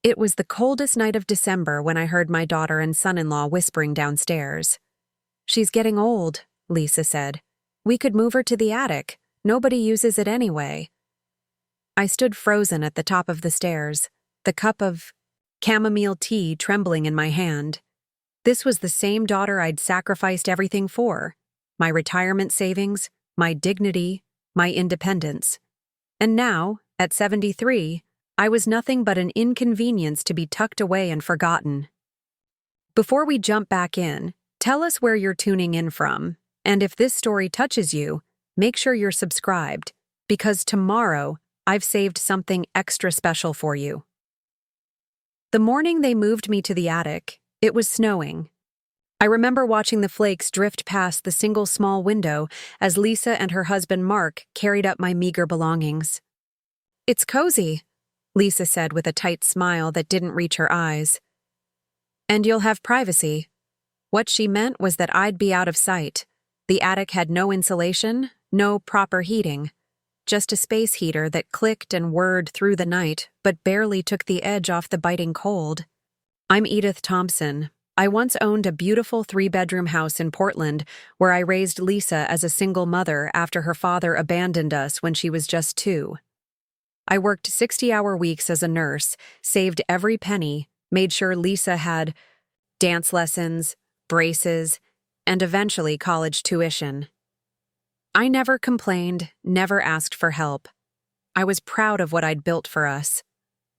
It was the coldest night of December when I heard my daughter and son-in-law whispering downstairs. "She's getting old," Lisa said. "We could move her to the attic. Nobody uses it anyway." I stood frozen at the top of the stairs, the cup of chamomile tea trembling in my hand. This was the same daughter I'd sacrificed everything for: my retirement savings, my dignity, my independence. And now, at 73, I was nothing but an inconvenience to be tucked away and forgotten. Before we jump back in, tell us where you're tuning in from, and if this story touches you, make sure you're subscribed, because tomorrow I've saved something extra special for you. The morning they moved me to the attic, it was snowing. I remember watching the flakes drift past the single small window as Lisa and her husband Mark carried up my meager belongings. "It's cozy," Lisa said with a tight smile that didn't reach her eyes. "And you'll have privacy." What she meant was that I'd be out of sight. The attic had no insulation, no proper heating. Just a space heater that clicked and whirred through the night, but barely took the edge off the biting cold. I'm Edith Thompson. I once owned a beautiful 3-bedroom house in Portland where I raised Lisa as a single mother after her father abandoned us when she was just 2. I worked 60-hour weeks as a nurse, saved every penny, made sure Lisa had dance lessons, braces, and eventually college tuition. I never complained, never asked for help. I was proud of what I'd built for us.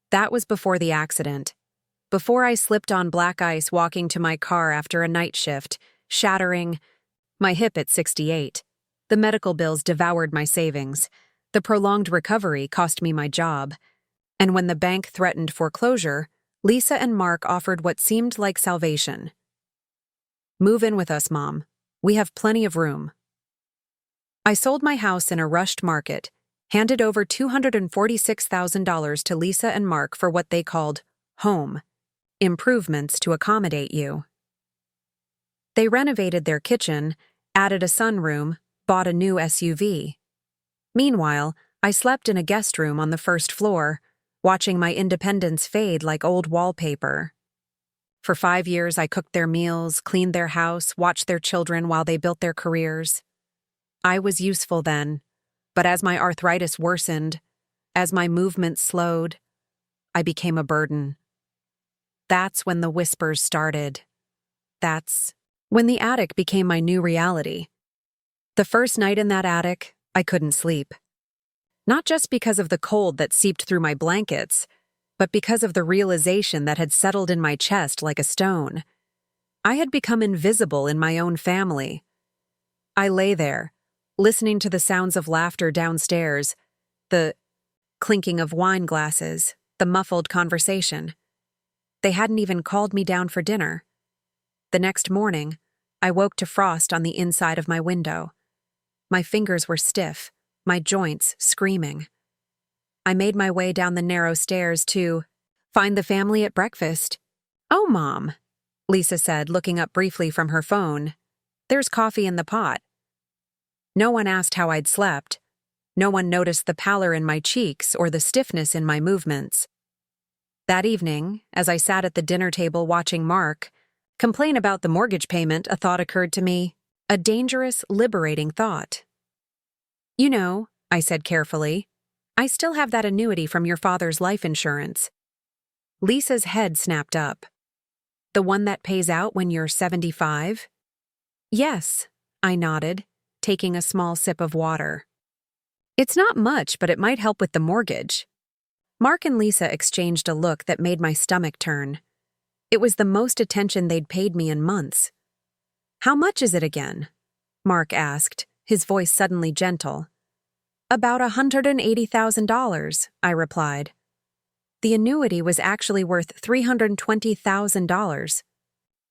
That was before the accident. Before I slipped on black ice walking to my car after a night shift, shattering my hip at 68. The medical bills devoured my savings. The prolonged recovery cost me my job. And when the bank threatened foreclosure, Lisa and Mark offered what seemed like salvation. "Move in with us, Mom. We have plenty of room." I sold my house in a rushed market, handed over $246,000 to Lisa and Mark for what they called home improvements to accommodate you. They renovated their kitchen, added a sunroom, bought a new SUV. Meanwhile, I slept in a guest room on the first floor, watching my independence fade like old wallpaper. For 5 years, I cooked their meals, cleaned their house, watched their children while they built their careers. I was useful then, but as my arthritis worsened, as my movements slowed, I became a burden. That's when the whispers started. That's when the attic became my new reality. The first night in that attic, I couldn't sleep. Not just because of the cold that seeped through my blankets, but because of the realization that had settled in my chest like a stone. I had become invisible in my own family. I lay there, listening to the sounds of laughter downstairs, the clinking of wine glasses, the muffled conversation. They hadn't even called me down for dinner. The next morning, I woke to frost on the inside of my window. My fingers were stiff, my joints screaming. I made my way down the narrow stairs to find the family at breakfast. "Oh, Mom," Lisa said, looking up briefly from her phone. "There's coffee in the pot." No one asked how I'd slept. No one noticed the pallor in my cheeks or the stiffness in my movements. That evening, as I sat at the dinner table watching Mark complain about the mortgage payment, a thought occurred to me, a dangerous, liberating thought. "You know," I said carefully, "I still have that annuity from your father's life insurance." Lisa's head snapped up. "The one that pays out when you're 75? "Yes," I nodded, taking a small sip of water. "It's not much, but it might help with the mortgage." Mark and Lisa exchanged a look that made my stomach turn. It was the most attention they'd paid me in months. "How much is it again?" Mark asked, his voice suddenly gentle. "About $180,000, I replied. The annuity was actually worth $320,000,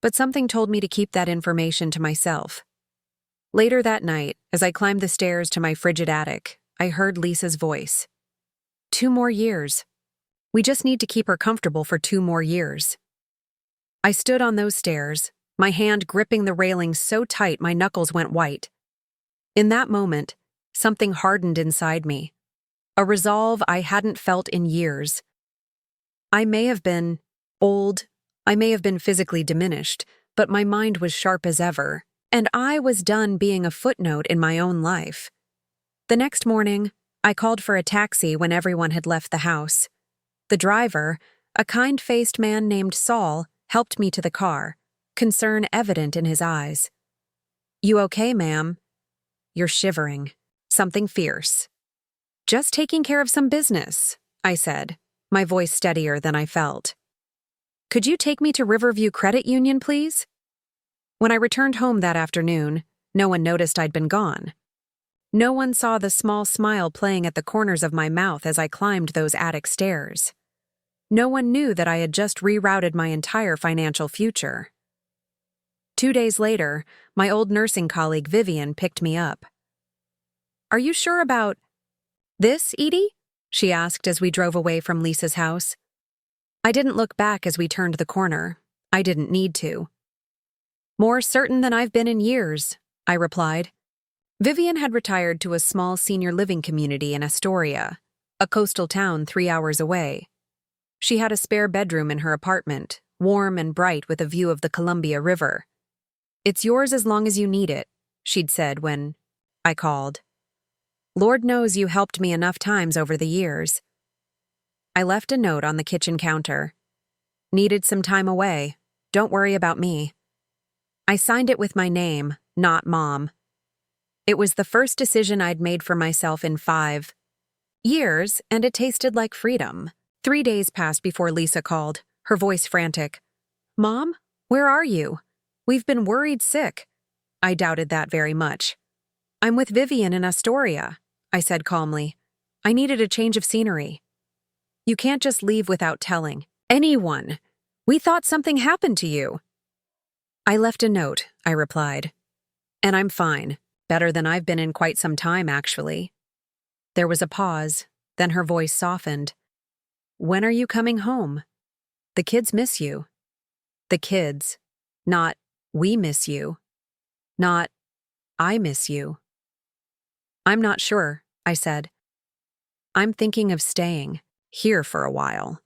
but something told me to keep that information to myself. Later that night, as I climbed the stairs to my frigid attic, I heard Lisa's voice. 2 more years. We just need to keep her comfortable for 2 more years. I stood on those stairs, my hand gripping the railing so tight my knuckles went white. In that moment, something hardened inside me. A resolve I hadn't felt in years. I may have been old, I may have been physically diminished, but my mind was sharp as ever, and I was done being a footnote in my own life. The next morning, I called for a taxi when everyone had left the house. The driver, a kind-faced man named Saul, helped me to the car, concern evident in his eyes. "You okay, ma'am?" "You're shivering. Something fierce." "Just taking care of some business," I said, my voice steadier than I felt. "Could you take me to Riverview Credit Union, please?" When I returned home that afternoon, no one noticed I'd been gone. No one saw the small smile playing at the corners of my mouth as I climbed those attic stairs. No one knew that I had just rerouted my entire financial future. 2 days later, my old nursing colleague Vivian picked me up. "Are you sure about this, Edie?" she asked as we drove away from Lisa's house. I didn't look back as we turned the corner. I didn't need to. "More certain than I've been in years," I replied. Vivian had retired to a small senior living community in Astoria, a coastal town 3 hours away. She had a spare bedroom in her apartment, warm and bright with a view of the Columbia River. "It's yours as long as you need it," she'd said when I called. "Lord knows you helped me enough times over the years." I left a note on the kitchen counter. "Needed some time away. Don't worry about me." I signed it with my name, not Mom. It was the first decision I'd made for myself in 5 years, and it tasted like freedom. 3 days passed before Lisa called, her voice frantic. "Mom, where are you? We've been worried sick." I doubted that very much. "I'm with Vivian in Astoria," I said calmly. "I needed a change of scenery." "You can't just leave without telling anyone. We thought something happened to you." "I left a note," I replied. "And I'm fine. Better than I've been in quite some time, actually." There was a pause, then her voice softened. "When are you coming home? The kids miss you." The kids. Not, "we miss you." Not, "I miss you." "I'm not sure," I said. "I'm thinking of staying here for a while."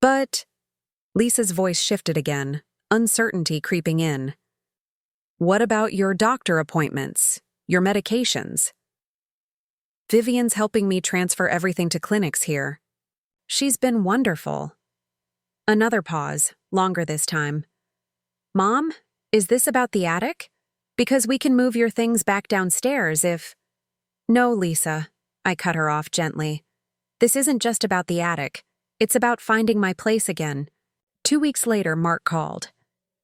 "But—" Lisa's voice shifted again, uncertainty creeping in. "What about your doctor appointments, your medications?" "Vivian's helping me transfer everything to clinics here. She's been wonderful." Another pause, longer this time. "Mom, is this about the attic? Because we can move your things back downstairs if—" "No, Lisa," I cut her off gently. "This isn't just about the attic. It's about finding my place again." 2 weeks later, Mark called.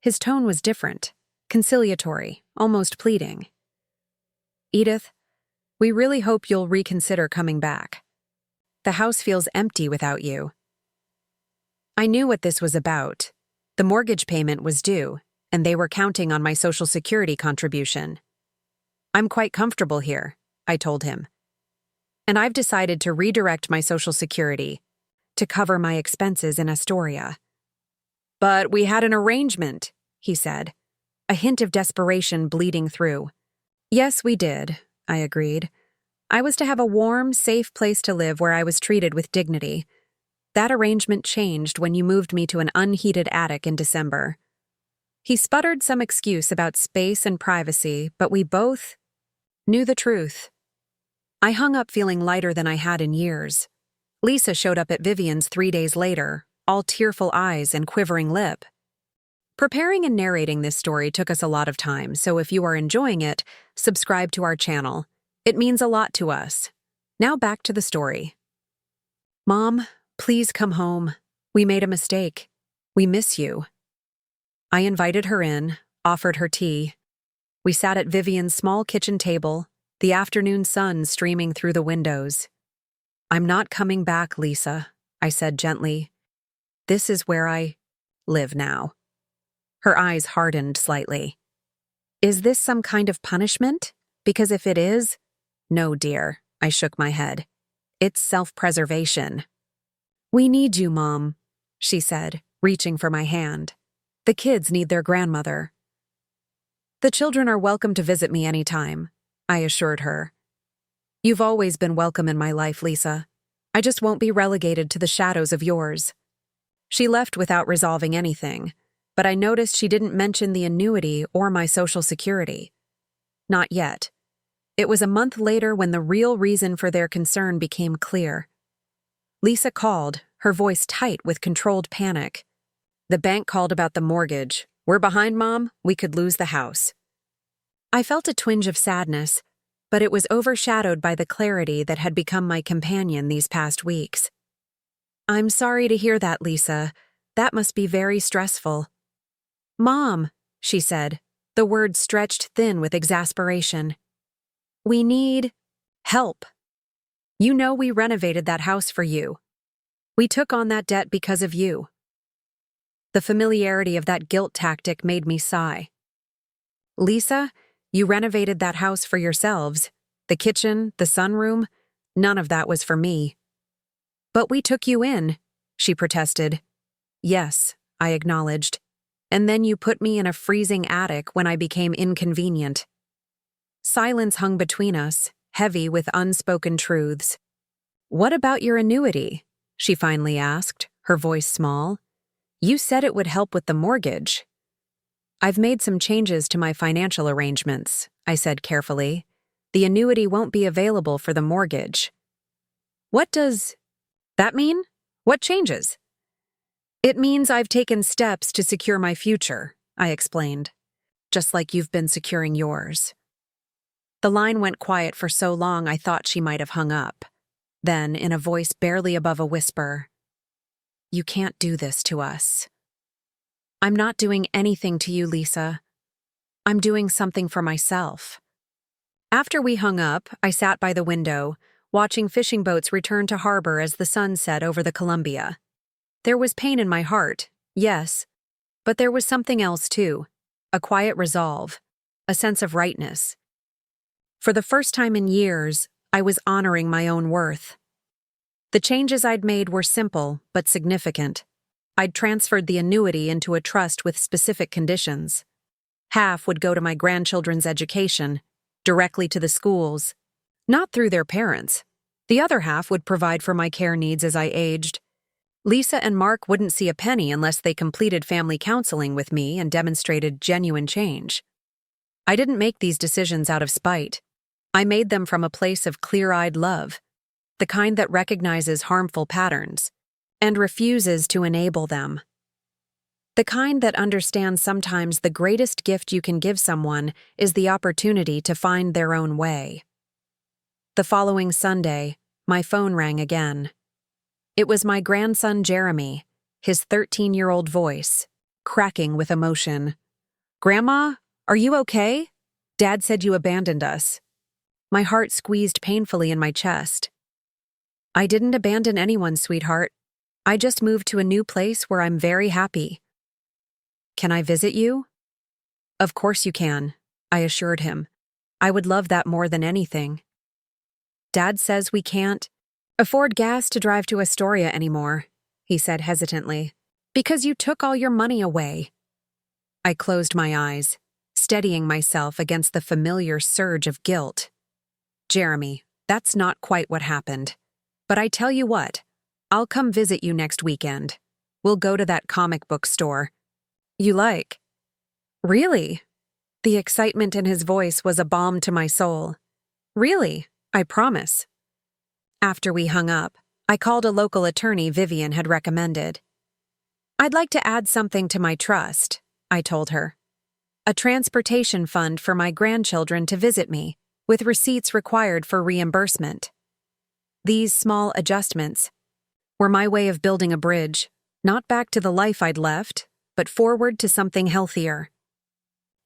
His tone was different, conciliatory, almost pleading. "Edith, we really hope you'll reconsider coming back. The house feels empty without you." I knew what this was about. The mortgage payment was due, and they were counting on my Social Security contribution. "I'm quite comfortable here," I told him. "And I've decided to redirect my Social Security to cover my expenses in Astoria." "But we had an arrangement," he said, a hint of desperation bleeding through. "Yes, we did," I agreed. "I was to have a warm, safe place to live where I was treated with dignity. That arrangement changed when you moved me to an unheated attic in December." He sputtered some excuse about space and privacy, but we both knew the truth. I hung up feeling lighter than I had in years. Lisa showed up at Vivian's 3 days later, all tearful eyes and quivering lip. Preparing and narrating this story took us a lot of time, so if you are enjoying it, subscribe to our channel. It means a lot to us. Now back to the story. "Mom, please come home. We made a mistake. We miss you." I invited her in, offered her tea. We sat at Vivian's small kitchen table, the afternoon sun streaming through the windows. "I'm not coming back, Lisa," I said gently. "This is where I live now." Her eyes hardened slightly. "Is this some kind of punishment? Because if it is—" "No, dear," I shook my head. "It's self-preservation." "We need you, Mom," she said, reaching for my hand. "The kids need their grandmother." "The children are welcome to visit me anytime," I assured her. "You've always been welcome in my life, Lisa. I just won't be relegated to the shadows of yours." She left without resolving anything, but I noticed she didn't mention the annuity or my Social Security. Not yet. It was a month later when the real reason for their concern became clear. Lisa called, her voice tight with controlled panic. "The bank called about the mortgage. We're behind, Mom. We could lose the house." I felt a twinge of sadness, but it was overshadowed by the clarity that had become my companion these past weeks. "I'm sorry to hear that, Lisa. That must be very stressful." "Mom," she said, the words stretched thin with exasperation. "We need help. You know we renovated that house for you. We took on that debt because of you." The familiarity of that guilt tactic made me sigh. "Lisa, you renovated that house for yourselves. The kitchen, the sunroom, none of that was for me." "But we took you in," she protested. "Yes," I acknowledged. "And then you put me in a freezing attic when I became inconvenient." Silence hung between us, heavy with unspoken truths. "What about your annuity?" she finally asked, her voice small. "You said it would help with the mortgage." "I've made some changes to my financial arrangements," I said carefully. "The annuity won't be available for the mortgage." "What does that mean? What changes?" "It means I've taken steps to secure my future," I explained. "Just like you've been securing yours." The line went quiet for so long I thought she might have hung up. Then, in a voice barely above a whisper, "You can't do this to us." "I'm not doing anything to you, Lisa. I'm doing something for myself." After we hung up, I sat by the window, watching fishing boats return to harbor as the sun set over the Columbia. There was pain in my heart, yes, but there was something else too, a quiet resolve, a sense of rightness. For the first time in years, I was honoring my own worth. The changes I'd made were simple but significant. I'd transferred the annuity into a trust with specific conditions. Half would go to my grandchildren's education, directly to the schools, not through their parents. The other half would provide for my care needs as I aged. Lisa and Mark wouldn't see a penny unless they completed family counseling with me and demonstrated genuine change. I didn't make these decisions out of spite. I made them from a place of clear-eyed love, the kind that recognizes harmful patterns and refuses to enable them. The kind that understands sometimes the greatest gift you can give someone is the opportunity to find their own way. The following Sunday, my phone rang again. It was my grandson Jeremy, his 13-year-old voice, cracking with emotion. "Grandma, are you okay? Dad said you abandoned us." My heart squeezed painfully in my chest. "I didn't abandon anyone, sweetheart. I just moved to a new place where I'm very happy." "Can I visit you?" "Of course you can," I assured him. "I would love that more than anything." "Dad says we can't afford gas to drive to Astoria anymore," he said hesitantly, "because you took all your money away." I closed my eyes, steadying myself against the familiar surge of guilt. "Jeremy, that's not quite what happened. But I tell you what, I'll come visit you next weekend. We'll go to that comic book store you like." "Really?" The excitement in his voice was a balm to my soul. "Really, I promise." After we hung up, I called a local attorney Vivian had recommended. "I'd like to add something to my trust," I told her. "A transportation fund for my grandchildren to visit me, with receipts required for reimbursement." These small adjustments were my way of building a bridge, not back to the life I'd left, but forward to something healthier.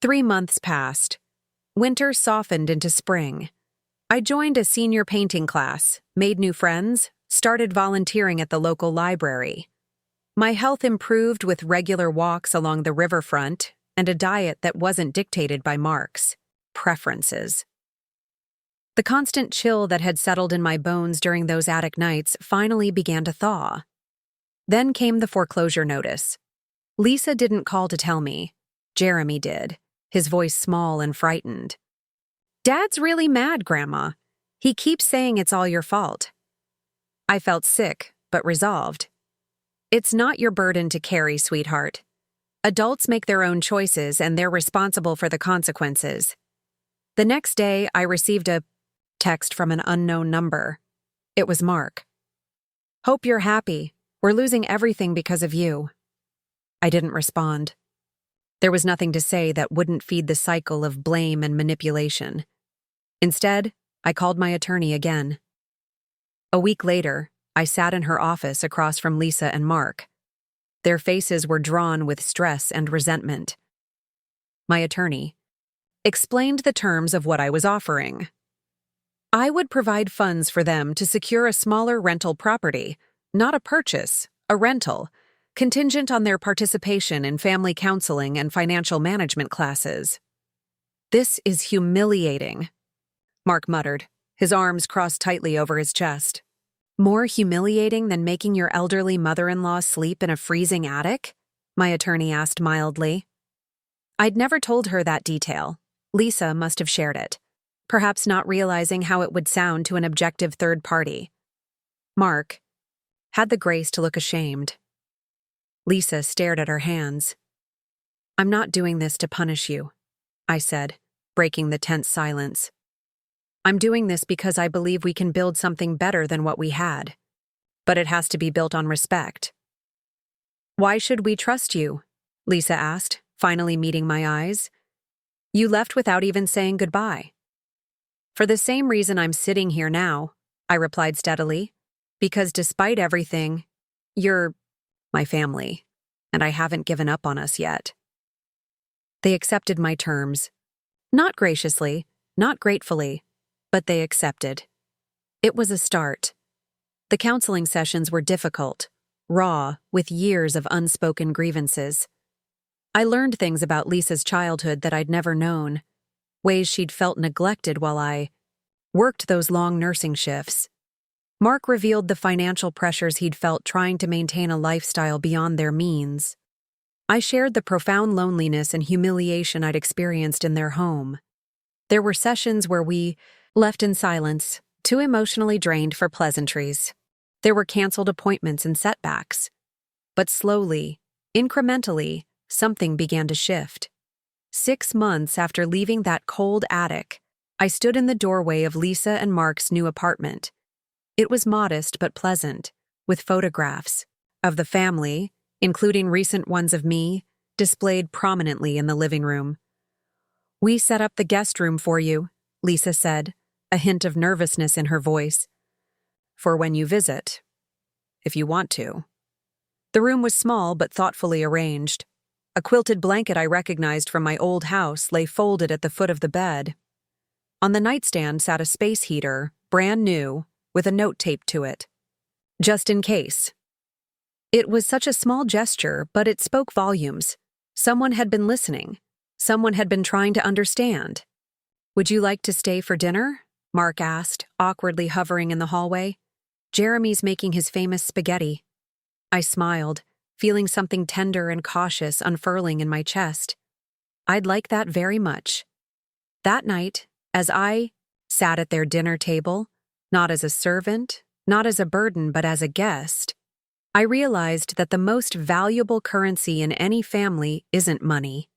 3 months passed. Winter softened into spring. I joined a senior painting class, made new friends, started volunteering at the local library. My health improved with regular walks along the riverfront and a diet that wasn't dictated by Mark's preferences. The constant chill that had settled in my bones during those attic nights finally began to thaw. Then came the foreclosure notice. Lisa didn't call to tell me. Jeremy did, his voice small and frightened. "Dad's really mad, Grandma. He keeps saying it's all your fault." I felt sick, but resolved. It's not your burden to carry, sweetheart. Adults make their own choices and they're responsible for the consequences. The next day, I received a text from an unknown number. It was Mark. Hope you're happy. We're losing everything because of you. I didn't respond. There was nothing to say that wouldn't feed the cycle of blame and manipulation. Instead, I called my attorney again. A week later, I sat in her office across from Lisa and Mark. Their faces were drawn with stress and resentment. My attorney explained the terms of what I was offering. I would provide funds for them to secure a smaller rental property, not a purchase, a rental, contingent on their participation in family counseling and financial management classes. This is humiliating, Mark muttered, his arms crossed tightly over his chest. More humiliating than making your elderly mother-in-law sleep in a freezing attic? My attorney asked mildly. I'd never told her that detail. Lisa must have shared it, perhaps not realizing how it would sound to an objective third party. Mark had the grace to look ashamed. Lisa stared at her hands. I'm not doing this to punish you, I said, breaking the tense silence. I'm doing this because I believe we can build something better than what we had. But it has to be built on respect. Why should we trust you? Lisa asked, finally meeting my eyes. You left without even saying goodbye. For the same reason I'm sitting here now, I replied steadily, because despite everything, you're my family, and I haven't given up on us yet. They accepted my terms. Not graciously, not gratefully, but they accepted. It was a start. The counseling sessions were difficult, raw, with years of unspoken grievances. I learned things about Lisa's childhood that I'd never known, ways she'd felt neglected while I worked those long nursing shifts. Mark revealed the financial pressures he'd felt trying to maintain a lifestyle beyond their means. I shared the profound loneliness and humiliation I'd experienced in their home. There were sessions where we left in silence, too emotionally drained for pleasantries. There were canceled appointments and setbacks. But slowly, incrementally, something began to shift. 6 months after leaving that cold attic, I stood in the doorway of Lisa and Mark's new apartment. It was modest but pleasant, with photographs of the family, including recent ones of me, displayed prominently in the living room. We set up the guest room for you, Lisa said, a hint of nervousness in her voice. For when you visit, if you want to. The room was small but thoughtfully arranged. A quilted blanket I recognized from my old house lay folded at the foot of the bed. On the nightstand sat a space heater, brand new, with a note taped to it. Just in case. It was such a small gesture, but it spoke volumes. Someone had been listening. Someone had been trying to understand. Would you like to stay for dinner? Mark asked, awkwardly hovering in the hallway. Jeremy's making his famous spaghetti. I smiled, feeling something tender and cautious unfurling in my chest. I'd like that very much. That night, as I sat at their dinner table, not as a servant, not as a burden, but as a guest, I realized that the most valuable currency in any family isn't money.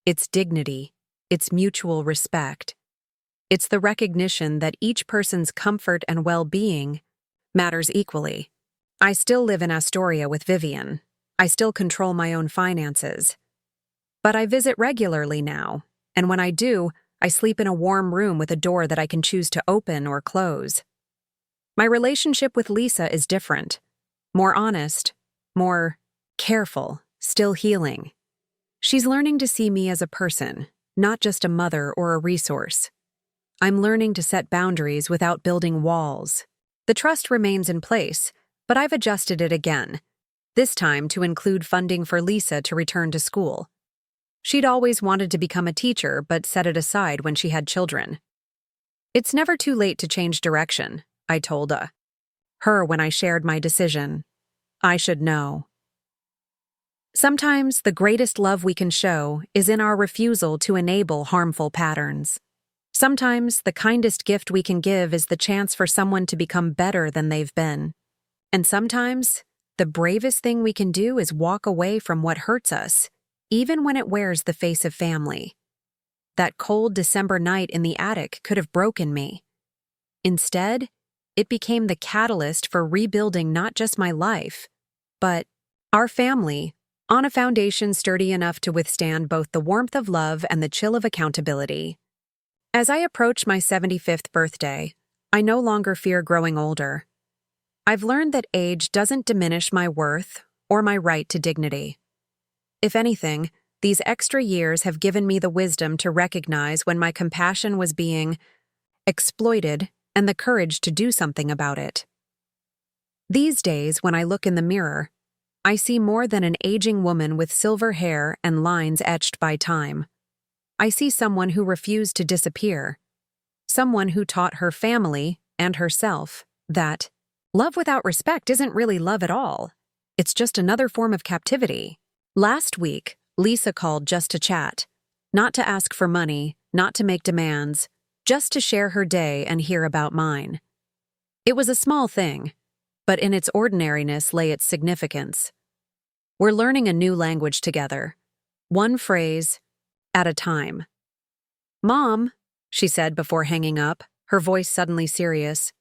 It's dignity, it's mutual respect. It's the recognition that each person's comfort and well-being matters equally. I still live in Astoria with Vivian. I still control my own finances. But I visit regularly now, and when I do, I sleep in a warm room with a door that I can choose to open or close. My relationship with Lisa is different. More honest, more careful, still healing. She's learning to see me as a person, not just a mother or a resource. I'm learning to set boundaries without building walls. The trust remains in place, but I've adjusted it again, this time to include funding for Lisa to return to school. She'd always wanted to become a teacher, but set it aside when she had children. It's never too late to change direction, I told her when I shared my decision. I should know. Sometimes the greatest love we can show is in our refusal to enable harmful patterns. Sometimes the kindest gift we can give is the chance for someone to become better than they've been. And sometimes, the bravest thing we can do is walk away from what hurts us, even when it wears the face of family. That cold December night in the attic could have broken me. Instead, it became the catalyst for rebuilding not just my life, but our family, on a foundation sturdy enough to withstand both the warmth of love and the chill of accountability. As I approach my 75th birthday, I no longer fear growing older. I've learned that age doesn't diminish my worth or my right to dignity. If anything, these extra years have given me the wisdom to recognize when my compassion was being exploited and the courage to do something about it. These days, when I look in the mirror, I see more than an aging woman with silver hair and lines etched by time. I see someone who refused to disappear. Someone who taught her family and herself that love without respect isn't really love at all. It's just another form of captivity. Last week, Lisa called just to chat. Not to ask for money, not to make demands, just to share her day and hear about mine. It was a small thing, but in its ordinariness lay its significance. We're learning a new language together, one phrase at a time. "Mom," she said before hanging up, her voice suddenly serious,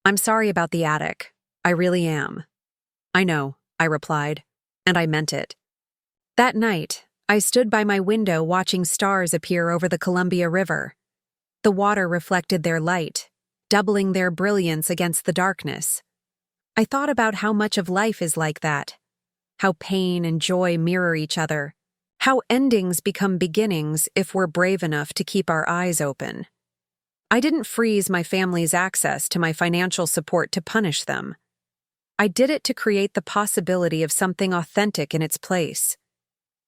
"I'm sorry about the attic. I really am." "I know," I replied, and I meant it. That night, I stood by my window watching stars appear over the Columbia River. The water reflected their light, doubling their brilliance against the darkness. I thought about how much of life is like that, how pain and joy mirror each other, how endings become beginnings if we're brave enough to keep our eyes open. I didn't freeze my family's access to my financial support to punish them. I did it to create the possibility of something authentic in its place.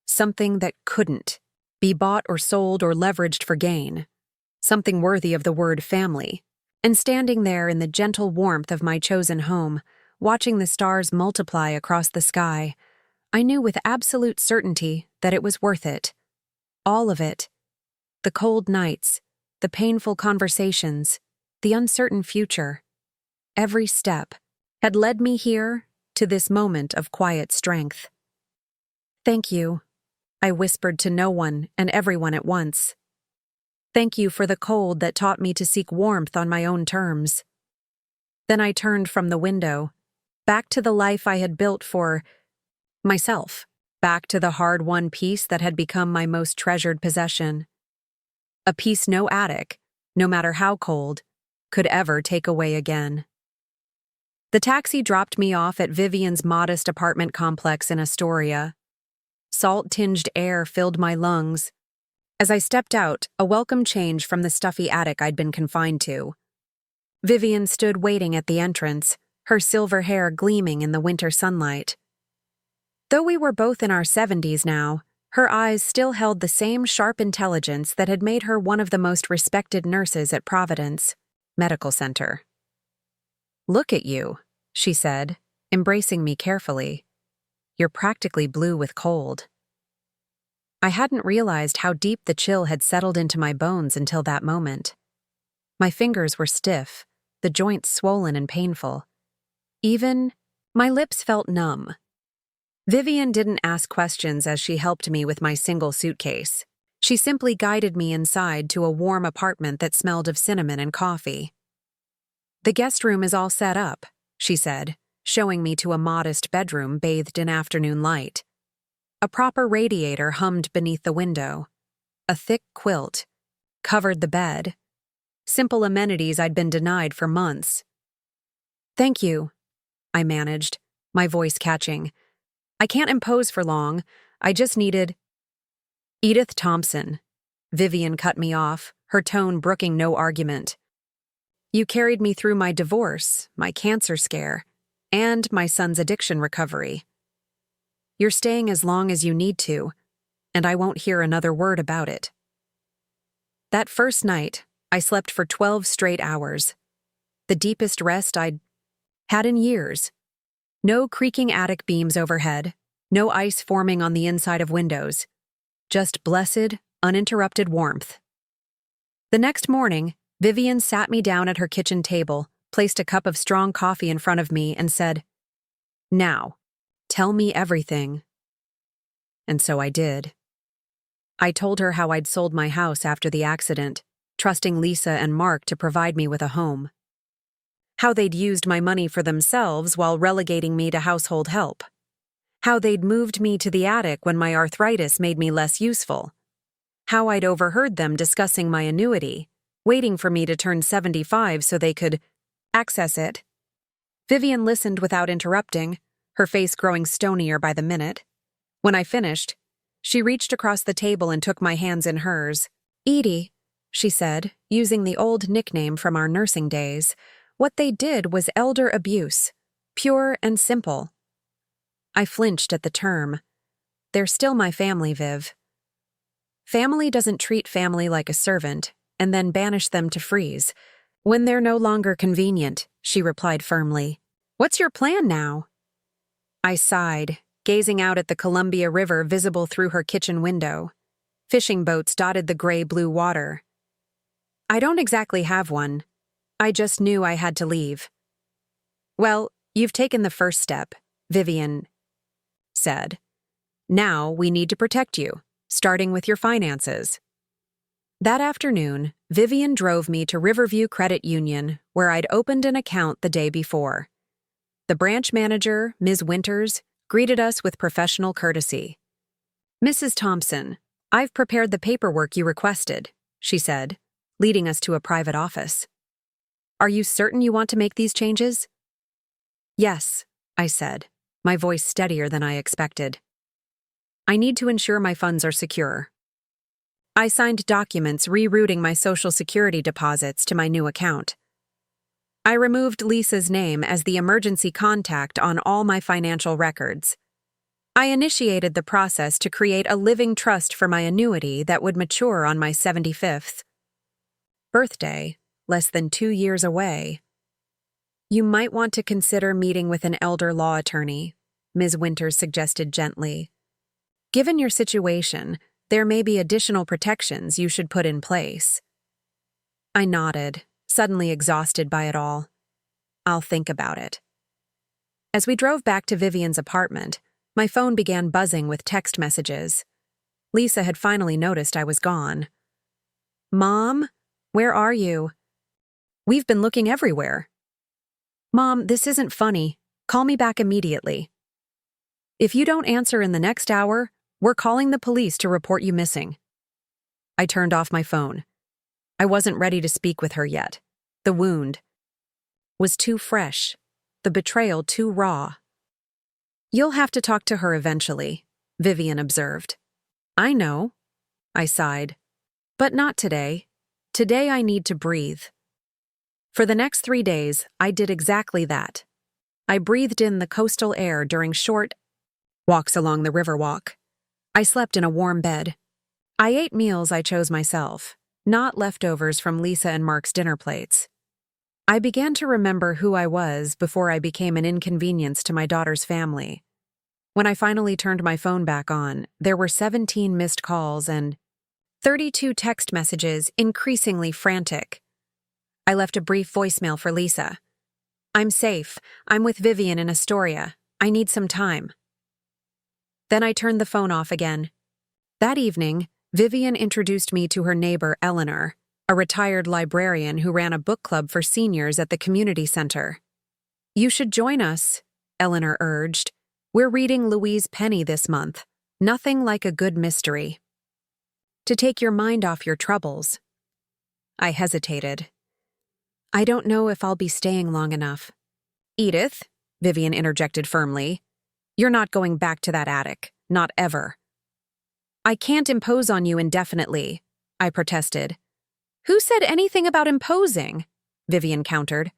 Something that couldn't be bought or sold or leveraged for gain. Something worthy of the word family. And standing there in the gentle warmth of my chosen home, watching the stars multiply across the sky, I knew with absolute certainty that it was worth it. All of it. The cold nights, the painful conversations, the uncertain future. Every step had led me here to this moment of quiet strength. "Thank you," I whispered to no one and everyone at once. "Thank you for the cold that taught me to seek warmth on my own terms." Then I turned from the window, back to the life I had built for myself, back to the hard-won peace that had become my most treasured possession. A peace no attic, no matter how cold, could ever take away again. The taxi dropped me off at Vivian's modest apartment complex in Astoria. Salt-tinged air filled my lungs. As I stepped out, a welcome change from the stuffy attic I'd been confined to. Vivian stood waiting at the entrance, her silver hair gleaming in the winter sunlight. Though we were both in our 70s now, her eyes still held the same sharp intelligence that had made her one of the most respected nurses at Providence Medical Center. "Look at you," she said, embracing me carefully. "You're practically blue with cold." I hadn't realized how deep the chill had settled into my bones until that moment. My fingers were stiff, the joints swollen and painful. Even my lips felt numb. Vivian didn't ask questions as she helped me with my single suitcase. She simply guided me inside to a warm apartment that smelled of cinnamon and coffee. "The guest room is all set up," she said, showing me to a modest bedroom bathed in afternoon light. A proper radiator hummed beneath the window. A thick quilt covered the bed. Simple amenities I'd been denied for months. "Thank you," I managed, my voice catching. "I can't impose for long. I just needed—" "Edith Thompson." Vivian cut me off, her tone brooking no argument. "You carried me through my divorce, my cancer scare, and my son's addiction recovery. You're staying as long as you need to, and I won't hear another word about it." That first night, I slept for 12 straight hours. The deepest rest I'd had in years. No creaking attic beams overhead, no ice forming on the inside of windows. Just blessed, uninterrupted warmth. The next morning, Vivian sat me down at her kitchen table, placed a cup of strong coffee in front of me, and said, Now, tell me everything. And so I did. I told her how I'd sold my house after the accident, trusting Lisa and Mark to provide me with a home. How they'd used my money for themselves while relegating me to household help. How they'd moved me to the attic when my arthritis made me less useful. How I'd overheard them discussing my annuity, waiting for me to turn 75 so they could access it. Vivian listened without interrupting, her face growing stonier by the minute. When I finished, she reached across the table and took my hands in hers. "Edie," she said, using the old nickname from our nursing days, "what they did was elder abuse, pure and simple." I flinched at the term. "They're still my family, Viv." "Family doesn't treat family like a servant and then banish them to freeze when they're no longer convenient," she replied firmly. "What's your plan now?" I sighed, gazing out at the Columbia River visible through her kitchen window. Fishing boats dotted the gray-blue water. "I don't exactly have one. I just knew I had to leave." "Well, you've taken the first step," Vivian said. "Now we need to protect you, starting with your finances." That afternoon, Vivian drove me to Riverview Credit Union, where I'd opened an account the day before. The branch manager, Ms. Winters, greeted us with professional courtesy. "Mrs. Thompson, I've prepared the paperwork you requested," she said, leading us to a private office. "Are you certain you want to make these changes?" "Yes," I said, my voice steadier than I expected. "I need to ensure my funds are secure." I signed documents rerouting my Social Security deposits to my new account. I removed Lisa's name as the emergency contact on all my financial records. I initiated the process to create a living trust for my annuity that would mature on my 75th birthday, less than 2 years away. "You might want to consider meeting with an elder law attorney," Ms. Winters suggested gently. "Given your situation, there may be additional protections you should put in place." I nodded, suddenly exhausted by it all. "I'll think about it." As we drove back to Vivian's apartment, my phone began buzzing with text messages. Lisa had finally noticed I was gone. "Mom, where are you?" "We've been looking everywhere." "Mom, this isn't funny. Call me back immediately." "If you don't answer in the next hour, we're calling the police to report you missing." I turned off my phone. I wasn't ready to speak with her yet. The wound was too fresh, the betrayal too raw. "You'll have to talk to her eventually," Vivian observed. "I know," I sighed. "But not today. Today I need to breathe." For the next 3 days, I did exactly that. I breathed in the coastal air during short walks along the Riverwalk. I slept in a warm bed. I ate meals I chose myself, not leftovers from Lisa and Mark's dinner plates. I began to remember who I was before I became an inconvenience to my daughter's family. When I finally turned my phone back on, there were 17 missed calls and 32 text messages, increasingly frantic. I left a brief voicemail for Lisa. "I'm safe. I'm with Vivian in Astoria. I need some time." Then I turned the phone off again. That evening, Vivian introduced me to her neighbor, Eleanor, a retired librarian who ran a book club for seniors at the community center. "You should join us," Eleanor urged. "We're reading Louise Penny this month. Nothing like a good mystery. To take your mind off your troubles." I hesitated. "I don't know if I'll be staying long enough." "Edith," Vivian interjected firmly, "you're not going back to that attic. Not ever." "I can't impose on you indefinitely," I protested. "Who said anything about imposing?" Vivian countered.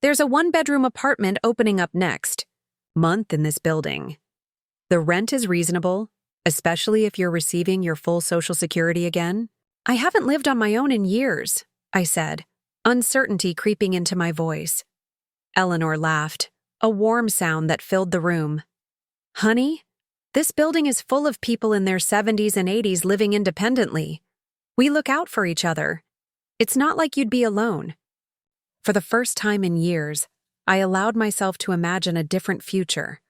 "There's a 1-bedroom apartment opening up next month in this building. The rent is reasonable, especially if you're receiving your full Social Security again." "I haven't lived on my own in years," I said, uncertainty creeping into my voice. Eleanor laughed, a warm sound that filled the room. "Honey, this building is full of people in their 70s and 80s living independently. We look out for each other. It's not like you'd be alone." For the first time in years, I allowed myself to imagine a different future,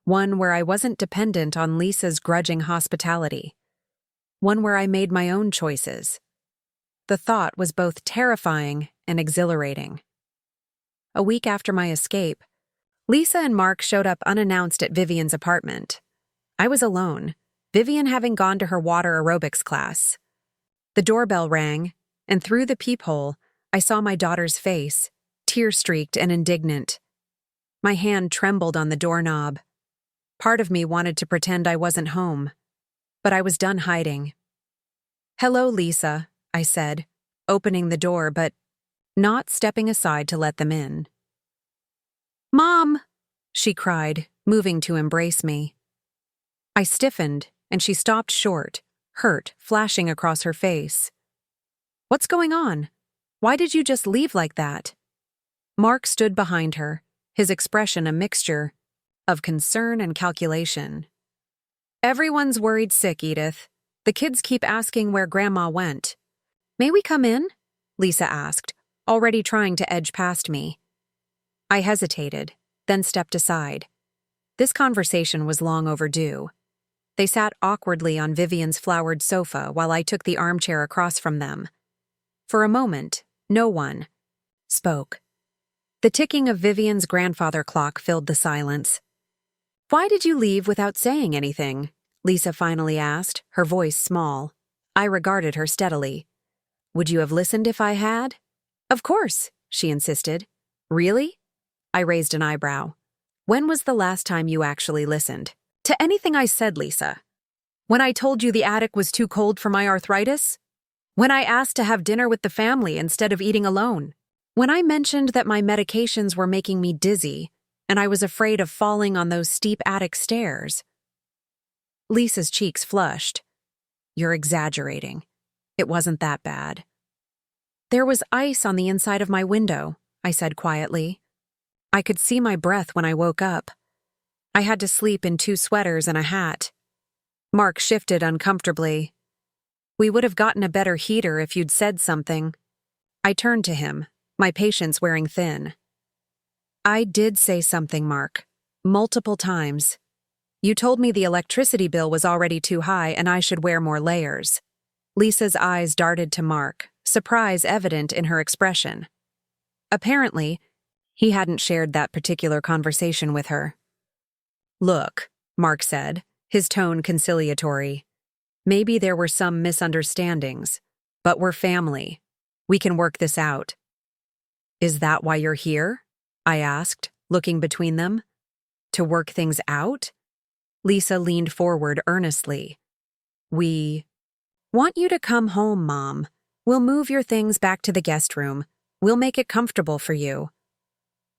One where I wasn't dependent on Lisa's grudging hospitality. One where I made my own choices. The thought was both terrifying and exhilarating. A week after my escape, Lisa and Mark showed up unannounced at Vivian's apartment. I was alone, Vivian having gone to her water aerobics class. The doorbell rang, and through the peephole, I saw my daughter's face, tear-streaked and indignant. My hand trembled on the doorknob. Part of me wanted to pretend I wasn't home, but I was done hiding. "Hello, Lisa," I said, opening the door but not stepping aside to let them in. "Mom!" she cried, moving to embrace me. I stiffened, and she stopped short, hurt flashing across her face. "What's going on? Why did you just leave like that?" Mark stood behind her, his expression a mixture of concern and calculation. "Everyone's worried sick, Edith. The kids keep asking where Grandma went." "May we come in?" Lisa asked, already trying to edge past me. I hesitated, then stepped aside. This conversation was long overdue. They sat awkwardly on Vivian's flowered sofa while I took the armchair across from them. For a moment, no one spoke. The ticking of Vivian's grandfather clock filled the silence. "Why did you leave without saying anything?" Lisa finally asked, her voice small. I regarded her steadily. "Would you have listened if I had?" "Of course," she insisted. "Really?" I raised an eyebrow. "When was the last time you actually listened?" "To anything I said, Lisa. When I told you the attic was too cold for my arthritis? When I asked to have dinner with the family instead of eating alone? When I mentioned that my medications were making me dizzy and I was afraid of falling on those steep attic stairs?" Lisa's cheeks flushed. "You're exaggerating. It wasn't that bad." "There was ice on the inside of my window," I said quietly. "I could see my breath when I woke up. I had to sleep in 2 sweaters and a hat." Mark shifted uncomfortably. "We would have gotten a better heater if you'd said something." I turned to him, my patience wearing thin. "I did say something, Mark. Multiple times. You told me the electricity bill was already too high and I should wear more layers." Lisa's eyes darted to Mark, surprise evident in her expression. Apparently, he hadn't shared that particular conversation with her. "Look," Mark said, his tone conciliatory. "Maybe there were some misunderstandings, but we're family. We can work this out." "Is that why you're here?" I asked, looking between them. "To work things out?" Lisa leaned forward earnestly. "We want you to come home, Mom. We'll move your things back to the guest room. We'll make it comfortable for you."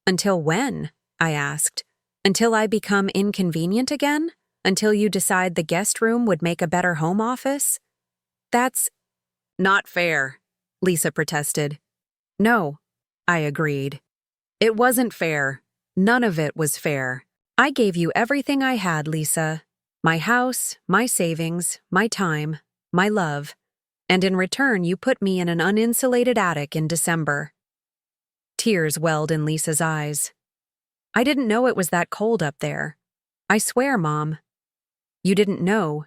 "Until when?" I asked. "Until I become inconvenient again? Until you decide the guest room would make a better home office?" "That's not fair," Lisa protested. "No," I agreed. "It wasn't fair. None of it was fair. I gave you everything I had, Lisa. My house, my savings, my time, my love. And in return, you put me in an uninsulated attic in December." Tears welled in Lisa's eyes. "I didn't know it was that cold up there. I swear, Mom." "You didn't know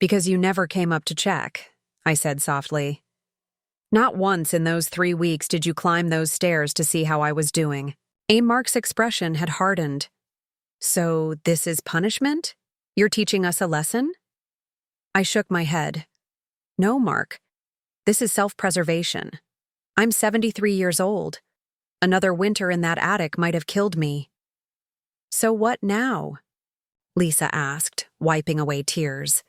because you never came up to check," I said softly. "Not once in those 3 weeks did you climb those stairs to see how I was doing." Mark's expression had hardened. "So this is punishment? You're teaching us a lesson?" I shook my head. "No, Mark. This is self-preservation. I'm 73 years old. Another winter in that attic might have killed me." "So what now?" Lisa asked, wiping away tears.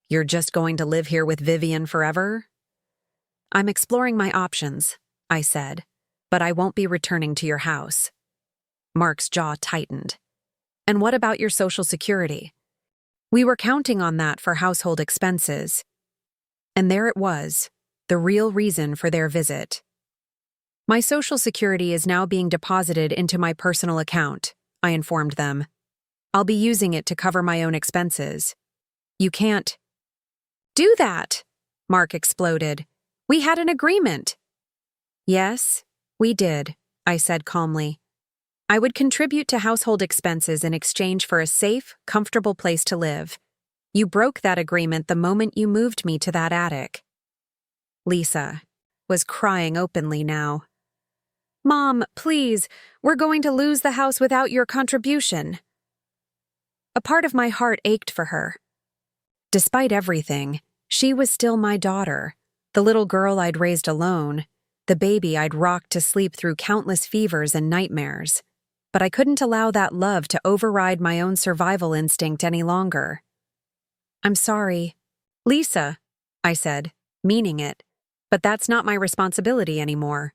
"You're just going to live here with Vivian forever?" "I'm exploring my options," I said, "but I won't be returning to your house." Mark's jaw tightened. "And what about your Social Security?" "We were counting on that for household expenses." And there it was, the real reason for their visit. "My Social Security is now being deposited into my personal account," I informed them. "I'll be using it to cover my own expenses." "You can't do that," Mark exploded. "We had an agreement." "Yes, we did," I said calmly. I would contribute to household expenses in exchange for a safe, comfortable place to live. You broke that agreement the moment you moved me to that attic. Lisa was crying openly now. Mom, please, we're going to lose the house without your contribution. A part of my heart ached for her. Despite everything, she was still my daughter, the little girl I'd raised alone, the baby I'd rocked to sleep through countless fevers and nightmares. But I couldn't allow that love to override my own survival instinct any longer. I'm sorry. Lisa, I said, meaning it, but that's not my responsibility anymore.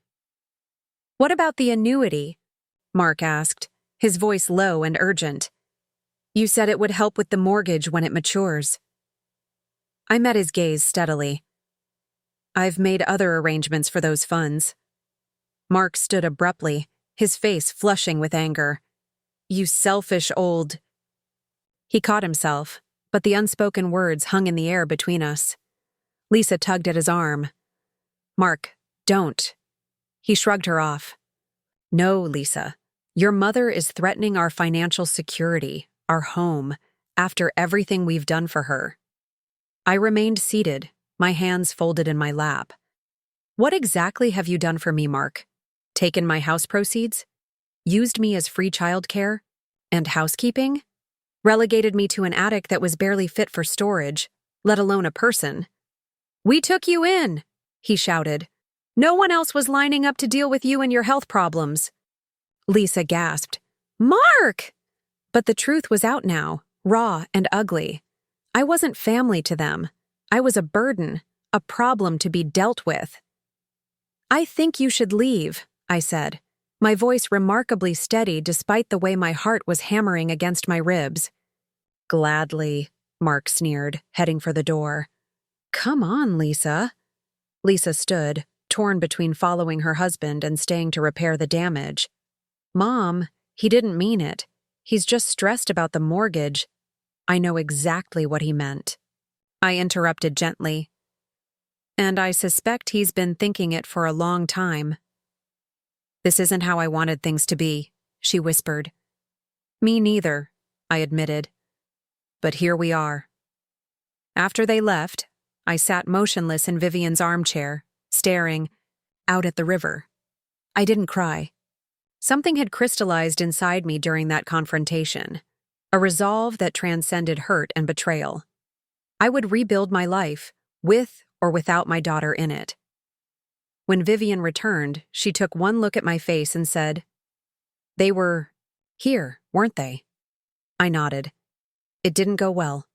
What about the annuity? Mark asked, his voice low and urgent. You said it would help with the mortgage when it matures. I met his gaze steadily. I've made other arrangements for those funds. Mark stood abruptly, his face flushing with anger. You selfish old... He caught himself, but the unspoken words hung in the air between us. Lisa tugged at his arm. Mark, don't. He shrugged her off. No, Lisa. Your mother is threatening our financial security, our home, after everything we've done for her. I remained seated, my hands folded in my lap. What exactly have you done for me, Mark? Taken my house proceeds? Used me as free childcare? And housekeeping? Relegated me to an attic that was barely fit for storage, let alone a person. We took you in, he shouted. No one else was lining up to deal with you and your health problems. Lisa gasped. Mark! But the truth was out now, raw and ugly. I wasn't family to them. I was a burden, a problem to be dealt with. I think you should leave, I said, my voice remarkably steady despite the way my heart was hammering against my ribs. Gladly, Mark sneered, heading for the door. Come on, Lisa. Lisa stood, torn between following her husband and staying to repair the damage. Mom, he didn't mean it. He's just stressed about the mortgage. I know exactly what he meant. I interrupted gently. And I suspect he's been thinking it for a long time. This isn't how I wanted things to be, she whispered. Me neither, I admitted. But here we are. After they left, I sat motionless in Vivian's armchair, staring out at the river. I didn't cry. Something had crystallized inside me during that confrontation, a resolve that transcended hurt and betrayal. I would rebuild my life, with or without my daughter in it. When Vivian returned, she took one look at my face and said, They were here, weren't they? I nodded. It didn't go well.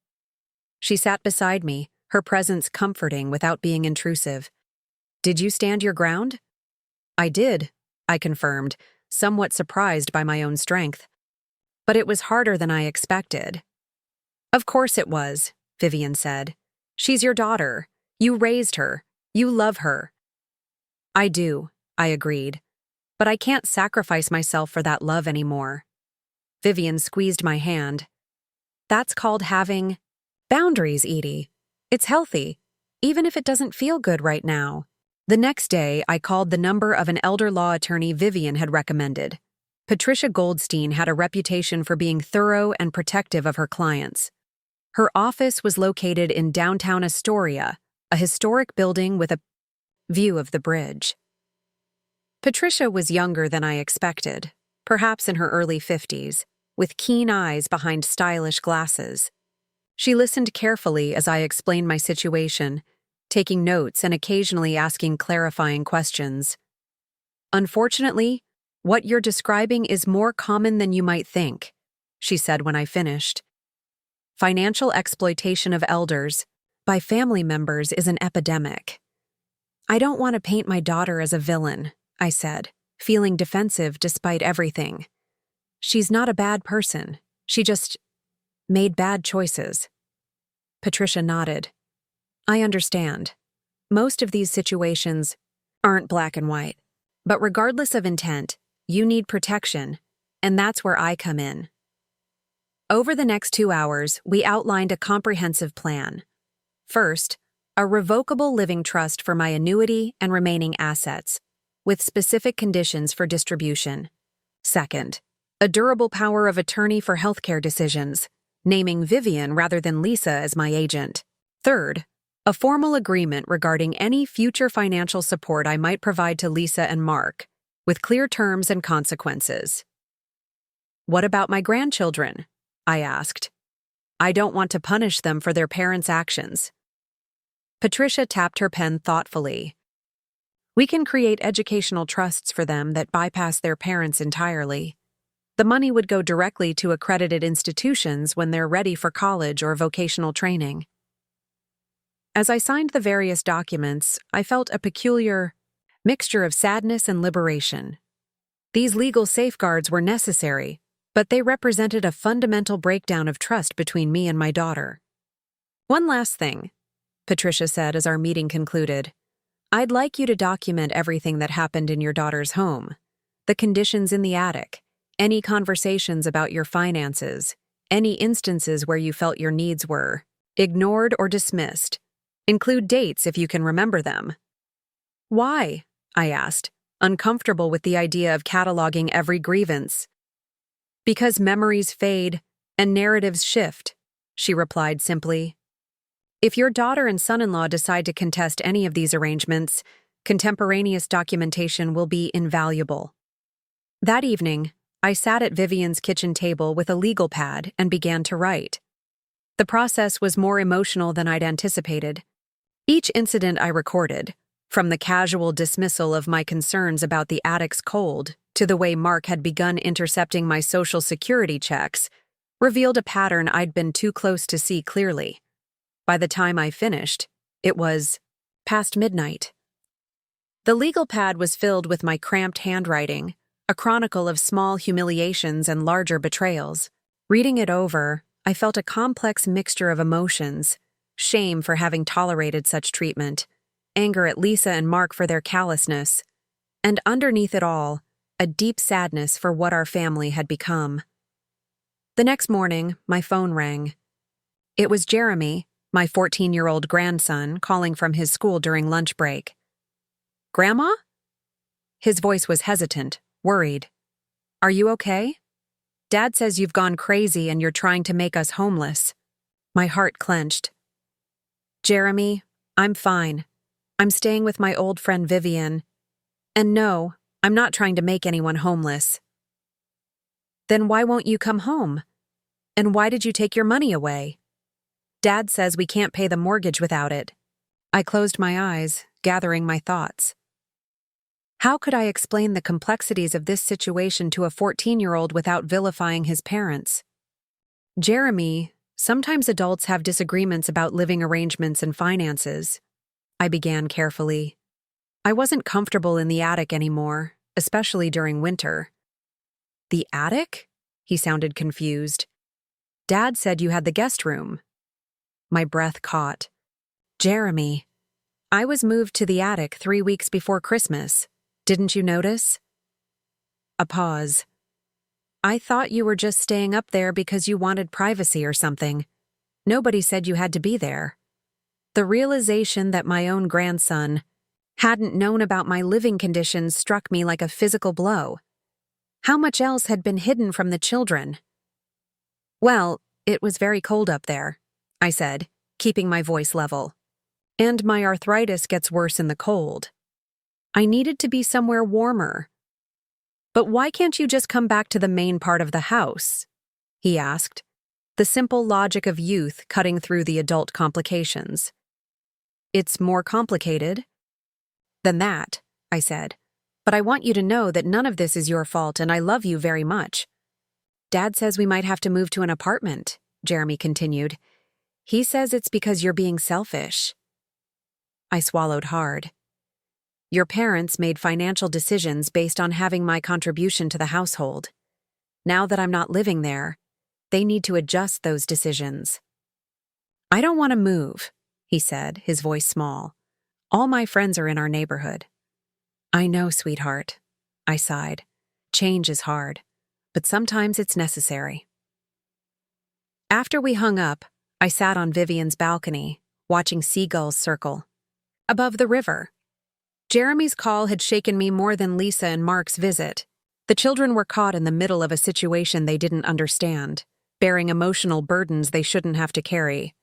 She sat beside me, her presence comforting without being intrusive. Did you stand your ground? I did, I confirmed, somewhat surprised by my own strength. But it was harder than I expected. Of course it was, Vivian said. She's your daughter. You raised her. You love her. I do, I agreed. But I can't sacrifice myself for that love anymore. Vivian squeezed my hand. That's called having boundaries, Edie. It's healthy, even if it doesn't feel good right now. The next day, I called the number of an elder law attorney Vivian had recommended. Patricia Goldstein had a reputation for being thorough and protective of her clients. Her office was located in downtown Astoria, a historic building with a view of the bridge. Patricia was younger than I expected, perhaps in her early 50s, with keen eyes behind stylish glasses. She listened carefully as I explained my situation, taking notes and occasionally asking clarifying questions. Unfortunately, what you're describing is more common than you might think, she said when I finished. Financial exploitation of elders by family members is an epidemic. I don't want to paint my daughter as a villain, I said, feeling defensive despite everything. She's not a bad person. She just made bad choices. Patricia nodded. I understand. Most of these situations aren't black and white. But regardless of intent, you need protection, and that's where I come in. Over the next 2 hours, we outlined a comprehensive plan. First, a revocable living trust for my annuity and remaining assets, with specific conditions for distribution. Second, A durable power of attorney for healthcare decisions, naming Vivian rather than Lisa as my agent. Third, a formal agreement regarding any future financial support I might provide to Lisa and Mark, with clear terms and consequences. What about my grandchildren? I asked. I don't want to punish them for their parents' actions. Patricia tapped her pen thoughtfully. We can create educational trusts for them that bypass their parents entirely. The money would go directly to accredited institutions when they're ready for college or vocational training. As I signed the various documents, I felt a peculiar mixture of sadness and liberation. These legal safeguards were necessary, but they represented a fundamental breakdown of trust between me and my daughter. One last thing, Patricia said as our meeting concluded. I'd like you to document everything that happened in your daughter's home. The conditions in the attic, any conversations about your finances, any instances where you felt your needs were ignored or dismissed. Include dates if you can remember them. Why? I asked, uncomfortable with the idea of cataloging every grievance. Because memories fade and narratives shift, she replied simply. If your daughter and son-in-law decide to contest any of these arrangements, contemporaneous documentation will be invaluable. That evening, I sat at Vivian's kitchen table with a legal pad and began to write. The process was more emotional than I'd anticipated. Each incident I recorded, from the casual dismissal of my concerns about the attic's cold to the way Mark had begun intercepting my Social Security checks, revealed a pattern I'd been too close to see clearly. By the time I finished, it was past midnight. The legal pad was filled with my cramped handwriting, a chronicle of small humiliations and larger betrayals. Reading it over, I felt a complex mixture of emotions: shame for having tolerated such treatment, anger at Lisa and Mark for their callousness, and underneath it all, a deep sadness for what our family had become. The next morning, my phone rang. It was Jeremy, my 14-year-old grandson, calling from his school during lunch break. Grandma? His voice was hesitant, worried. Are you okay? Dad says you've gone crazy and you're trying to make us homeless. My heart clenched. Jeremy, I'm fine. I'm staying with my old friend Vivian. And no, I'm not trying to make anyone homeless. Then why won't you come home? And why did you take your money away? Dad says we can't pay the mortgage without it. I closed my eyes, gathering my thoughts. How could I explain the complexities of this situation to a 14-year-old without vilifying his parents? Jeremy, sometimes adults have disagreements about living arrangements and finances. I began carefully. I wasn't comfortable in the attic anymore, especially during winter. The attic? He sounded confused. Dad said you had the guest room. My breath caught. Jeremy, I was moved to the attic 3 weeks before Christmas. Didn't you notice? A pause. I thought you were just staying up there because you wanted privacy or something. Nobody said you had to be there. The realization that my own grandson hadn't known about my living conditions struck me like a physical blow. How much else had been hidden from the children? Well, it was very cold up there, I said, keeping my voice level. And my arthritis gets worse in the cold. I needed to be somewhere warmer. But why can't you just come back to the main part of the house? He asked, the simple logic of youth cutting through the adult complications. It's more complicated than that, I said. But I want you to know that none of this is your fault and I love you very much. Dad says we might have to move to an apartment, Jeremy continued. He says it's because you're being selfish. I swallowed hard. Your parents made financial decisions based on having my contribution to the household. Now that I'm not living there, they need to adjust those decisions. I don't want to move, he said, his voice small. All my friends are in our neighborhood. I know, sweetheart, I sighed. Change is hard, but sometimes it's necessary. After we hung up, I sat on Vivian's balcony, watching seagulls circle above the river. Jeremy's call had shaken me more than Lisa and Mark's visit. The children were caught in the middle of a situation they didn't understand, bearing emotional burdens they shouldn't have to carry.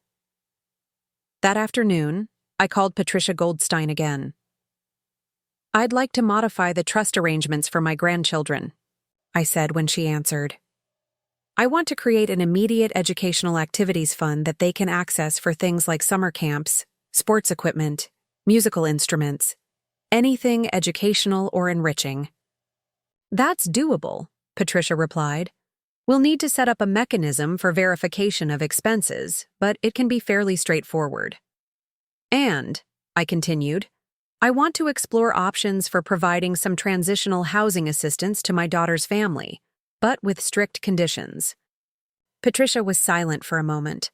That afternoon, I called Patricia Goldstein again. "I'd like to modify the trust arrangements for my grandchildren," I said when she answered. "I want to create an immediate educational activities fund that they can access for things like summer camps, sports equipment, musical instruments, anything educational or enriching." "That's doable," Patricia replied. "We'll need to set up a mechanism for verification of expenses, but it can be fairly straightforward." "And," I continued, "I want to explore options for providing some transitional housing assistance to my daughter's family, but with strict conditions." Patricia was silent for a moment.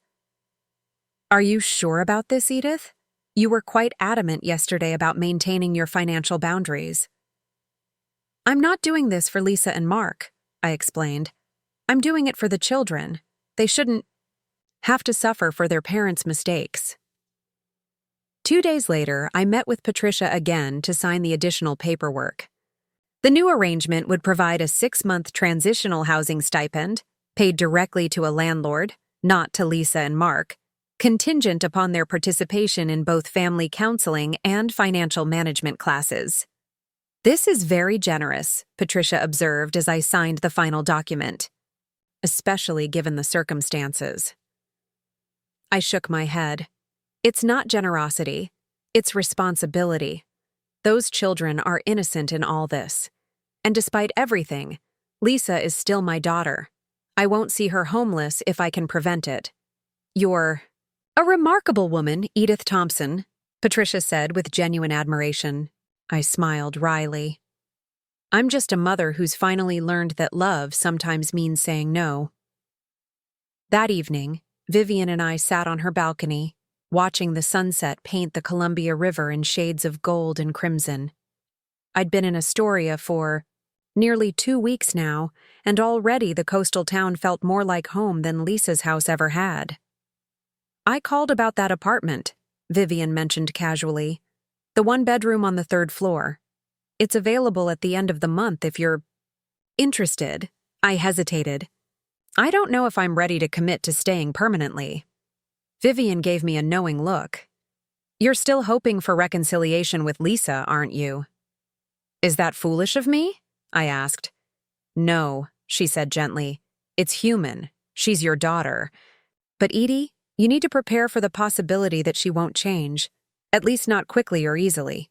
"Are you sure about this, Edith? You were quite adamant yesterday about maintaining your financial boundaries." "I'm not doing this for Lisa and Mark," I explained. "I'm doing it for the children. They shouldn't have to suffer for their parents' mistakes." 2 days later, I met with Patricia again to sign the additional paperwork. The new arrangement would provide a 6-month transitional housing stipend, paid directly to a landlord, not to Lisa and Mark, contingent upon their participation in both family counseling and financial management classes. "This is very generous," Patricia observed as I signed the final document, "especially given the circumstances." I shook my head. "It's not generosity, it's responsibility. Those children are innocent in all this. And despite everything, Lisa is still my daughter. I won't see her homeless if I can prevent it." "You're a remarkable woman, Edith Thompson," Patricia said with genuine admiration. I smiled wryly. "I'm just a mother who's finally learned that love sometimes means saying no." That evening, Vivian and I sat on her balcony, watching the sunset paint the Columbia River in shades of gold and crimson. I'd been in Astoria for nearly 2 weeks now, and already the coastal town felt more like home than Lisa's house ever had. "I called about that apartment," Vivian mentioned casually. "The 1-bedroom on the 3rd floor. It's available at the end of the month if you're interested." I hesitated. "I don't know if I'm ready to commit to staying permanently." Vivian gave me a knowing look. "You're still hoping for reconciliation with Lisa, aren't you?" "Is that foolish of me?" I asked. "No," she said gently. "It's human. She's your daughter. But Edie, you need to prepare for the possibility that she won't change, at least not quickly or easily."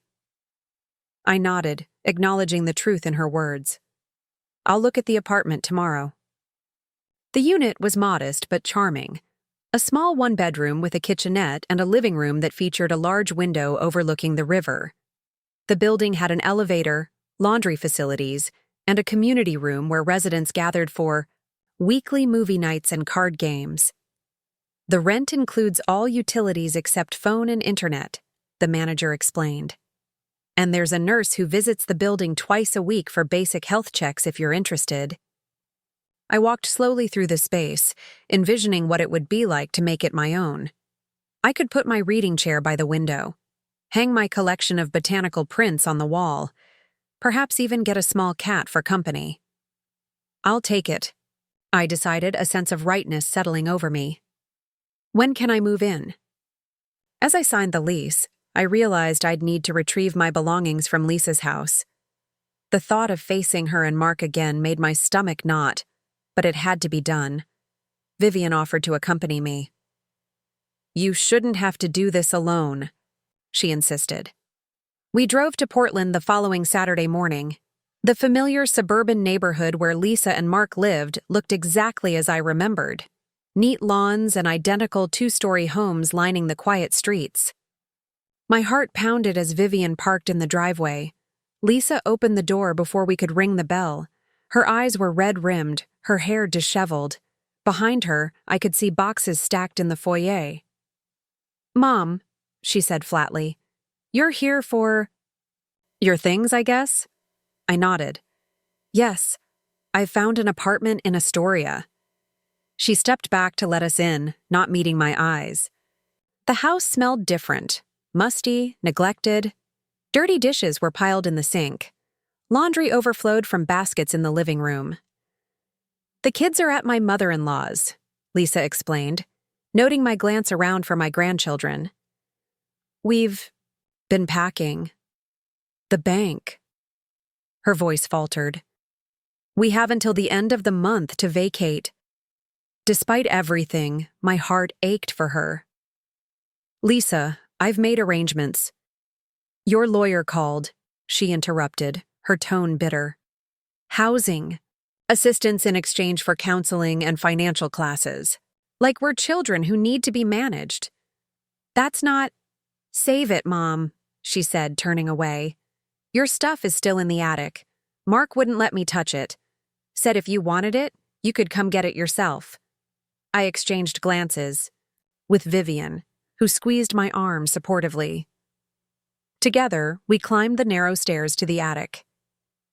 I nodded, acknowledging the truth in her words. "I'll look at the apartment tomorrow." The unit was modest but charming. A small 1-bedroom with a kitchenette and a living room that featured a large window overlooking the river. The building had an elevator, laundry facilities, and a community room where residents gathered for weekly movie nights and card games. "The rent includes all utilities except phone and internet," the manager explained. "And there's a nurse who visits the building twice a week for basic health checks if you're interested." I walked slowly through the space, envisioning what it would be like to make it my own. I could put my reading chair by the window, hang my collection of botanical prints on the wall, perhaps even get a small cat for company. "I'll take it," I decided, a sense of rightness settling over me. "When can I move in?" As I signed the lease, I realized I'd need to retrieve my belongings from Lisa's house. The thought of facing her and Mark again made my stomach knot, but it had to be done. Vivian offered to accompany me. "You shouldn't have to do this alone," she insisted. We drove to Portland the following Saturday morning. The familiar suburban neighborhood where Lisa and Mark lived looked exactly as I remembered. Neat lawns and identical 2-story homes lining the quiet streets. My heart pounded as Vivian parked in the driveway. Lisa opened the door before we could ring the bell. Her eyes were red-rimmed, her hair disheveled. Behind her, I could see boxes stacked in the foyer. "Mom," she said flatly, "you're here for your things, I guess?" I nodded. "Yes, I've found an apartment in Astoria." She stepped back to let us in, not meeting my eyes. The house smelled different, musty, neglected. Dirty dishes were piled in the sink. Laundry overflowed from baskets in the living room. "The kids are at my mother-in-law's," Lisa explained, noting my glance around for my grandchildren. "We've been packing. The bank." Her voice faltered. "We have until the end of the month to vacate." Despite everything, my heart ached for her. "Lisa, I've made arrangements." "Your lawyer called," she interrupted, her tone bitter. "Housing. Assistance in exchange for counseling and financial classes. Like we're children who need to be managed." "That's not—" "Save it, Mom," she said, turning away. "Your stuff is still in the attic. Mark wouldn't let me touch it. Said if you wanted it, you could come get it yourself." I exchanged glances with Vivian, who squeezed my arm supportively. Together, we climbed the narrow stairs to the attic.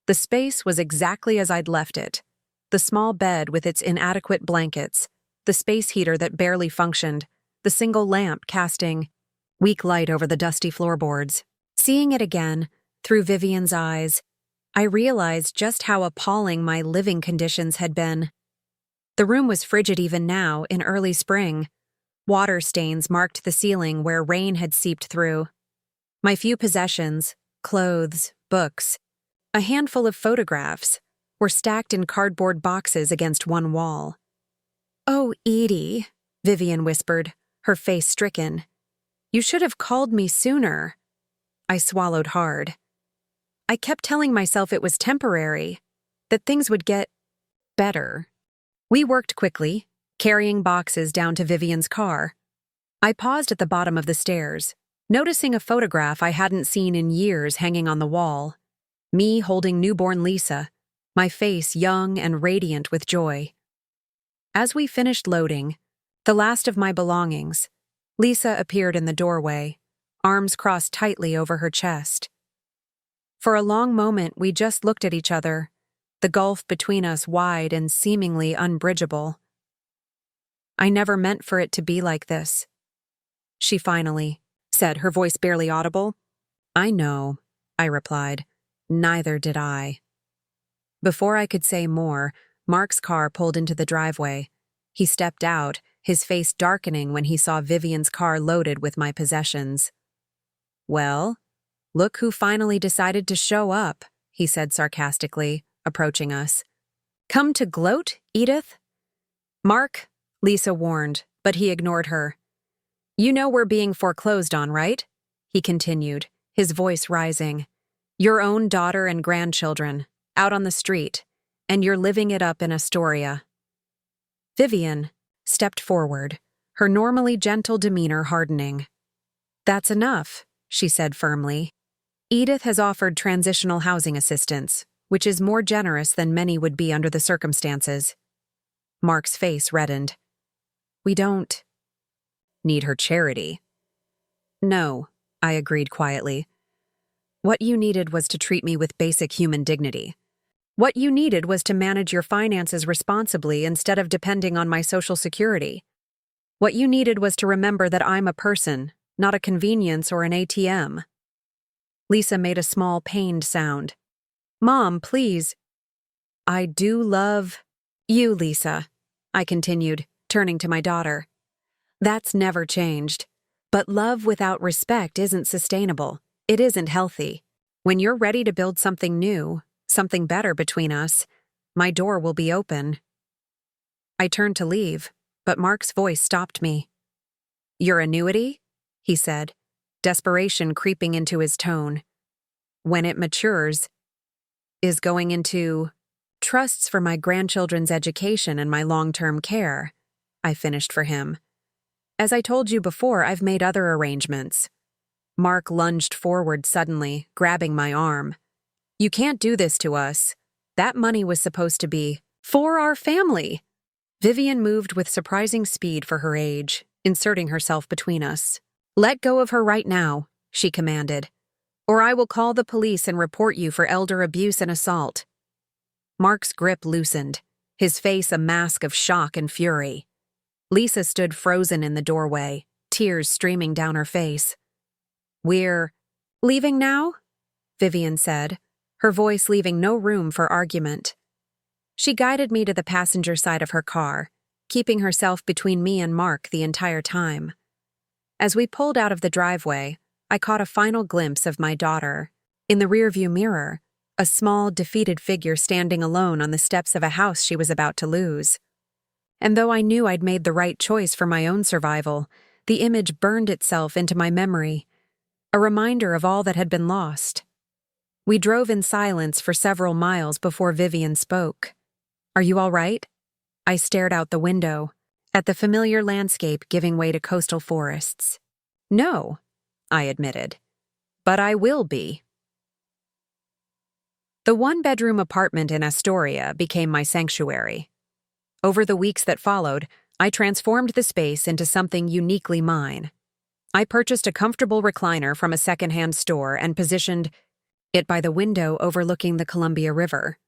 The space was exactly as I'd left it. The small bed with its inadequate blankets, the space heater that barely functioned, the single lamp casting weak light over the dusty floorboards. Seeing it again, through Vivian's eyes, I realized just how appalling my living conditions had been. The room was frigid even now, in early spring. Water stains marked the ceiling where rain had seeped through. My few possessions, clothes, books, a handful of photographs, were stacked in cardboard boxes against one wall. "Oh, Edie," Vivian whispered, her face stricken. "You should have called me sooner." I swallowed hard. I kept telling myself it was temporary, that things would get better. We worked quickly, carrying boxes down to Vivian's car. I paused at the bottom of the stairs, noticing a photograph I hadn't seen in years hanging on the wall. Me holding newborn Lisa, my face young and radiant with joy. As we finished loading, the last of my belongings, Lisa appeared in the doorway, arms crossed tightly over her chest. For a long moment, we just looked at each other, the gulf between us wide and seemingly unbridgeable. "I never meant for it to be like this," she finally said, her voice barely audible. "I know," I replied. "Neither did I." Before I could say more, Mark's car pulled into the driveway. He stepped out, his face darkening when he saw Vivian's car loaded with my possessions. "Well, look who finally decided to show up," he said sarcastically, approaching us. "Come to gloat, Edith?" "Mark," Lisa warned, but he ignored her. "You know we're being foreclosed on, right?" he continued, his voice rising. "Your own daughter and grandchildren, out on the street, and you're living it up in Astoria." Vivian stepped forward, her normally gentle demeanor hardening. "That's enough," she said firmly. "Edith has offered transitional housing assistance, which is more generous than many would be under the circumstances." Mark's face reddened. "We don't need her charity." "No," I agreed quietly. "What you needed was to treat me with basic human dignity. What you needed was to manage your finances responsibly instead of depending on my Social Security. What you needed was to remember that I'm a person, not a convenience or an ATM." Lisa made a small, pained sound. "Mom, please." "I do love you, Lisa," I continued, turning to my daughter. "That's never changed. But love without respect isn't sustainable. It isn't healthy. When you're ready to build something new, something better between us, my door will be open." I turned to leave, but Mark's voice stopped me. "Your annuity?" he said, desperation creeping into his tone. "When it matures, is going into trusts for my grandchildren's education and my long-term care," I finished for him. "As I told you before, I've made other arrangements." Mark lunged forward suddenly, grabbing my arm. "You can't do this to us. That money was supposed to be for our family." Vivian moved with surprising speed for her age, inserting herself between us. "Let go of her right now," she commanded, "or I will call the police and report you for elder abuse and assault." Mark's grip loosened, his face a mask of shock and fury. Lisa stood frozen in the doorway, tears streaming down her face. "We're leaving now?" Vivian said, her voice leaving no room for argument. She guided me to the passenger side of her car, keeping herself between me and Mark the entire time. As we pulled out of the driveway, I caught a final glimpse of my daughter. In the rearview mirror, a small, defeated figure standing alone on the steps of a house she was about to lose. And though I knew I'd made the right choice for my own survival, the image burned itself into my memory, a reminder of all that had been lost. We drove in silence for several miles before Vivian spoke. "Are you all right?" I stared out the window, at the familiar landscape giving way to coastal forests. "No," I admitted, "but I will be." The one-bedroom apartment in Astoria became my sanctuary. Over the weeks that followed, I transformed the space into something uniquely mine. I purchased a comfortable recliner from a secondhand store and positioned it by the window overlooking the Columbia River.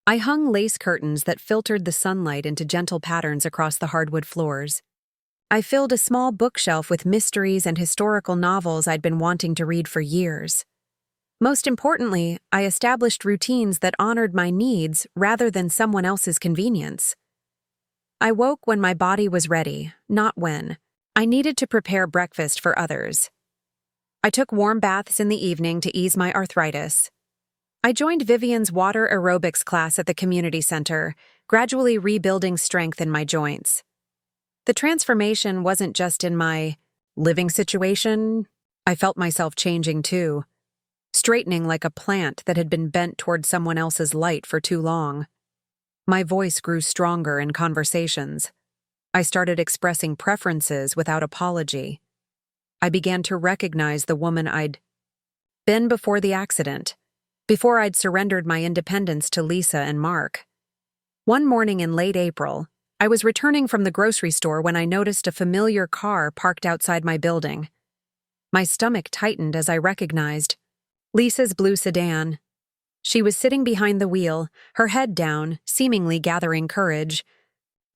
I hung lace curtains that filtered the sunlight into gentle patterns across the hardwood floors. I filled a small bookshelf with mysteries and historical novels I'd been wanting to read for years. Most importantly, I established routines that honored my needs rather than someone else's convenience. I woke when my body was ready, not when. I needed to prepare breakfast for others. I took warm baths in the evening to ease my arthritis. I joined Vivian's water aerobics class at the community center, gradually rebuilding strength in my joints. The transformation wasn't just in my living situation. I felt myself changing too, straightening like a plant that had been bent toward someone else's light for too long. My voice grew stronger in conversations. I started expressing preferences without apology. I began to recognize the woman I'd been before the accident, before I'd surrendered my independence to Lisa and Mark. One morning in late April, I was returning from the grocery store when I noticed a familiar car parked outside my building. My stomach tightened as I recognized Lisa's blue sedan. She was sitting behind the wheel, her head down, seemingly gathering courage.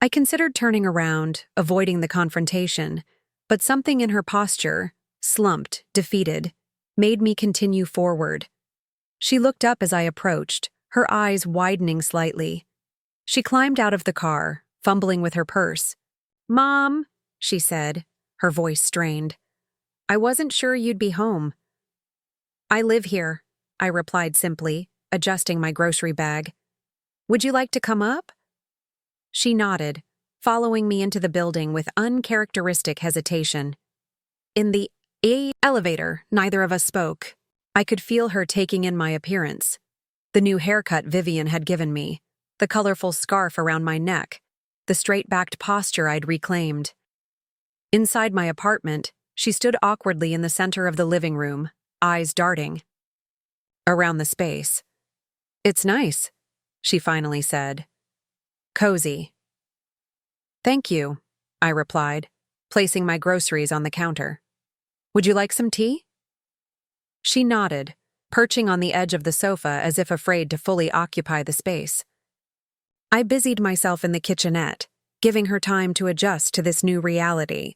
I considered turning around, avoiding the confrontation, but something in her posture, slumped, defeated, made me continue forward. She looked up as I approached, her eyes widening slightly. She climbed out of the car, fumbling with her purse. "Mom," she said, her voice strained. "I wasn't sure you'd be home." "I live here," I replied simply, adjusting my grocery bag. "Would you like to come up?" She nodded, following me into the building with uncharacteristic hesitation. In the elevator, neither of us spoke. I could feel her taking in my appearance. The new haircut Vivian had given me, the colorful scarf around my neck, the straight-backed posture I'd reclaimed. Inside my apartment, she stood awkwardly in the center of the living room, eyes darting around the space. "It's nice," she finally said. "Cozy." "Thank you," I replied, placing my groceries on the counter. "Would you like some tea?" She nodded, perching on the edge of the sofa as if afraid to fully occupy the space. I busied myself in the kitchenette, giving her time to adjust to this new reality.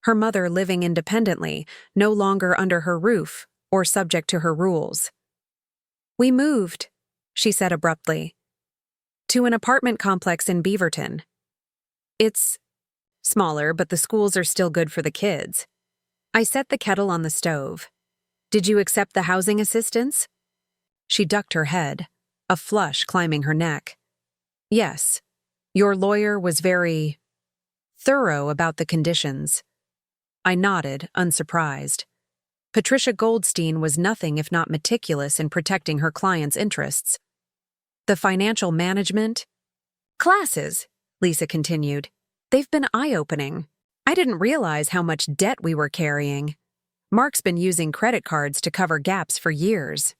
Her mother living independently, no longer under her roof or subject to her rules. "We moved," she said abruptly, "to an apartment complex in Beaverton. It's smaller, but the schools are still good for the kids." I set the kettle on the stove. "Did you accept the housing assistance?" She ducked her head, a flush climbing her neck. "Yes. Your lawyer was very thorough about the conditions." I nodded, unsurprised. Patricia Goldstein was nothing if not meticulous in protecting her clients' interests. "The financial management classes," Lisa continued, "they've been eye-opening. I didn't realize how much debt we were carrying. Mark's been using credit cards to cover gaps for years."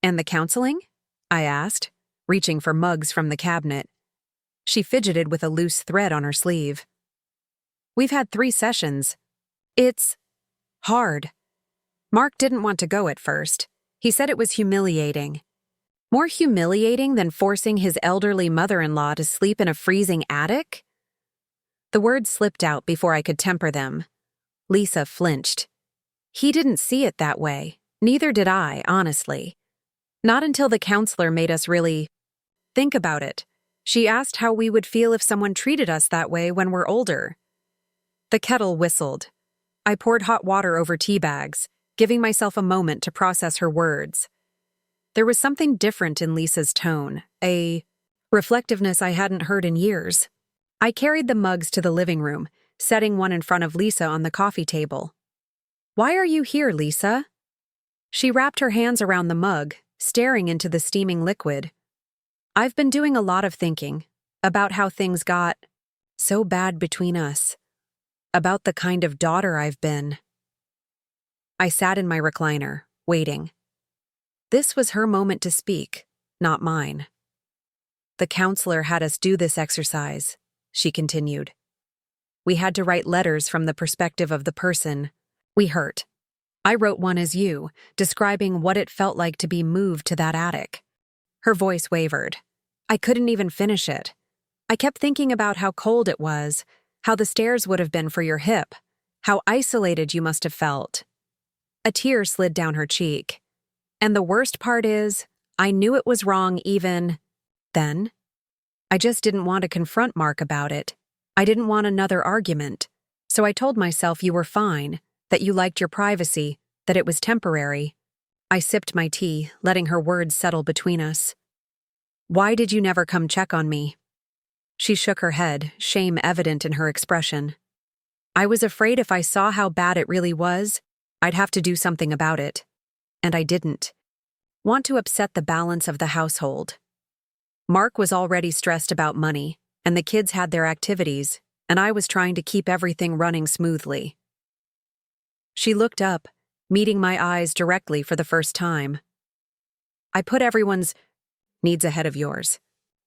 "And the counseling?" I asked, reaching for mugs from the cabinet. She fidgeted with a loose thread on her sleeve. "We've had 3 sessions. It's hard. Mark didn't want to go at first. He said it was humiliating. More humiliating than forcing his elderly mother-in-law to sleep in a freezing attic?" The words slipped out before I could temper them. Lisa flinched. "He didn't see it that way. Neither did I, honestly. Not until the counselor made us really think about it. She asked how we would feel if someone treated us that way when we're older. The kettle whistled. I poured hot water over tea bags, giving myself a moment to process her words. There was something different in Lisa's tone, a reflectiveness I hadn't heard in years. I carried the mugs to the living room, setting one in front of Lisa on the coffee table. "Why are you here, Lisa?" She wrapped her hands around the mug, staring into the steaming liquid. "I've been doing a lot of thinking about how things got so bad between us, about the kind of daughter I've been." I sat in my recliner, waiting. This was her moment to speak, not mine. "The counselor had us do this exercise," she continued. "We had to write letters from the perspective of the person we hurt. I wrote one as you, describing what it felt like to be moved to that attic." Her voice wavered. I couldn't even finish it. I kept thinking about how cold it was, how the stairs would have been for your hip, how isolated you must have felt. A tear slid down her cheek. And the worst part is, I knew it was wrong even then. I just didn't want to confront Mark about it. I didn't want another argument. So I told myself you were fine, that you liked your privacy, that it was temporary. I sipped my tea, letting her words settle between us. "Why did you never come check on me?" She shook her head, shame evident in her expression. "I was afraid if I saw how bad it really was, I'd have to do something about it. And I didn't want to upset the balance of the household. Mark was already stressed about money, and the kids had their activities, and I was trying to keep everything running smoothly." She looked up, meeting my eyes directly for the first time. "I put everyone's needs ahead of yours.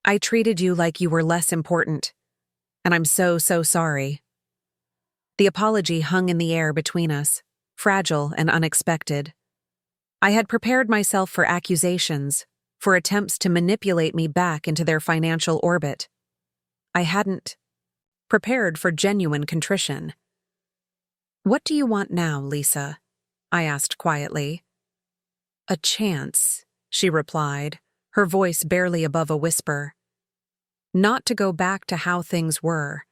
I treated you like you were less important, and I'm so sorry." The apology hung in the air between us, fragile and unexpected. I had prepared myself for accusations, for attempts to manipulate me back into their financial orbit. I hadn't prepared for genuine contrition. "What do you want now, Lisa?" I asked quietly. "A chance," she replied, her voice barely above a whisper. "Not to go back to how things were.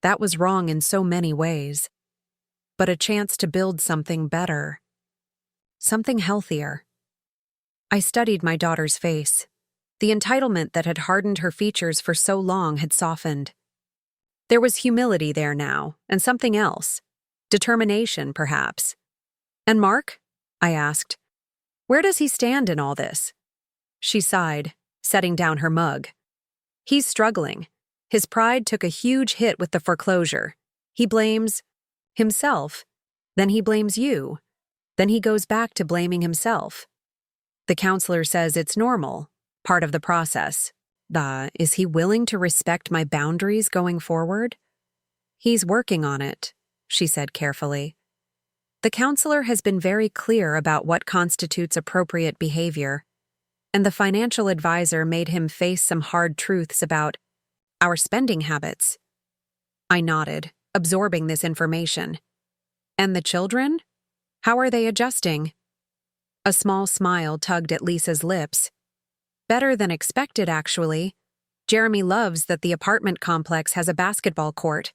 That was wrong in so many ways. But a chance to build something better. Something healthier." I studied my daughter's face. The entitlement that had hardened her features for so long had softened. There was humility there now, and something else. Determination, perhaps. "And Mark?" I asked. "Where does he stand in all this?" She sighed, setting down her mug. "He's struggling. His pride took a huge hit with the foreclosure. He blames himself. Then he blames you. Then he goes back to blaming himself. The counselor says it's normal, part of the process. Is he willing to respect my boundaries going forward?" "He's working on it," she said carefully. "The counselor has been very clear about what constitutes appropriate behavior, and the financial advisor made him face some hard truths about our spending habits." I nodded, absorbing this information. "And the children? How are they adjusting?" A small smile tugged at Lisa's lips. "Better than expected, actually. Jeremy loves that the apartment complex has a basketball court.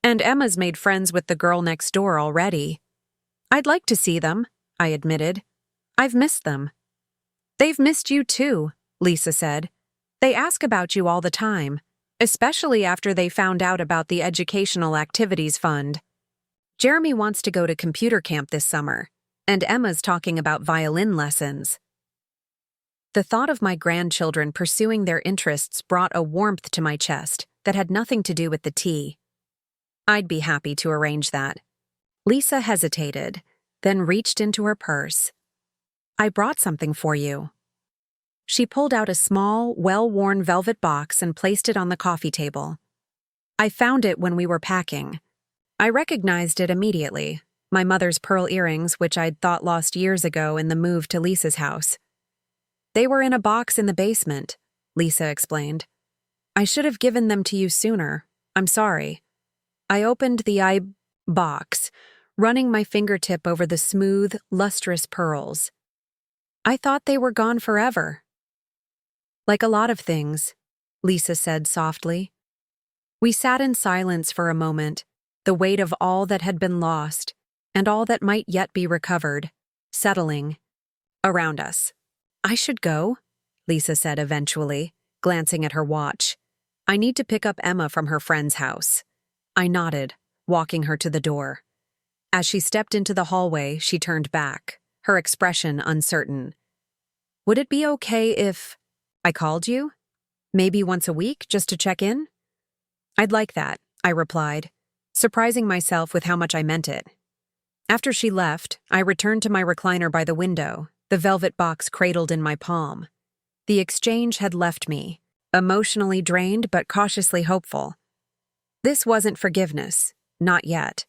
And Emma's made friends with the girl next door already." "I'd like to see them," I admitted. "I've missed them." "They've missed you too," Lisa said. "They ask about you all the time, especially after they found out about the Educational Activities Fund. Jeremy wants to go to computer camp this summer, and Emma's talking about violin lessons." The thought of my grandchildren pursuing their interests brought a warmth to my chest that had nothing to do with the tea. "I'd be happy to arrange that." Lisa hesitated, then reached into her purse. "I brought something for you." She pulled out a small, well-worn velvet box and placed it on the coffee table. "I found it when we were packing. I recognized it immediately, my mother's pearl earrings which I'd thought lost years ago in the move to Lisa's house. They were in a box in the basement," Lisa explained. "I should have given them to you sooner. I'm sorry." I opened the box, running my fingertip over the smooth, lustrous pearls. I thought they were gone forever. Like a lot of things, Lisa said softly. We sat in silence for a moment, the weight of all that had been lost, and all that might yet be recovered, settling around us. I should go, Lisa said eventually, glancing at her watch. I need to pick up Emma from her friend's house. I nodded, walking her to the door. As she stepped into the hallway, she turned back, her expression uncertain. Would it be okay if I called you? Maybe once a week, just to check in? I'd like that, I replied, surprising myself with how much I meant it. After she left, I returned to my recliner by the window, the velvet box cradled in my palm. The exchange had left me, emotionally drained but cautiously hopeful. This wasn't forgiveness, not yet.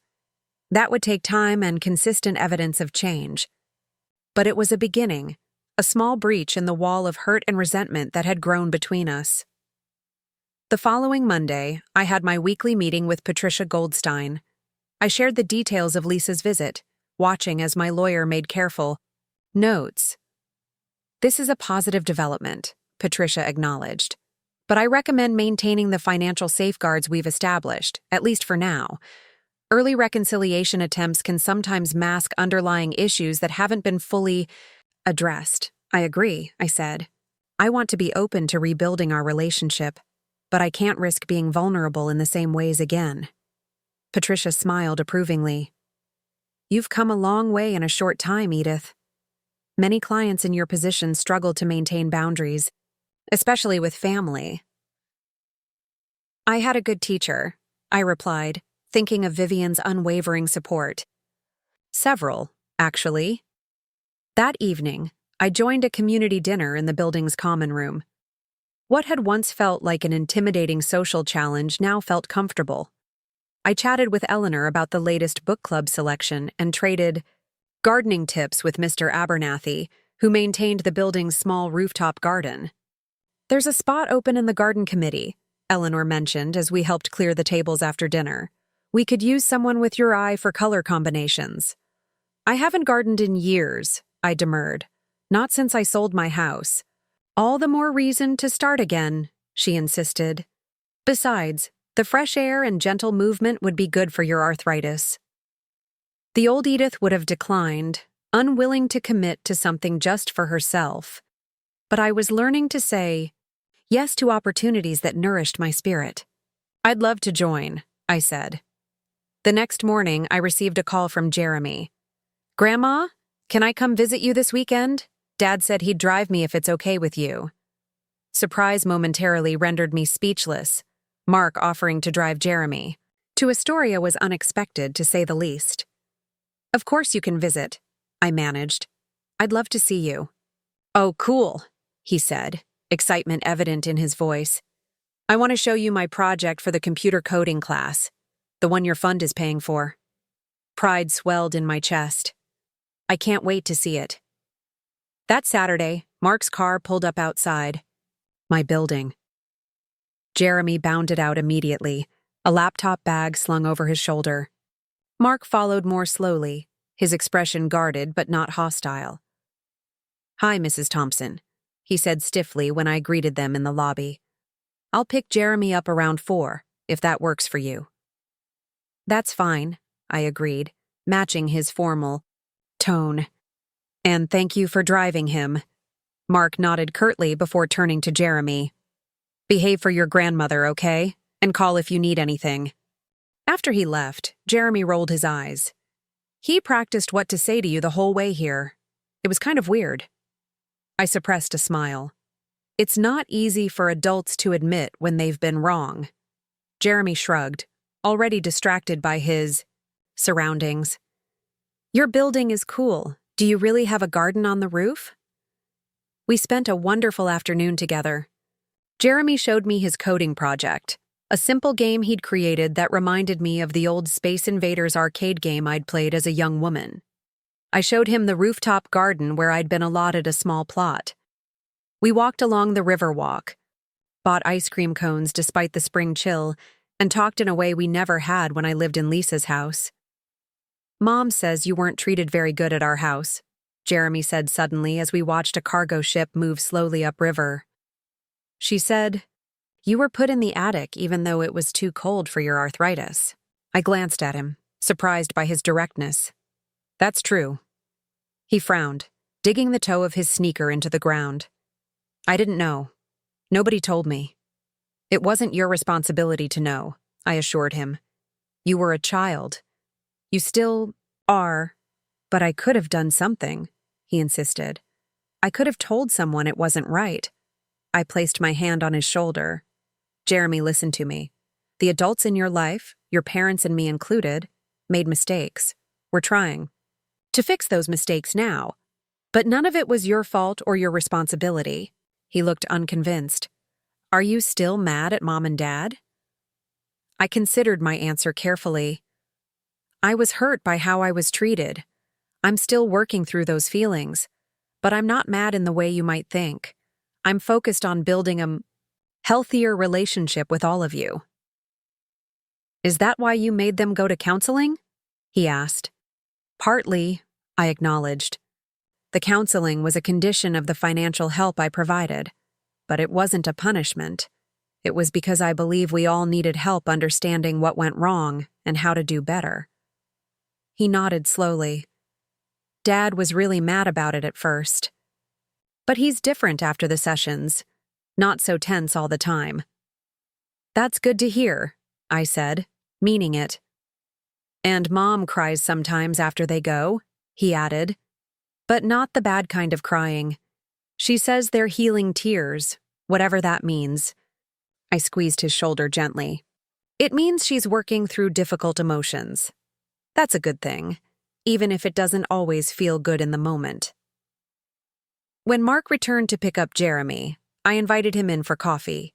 That would take time and consistent evidence of change. But it was a beginning, a small breach in the wall of hurt and resentment that had grown between us. The following Monday, I had my weekly meeting with Patricia Goldstein. I shared the details of Lisa's visit, watching as my lawyer made careful notes. This is a positive development, Patricia acknowledged. But I recommend maintaining the financial safeguards we've established, at least for now. Early reconciliation attempts can sometimes mask underlying issues that haven't been fully addressed. I agree, I said. I want to be open to rebuilding our relationship, but I can't risk being vulnerable in the same ways again. Patricia smiled approvingly. You've come a long way in a short time, Edith. Many clients in your position struggle to maintain boundaries, especially with family. I had a good teacher, I replied, thinking of Vivian's unwavering support. Several, actually. That evening, I joined a community dinner in the building's common room. What had once felt like an intimidating social challenge now felt comfortable. I chatted with Eleanor about the latest book club selection and traded gardening tips with Mr. Abernathy, who maintained the building's small rooftop garden. There's a spot open in the garden committee, Eleanor mentioned as we helped clear the tables after dinner. We could use someone with your eye for color combinations. I haven't gardened in years, I demurred. Not since I sold my house. All the more reason to start again, she insisted. Besides, the fresh air and gentle movement would be good for your arthritis. The old Edith would have declined, unwilling to commit to something just for herself. But I was learning to say yes to opportunities that nourished my spirit. I'd love to join, I said. The next morning, I received a call from Jeremy. Grandma, can I come visit you this weekend? Dad said he'd drive me if it's okay with you. Surprise momentarily rendered me speechless, Mark offering to drive Jeremy. To Astoria was unexpected, to say the least. Of course you can visit, I managed. I'd love to see you. Oh, cool, he said, excitement evident in his voice. I want to show you my project for the computer coding class, the one your fund is paying for. Pride swelled in my chest. I can't wait to see it. That Saturday, Mark's car pulled up outside my building. Jeremy bounded out immediately, a laptop bag slung over his shoulder. Mark followed more slowly, his expression guarded but not hostile. Hi, Mrs. Thompson, he said stiffly when I greeted them in the lobby. I'll pick Jeremy up around 4, if that works for you. That's fine, I agreed, matching his formal tone. And thank you for driving him. Mark nodded curtly before turning to Jeremy. Behave for your grandmother, okay? And call if you need anything. After he left, Jeremy rolled his eyes. He practiced what to say to you the whole way here. It was kind of weird. I suppressed a smile. It's not easy for adults to admit when they've been wrong. Jeremy shrugged, already distracted by his surroundings. Your building is cool. Do you really have a garden on the roof? We spent a wonderful afternoon together. Jeremy showed me his coding project, a simple game he'd created that reminded me of the old Space Invaders arcade game I'd played as a young woman. I showed him the rooftop garden where I'd been allotted a small plot. We walked along the river walk, bought ice cream cones despite the spring chill, and talked in a way we never had when I lived in Lisa's house. Mom says you weren't treated very good at our house, Jeremy said suddenly as we watched a cargo ship move slowly upriver. She said, "You were put in the attic even though it was too cold for your arthritis." I glanced at him, surprised by his directness. "That's true." He frowned, digging the toe of his sneaker into the ground. "I didn't know. Nobody told me." "It wasn't your responsibility to know," I assured him. "You were a child. You still are, but I could have done something," he insisted. "I could have told someone it wasn't right." I placed my hand on his shoulder. "Jeremy, listen to me. The adults in your life, your parents and me included, made mistakes. We're trying to fix those mistakes now. But none of it was your fault or your responsibility." He looked unconvinced. "Are you still mad at Mom and Dad?" I considered my answer carefully. I was hurt by how I was treated. I'm still working through those feelings, but I'm not mad in the way you might think. I'm focused on building a healthier relationship with all of you. "Is that why you made them go to counseling?" he asked. "Partly," I acknowledged. The counseling was a condition of the financial help I provided, but it wasn't a punishment. It was because I believe we all needed help understanding what went wrong and how to do better. He nodded slowly. "Dad was really mad about it at first. But he's different after the sessions, not so tense all the time." "That's good to hear," I said, meaning it. "And Mom cries sometimes after they go," he added. "But not the bad kind of crying. She says they're healing tears, whatever that means." I squeezed his shoulder gently. "It means she's working through difficult emotions. That's a good thing, even if it doesn't always feel good in the moment." When Mark returned to pick up Jeremy, I invited him in for coffee.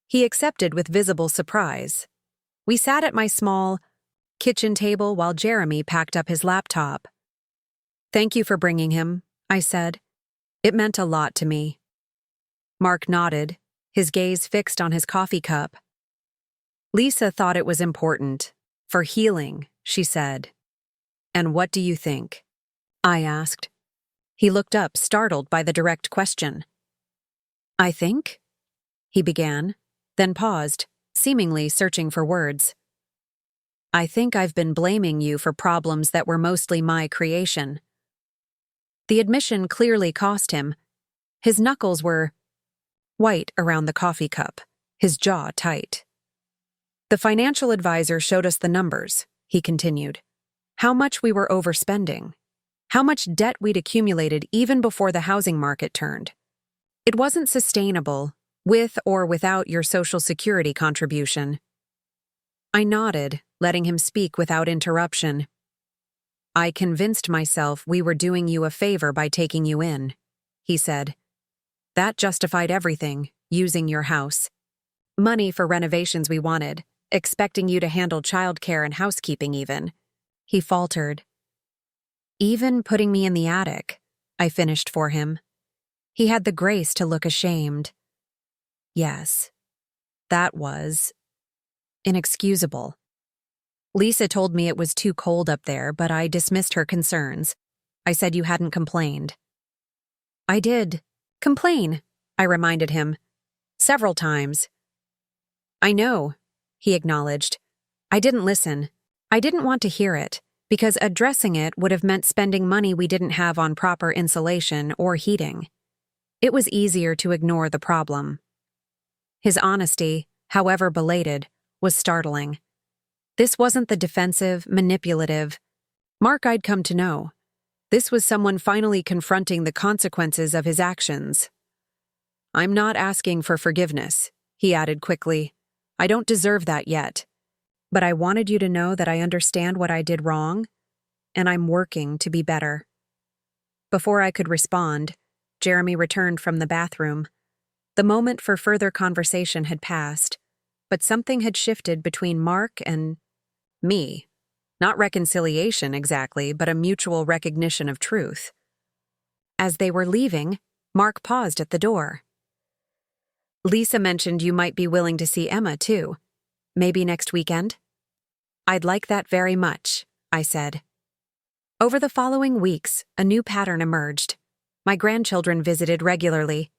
He accepted with visible surprise. We sat at my small kitchen table while Jeremy packed up his laptop. "Thank you for bringing him," I said. "It meant a lot to me." Mark nodded, his gaze fixed on his coffee cup. "Lisa thought it was important. For healing," she said. "And what do you think?" I asked. He looked up, startled by the direct question. "I think?" he began, then paused, seemingly searching for words. "I think I've been blaming you for problems that were mostly my creation." The admission clearly cost him. His knuckles were white around the coffee cup, his jaw tight. "The financial advisor showed us the numbers," he continued. "How much we were overspending. How much debt we'd accumulated even before the housing market turned. It wasn't sustainable, with or without your Social Security contribution." I nodded, letting him speak without interruption. "I convinced myself we were doing you a favor by taking you in," he said. "That justified everything, using your house. Money for renovations we wanted, expecting you to handle childcare and housekeeping even." He faltered. "Even putting me in the attic," I finished for him. He had the grace to look ashamed. "Yes, that was inexcusable. Lisa told me it was too cold up there, but I dismissed her concerns. I said you hadn't complained." "I did complain," I reminded him. "Several times." "I know," he acknowledged. "I didn't listen. I didn't want to hear it, because addressing it would have meant spending money we didn't have on proper insulation or heating. It was easier to ignore the problem." His honesty, however belated, was startling. This wasn't the defensive, manipulative Mark I'd come to know. This was someone finally confronting the consequences of his actions. "I'm not asking for forgiveness," he added quickly. "I don't deserve that yet. But I wanted you to know that I understand what I did wrong, and I'm working to be better." Before I could respond, Jeremy returned from the bathroom. The moment for further conversation had passed, but something had shifted between Mark and me. Not reconciliation exactly, but a mutual recognition of truth. As they were leaving, Mark paused at the door. "Lisa mentioned you might be willing to see Emma, too. Maybe next weekend?" "I'd like that very much," I said. Over the following weeks, a new pattern emerged. My grandchildren visited regularly,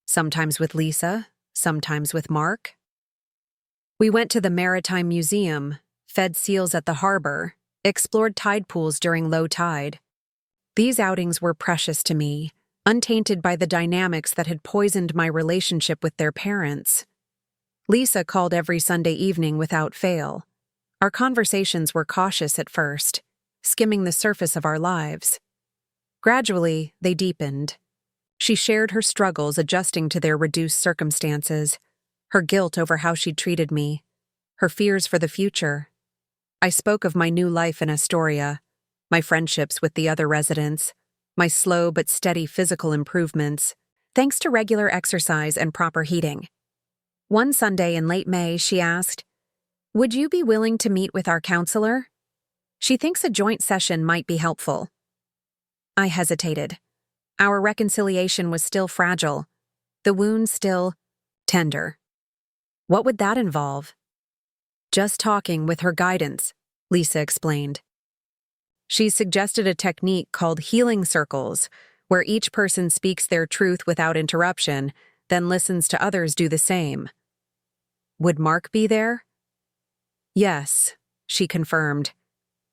sometimes with Lisa, sometimes with Mark. We went to the Maritime Museum, fed seals at the harbor, explored tide pools during low tide. These outings were precious to me, untainted by the dynamics that had poisoned my relationship with their parents. Lisa called every Sunday evening without fail. Our conversations were cautious at first, skimming the surface of our lives. Gradually, they deepened. She shared her struggles adjusting to their reduced circumstances, her guilt over how she'd treated me, her fears for the future. I spoke of my new life in Astoria, my friendships with the other residents, my slow but steady physical improvements, thanks to regular exercise and proper heating. One Sunday in late May, she asked, "Would you be willing to meet with our counselor? She thinks a joint session might be helpful." I hesitated. Our reconciliation was still fragile, the wound still tender. What would that involve? Just talking with her guidance, Lisa explained. She suggested a technique called healing circles, where each person speaks their truth without interruption, then listens to others do the same. Would Mark be there? Yes, she confirmed.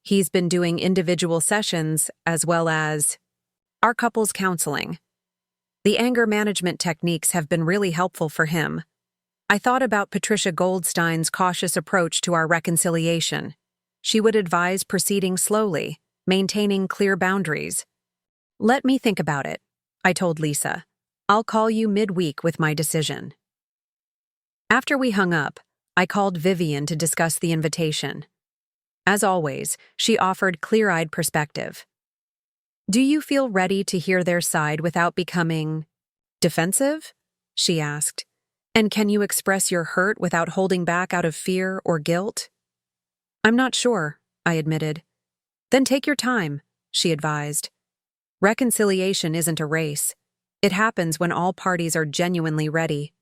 He's been doing individual sessions as well as our couples counseling. The anger management techniques have been really helpful for him. I thought about Patricia Goldstein's cautious approach to our reconciliation. She would advise proceeding slowly, maintaining clear boundaries. "Let me think about it," I told Lisa. "I'll call you midweek with my decision." After we hung up, I called Vivian to discuss the invitation. As always, she offered clear-eyed perspective. "Do you feel ready to hear their side without becoming defensive?" she asked. "And can you express your hurt without holding back out of fear or guilt?" "I'm not sure," I admitted. "Then take your time," she advised. Reconciliation isn't a race. It happens when all parties are genuinely ready.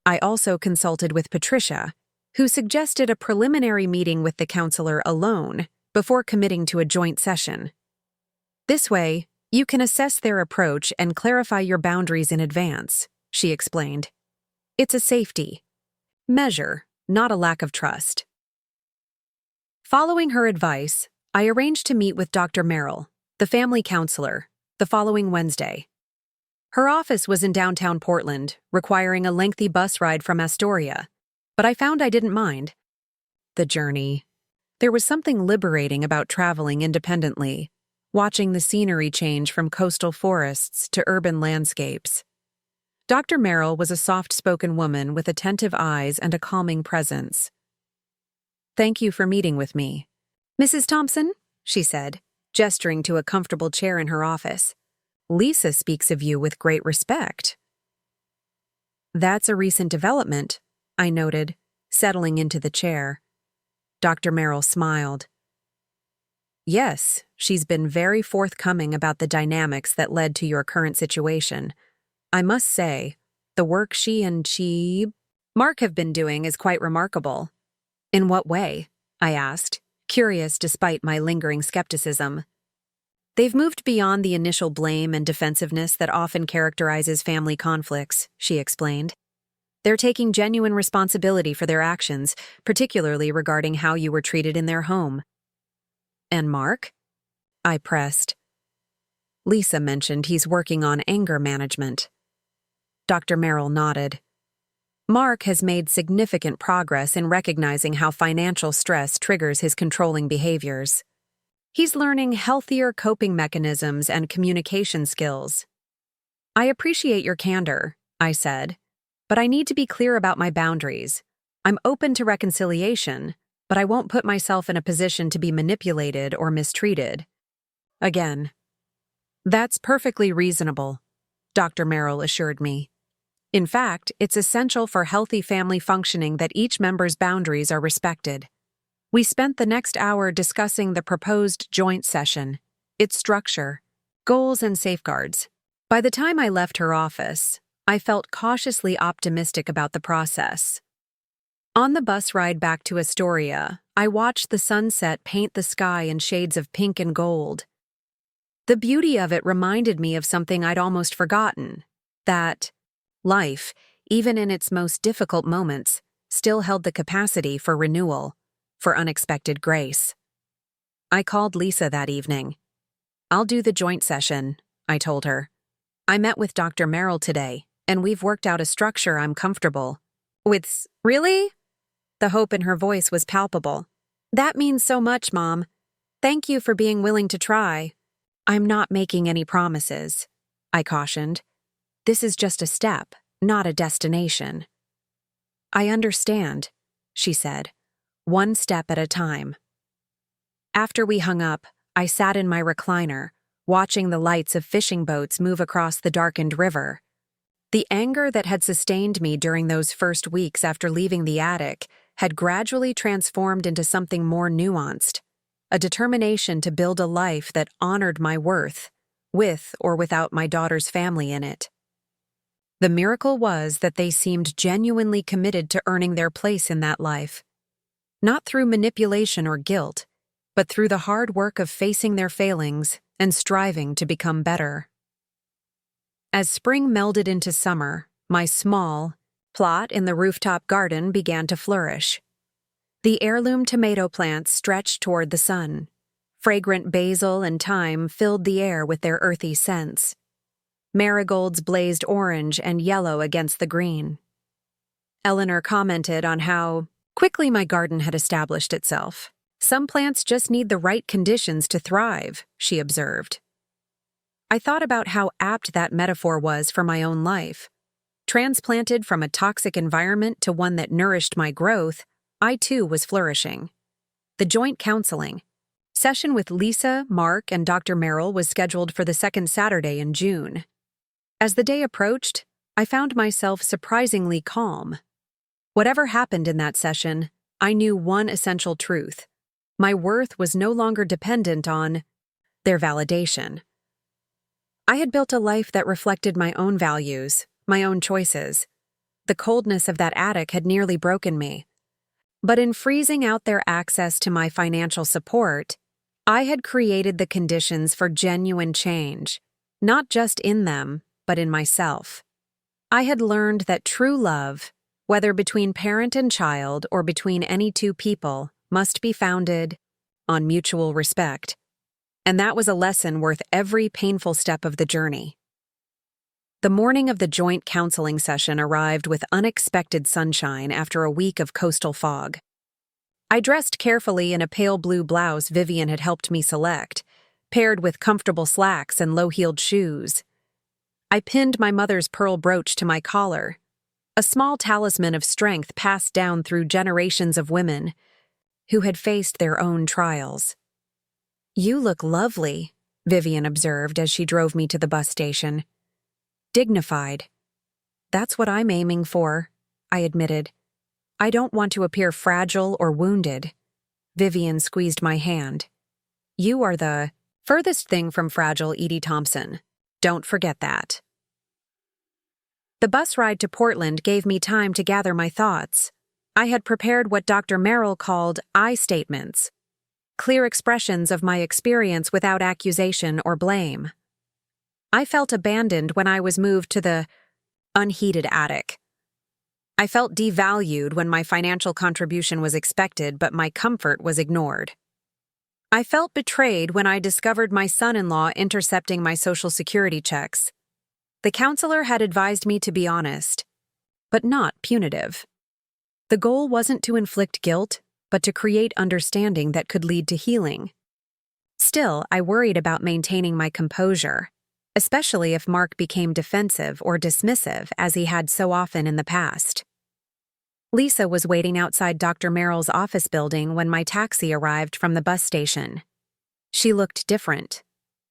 I also consulted with Patricia, who suggested a preliminary meeting with the counselor alone before committing to a joint session. This way, you can assess their approach and clarify your boundaries in advance, she explained. It's a safety measure, not a lack of trust. Following her advice, I arranged to meet with Dr. Merrill, the family counselor, the following Wednesday. Her office was in downtown Portland, requiring a lengthy bus ride from Astoria, but I found I didn't mind the journey. There was something liberating about traveling independently, watching the scenery change from coastal forests to urban landscapes. Dr. Merrill was a soft-spoken woman with attentive eyes and a calming presence. "Thank you for meeting with me, Mrs. Thompson," she said, gesturing to a comfortable chair in her office. "Lisa speaks of you with great respect." "That's a recent development," I noted, settling into the chair. Dr. Merrill smiled. "Yes, she's been very forthcoming about the dynamics that led to your current situation. I must say, the work she and Mark have been doing is quite remarkable." "In what way?" I asked, curious despite my lingering skepticism. "They've moved beyond the initial blame and defensiveness that often characterizes family conflicts," she explained. "They're taking genuine responsibility for their actions, particularly regarding how you were treated in their home." "And Mark?" I pressed. "Lisa mentioned he's working on anger management." Dr. Merrill nodded. "Mark has made significant progress in recognizing how financial stress triggers his controlling behaviors. He's learning healthier coping mechanisms and communication skills." "I appreciate your candor," I said, "but I need to be clear about my boundaries. I'm open to reconciliation, but I won't put myself in a position to be manipulated or mistreated." Again, "That's perfectly reasonable," Dr. Merrill assured me. "In fact, it's essential for healthy family functioning that each member's boundaries are respected." We spent the next hour discussing the proposed joint session, its structure, goals, and safeguards. By the time I left her office, I felt cautiously optimistic about the process. On the bus ride back to Astoria, I watched the sunset paint the sky in shades of pink and gold. The beauty of it reminded me of something I'd almost forgotten, that life, even in its most difficult moments, still held the capacity for renewal, for unexpected grace. I called Lisa that evening. "I'll do the joint session," I told her. "I met with Dr. Merrill today, and we've worked out a structure I'm comfortable with." "Really?" The hope in her voice was palpable. "That means so much, Mom. Thank you for being willing to try." "I'm not making any promises," I cautioned. "This is just a step, not a destination." "I understand," she said, "one step at a time." After we hung up, I sat in my recliner, watching the lights of fishing boats move across the darkened river. The anger that had sustained me during those first weeks after leaving the attic had gradually transformed into something more nuanced, a determination to build a life that honored my worth, with or without my daughter's family in it. The miracle was that they seemed genuinely committed to earning their place in that life, not through manipulation or guilt, but through the hard work of facing their failings and striving to become better. As spring melded into summer, my small plot in the rooftop garden began to flourish. The heirloom tomato plants stretched toward the sun. Fragrant basil and thyme filled the air with their earthy scents. Marigolds blazed orange and yellow against the green. Eleanor commented on how quickly my garden had established itself. "Some plants just need the right conditions to thrive," she observed. I thought about how apt that metaphor was for my own life. Transplanted from a toxic environment to one that nourished my growth, I too was flourishing. The joint counseling session with Lisa, Mark, and Dr. Merrill was scheduled for the second Saturday in June. As the day approached, I found myself surprisingly calm. Whatever happened in that session, I knew one essential truth. My worth was no longer dependent on their validation. I had built a life that reflected my own values, my own choices. The coldness of that attic had nearly broken me. But in freezing out their access to my financial support, I had created the conditions for genuine change, not just in them, but in myself. I had learned that true love, whether between parent and child or between any two people, must be founded on mutual respect. And that was a lesson worth every painful step of the journey. The morning of the joint counseling session arrived with unexpected sunshine after a week of coastal fog. I dressed carefully in a pale blue blouse Vivian had helped me select, paired with comfortable slacks and low-heeled shoes. I pinned my mother's pearl brooch to my collar, a small talisman of strength passed down through generations of women who had faced their own trials. "You look lovely," Vivian observed as she drove me to the bus station. "Dignified." "That's what I'm aiming for," I admitted. "I don't want to appear fragile or wounded." Vivian squeezed my hand. "You are the furthest thing from fragile, Edith Thompson. Don't forget that." The bus ride to Portland gave me time to gather my thoughts. I had prepared what Dr. Merrill called I statements, clear expressions of my experience without accusation or blame. I felt abandoned when I was moved to the unheated attic. I felt devalued when my financial contribution was expected but my comfort was ignored. I felt betrayed when I discovered my son-in-law intercepting my Social Security checks. The counselor had advised me to be honest, but not punitive. The goal wasn't to inflict guilt, but to create understanding that could lead to healing. Still, I worried about maintaining my composure, especially if Mark became defensive or dismissive as he had so often in the past. Lisa was waiting outside Dr. Merrill's office building when my taxi arrived from the bus station. She looked different.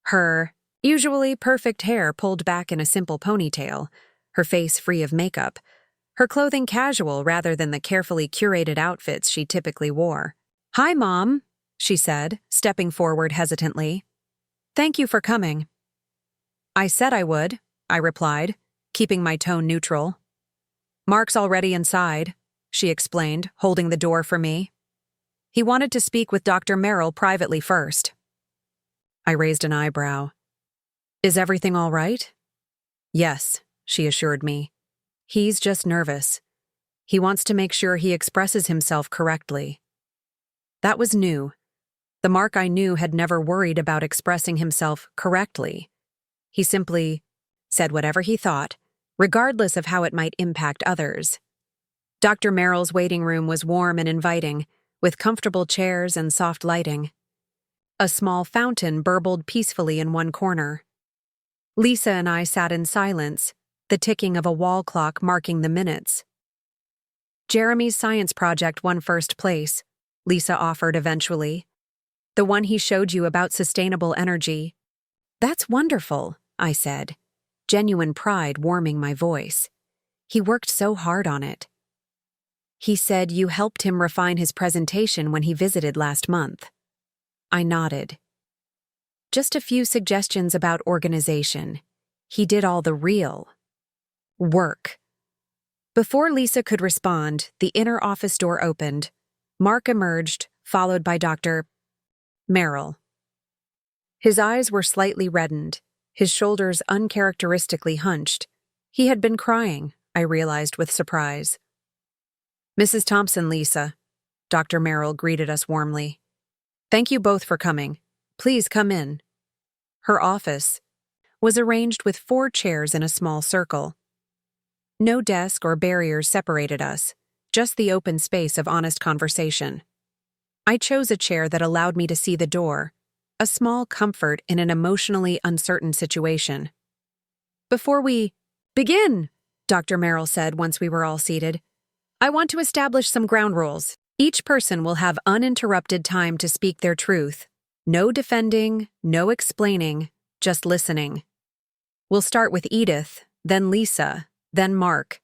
Her usually perfect hair pulled back in a simple ponytail, her face free of makeup, her clothing casual rather than the carefully curated outfits she typically wore. "Hi, Mom," she said, stepping forward hesitantly. "Thank you for coming." "I said I would," I replied, keeping my tone neutral. "Mark's already inside," she explained, holding the door for me. He wanted to speak with Dr. Merrill privately first. I raised an eyebrow. Is everything all right? Yes, she assured me. He's just nervous. He wants to make sure he expresses himself correctly. That was new. The Mark I knew had never worried about expressing himself correctly. He simply said whatever he thought, regardless of how it might impact others. Dr. Merrill's waiting room was warm and inviting, with comfortable chairs and soft lighting. A small fountain burbled peacefully in one corner. Lisa and I sat in silence, the ticking of a wall clock marking the minutes. Jeremy's science project won first place, Lisa offered eventually. The one he showed you about sustainable energy. That's wonderful, I said, genuine pride warming my voice. He worked so hard on it. He said you helped him refine his presentation when he visited last month. I nodded. Just a few suggestions about organization. He did all the real work. Before Lisa could respond, the inner office door opened. Mark emerged, followed by Dr. Merrill. His eyes were slightly reddened, his shoulders uncharacteristically hunched. He had been crying, I realized with surprise. Mrs. Thompson, Lisa, Dr. Merrill greeted us warmly. Thank you both for coming. Please come in. Her office was arranged with 4 chairs in a small circle. No desk or barriers separated us, just the open space of honest conversation. I chose a chair that allowed me to see the door, a small comfort in an emotionally uncertain situation. Before we begin, Dr. Merrill said once we were all seated, I want to establish some ground rules. Each person will have uninterrupted time to speak their truth. No defending, no explaining, just listening. We'll start with Edith, then Lisa, then Mark.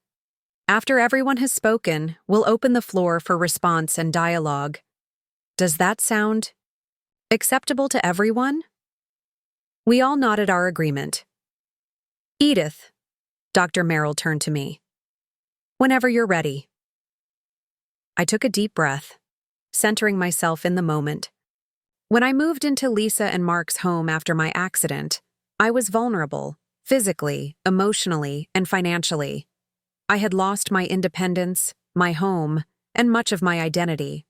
After everyone has spoken, we'll open the floor for response and dialogue. Does that sound acceptable to everyone? We all nodded our agreement. Edith, Dr. Merrill turned to me. Whenever you're ready. I took a deep breath, centering myself in the moment. When I moved into Lisa and Mark's home after my accident, I was vulnerable, physically, emotionally, and financially. I had lost my independence, my home, and much of my identity.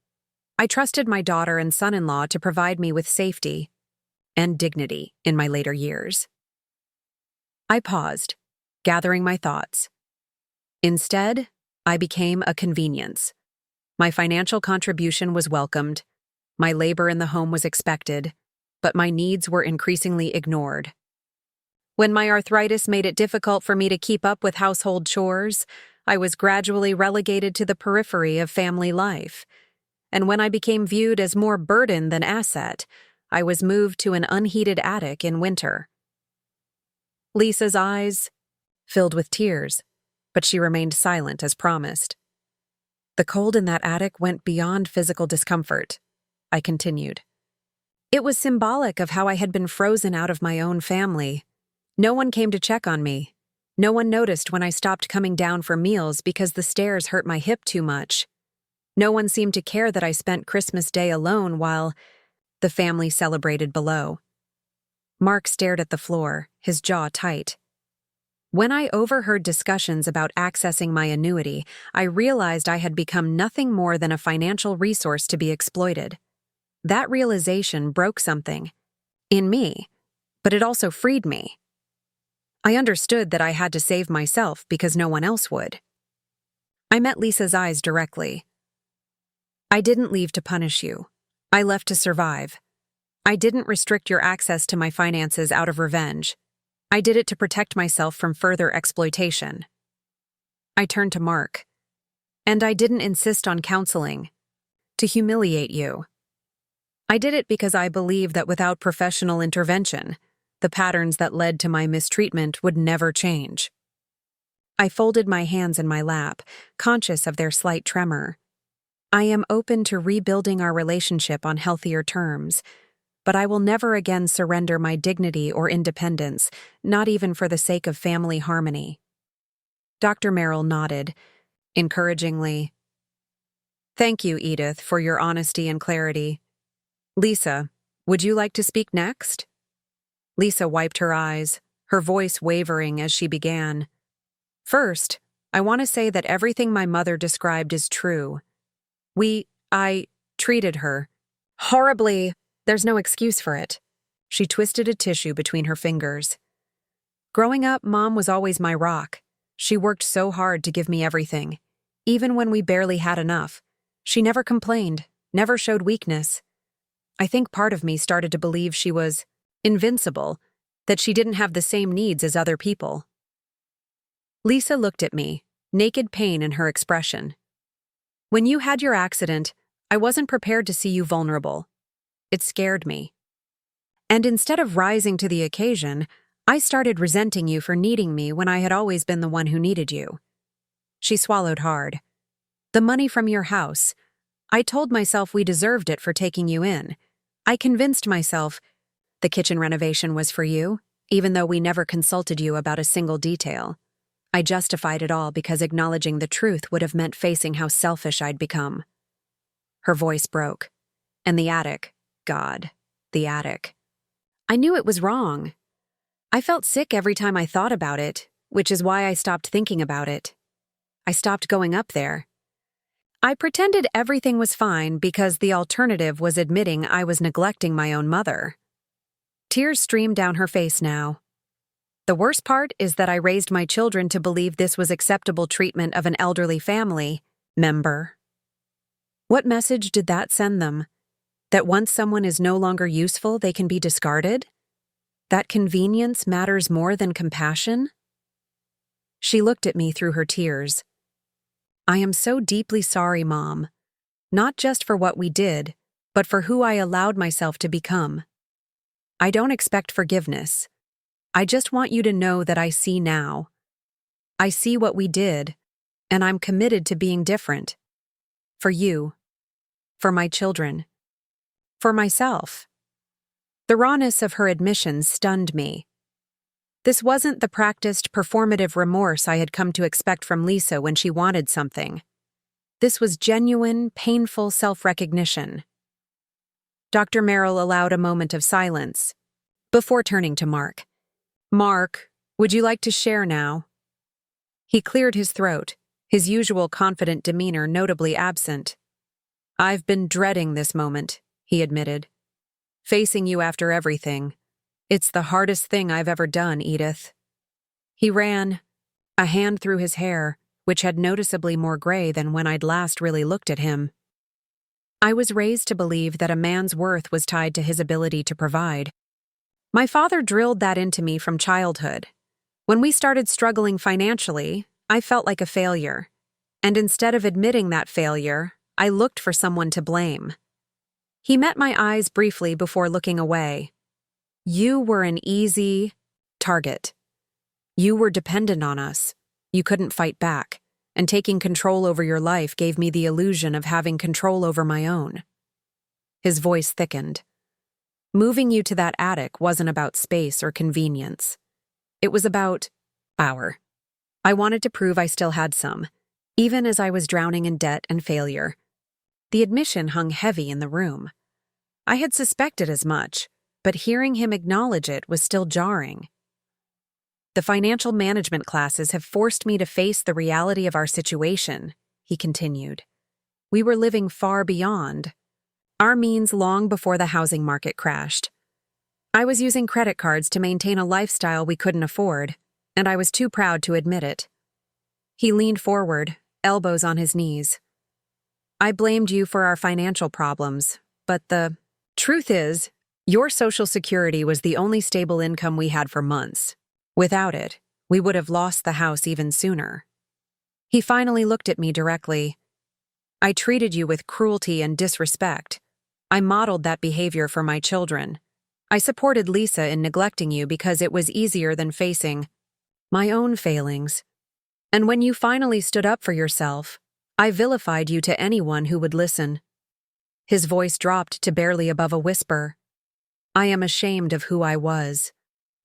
I trusted my daughter and son-in-law to provide me with safety and dignity in my later years. I paused, gathering my thoughts. Instead, I became a convenience. My financial contribution was welcomed, my labor in the home was expected, but my needs were increasingly ignored. When my arthritis made it difficult for me to keep up with household chores, I was gradually relegated to the periphery of family life. And when I became viewed as more burden than asset, I was moved to an unheated attic in winter. Lisa's eyes filled with tears, but she remained silent as promised. The cold in that attic went beyond physical discomfort, I continued. It was symbolic of how I had been frozen out of my own family. No one came to check on me. No one noticed when I stopped coming down for meals because the stairs hurt my hip too much. No one seemed to care that I spent Christmas Day alone while the family celebrated below. Mark stared at the floor, his jaw tight. When I overheard discussions about accessing my annuity, I realized I had become nothing more than a financial resource to be exploited. That realization broke something in me, but it also freed me. I understood that I had to save myself because no one else would. I met Lisa's eyes directly. I didn't leave to punish you. I left to survive. I didn't restrict your access to my finances out of revenge. I did it to protect myself from further exploitation. I turned to Mark. And I didn't insist on counseling to humiliate you. I did it because I believe that without professional intervention, the patterns that led to my mistreatment would never change. I folded my hands in my lap, conscious of their slight tremor. I am open to rebuilding our relationship on healthier terms, but I will never again surrender my dignity or independence, not even for the sake of family harmony. Dr. Merrill nodded, encouragingly. Thank you, Edith, for your honesty and clarity. Lisa, would you like to speak next? Lisa wiped her eyes, her voice wavering as she began. First, I want to say that everything my mother described is true. I treated her horribly. There's no excuse for it. She twisted a tissue between her fingers. Growing up, Mom was always my rock. She worked so hard to give me everything. Even when we barely had enough. She never complained, never showed weakness. I think part of me started to believe she was invincible, that she didn't have the same needs as other people. Lisa looked at me, naked pain in her expression. When you had your accident, I wasn't prepared to see you vulnerable. It scared me. And instead of rising to the occasion, I started resenting you for needing me when I had always been the one who needed you. She swallowed hard. The money from your house. I told myself we deserved it for taking you in. I convinced myself the kitchen renovation was for you, even though we never consulted you about a single detail. I justified it all because acknowledging the truth would have meant facing how selfish I'd become. Her voice broke. And the attic, God, the attic. I knew it was wrong. I felt sick every time I thought about it, which is why I stopped thinking about it. I stopped going up there. I pretended everything was fine because the alternative was admitting I was neglecting my own mother. Tears streamed down her face now. The worst part is that I raised my children to believe this was acceptable treatment of an elderly family member. What message did that send them? That once someone is no longer useful, they can be discarded? That convenience matters more than compassion? She looked at me through her tears. I am so deeply sorry, Mom. Not just for what we did, but for who I allowed myself to become. I don't expect forgiveness. I just want you to know that I see now. I see what we did, and I'm committed to being different. For you. For my children. For myself. The rawness of her admission stunned me. This wasn't the practiced, performative remorse I had come to expect from Lisa when she wanted something. This was genuine, painful self-recognition. Dr. Merrill allowed a moment of silence, before turning to Mark. Mark, would you like to share now? He cleared his throat, his usual confident demeanor notably absent. I've been dreading this moment, he admitted. Facing you after everything. It's the hardest thing I've ever done, Edith. He ran, a hand through his hair, which had noticeably more gray than when I'd last really looked at him. I was raised to believe that a man's worth was tied to his ability to provide. My father drilled that into me from childhood. When we started struggling financially, I felt like a failure. And instead of admitting that failure, I looked for someone to blame. He met my eyes briefly before looking away. You were an easy target. You were dependent on us. You couldn't fight back, and taking control over your life gave me the illusion of having control over my own. His voice thickened. Moving you to that attic wasn't about space or convenience. It was about power. I wanted to prove I still had some, even as I was drowning in debt and failure. The admission hung heavy in the room. I had suspected as much, but hearing him acknowledge it was still jarring. The financial management classes have forced me to face the reality of our situation, he continued. We were living far beyond our means long before the housing market crashed. I was using credit cards to maintain a lifestyle we couldn't afford, and I was too proud to admit it. He leaned forward, elbows on his knees. I blamed you for our financial problems, but the truth is, your Social Security was the only stable income we had for months. Without it, we would have lost the house even sooner. He finally looked at me directly. I treated you with cruelty and disrespect. I modeled that behavior for my children. I supported Lisa in neglecting you because it was easier than facing my own failings. And when you finally stood up for yourself, I vilified you to anyone who would listen. His voice dropped to barely above a whisper. I am ashamed of who I was.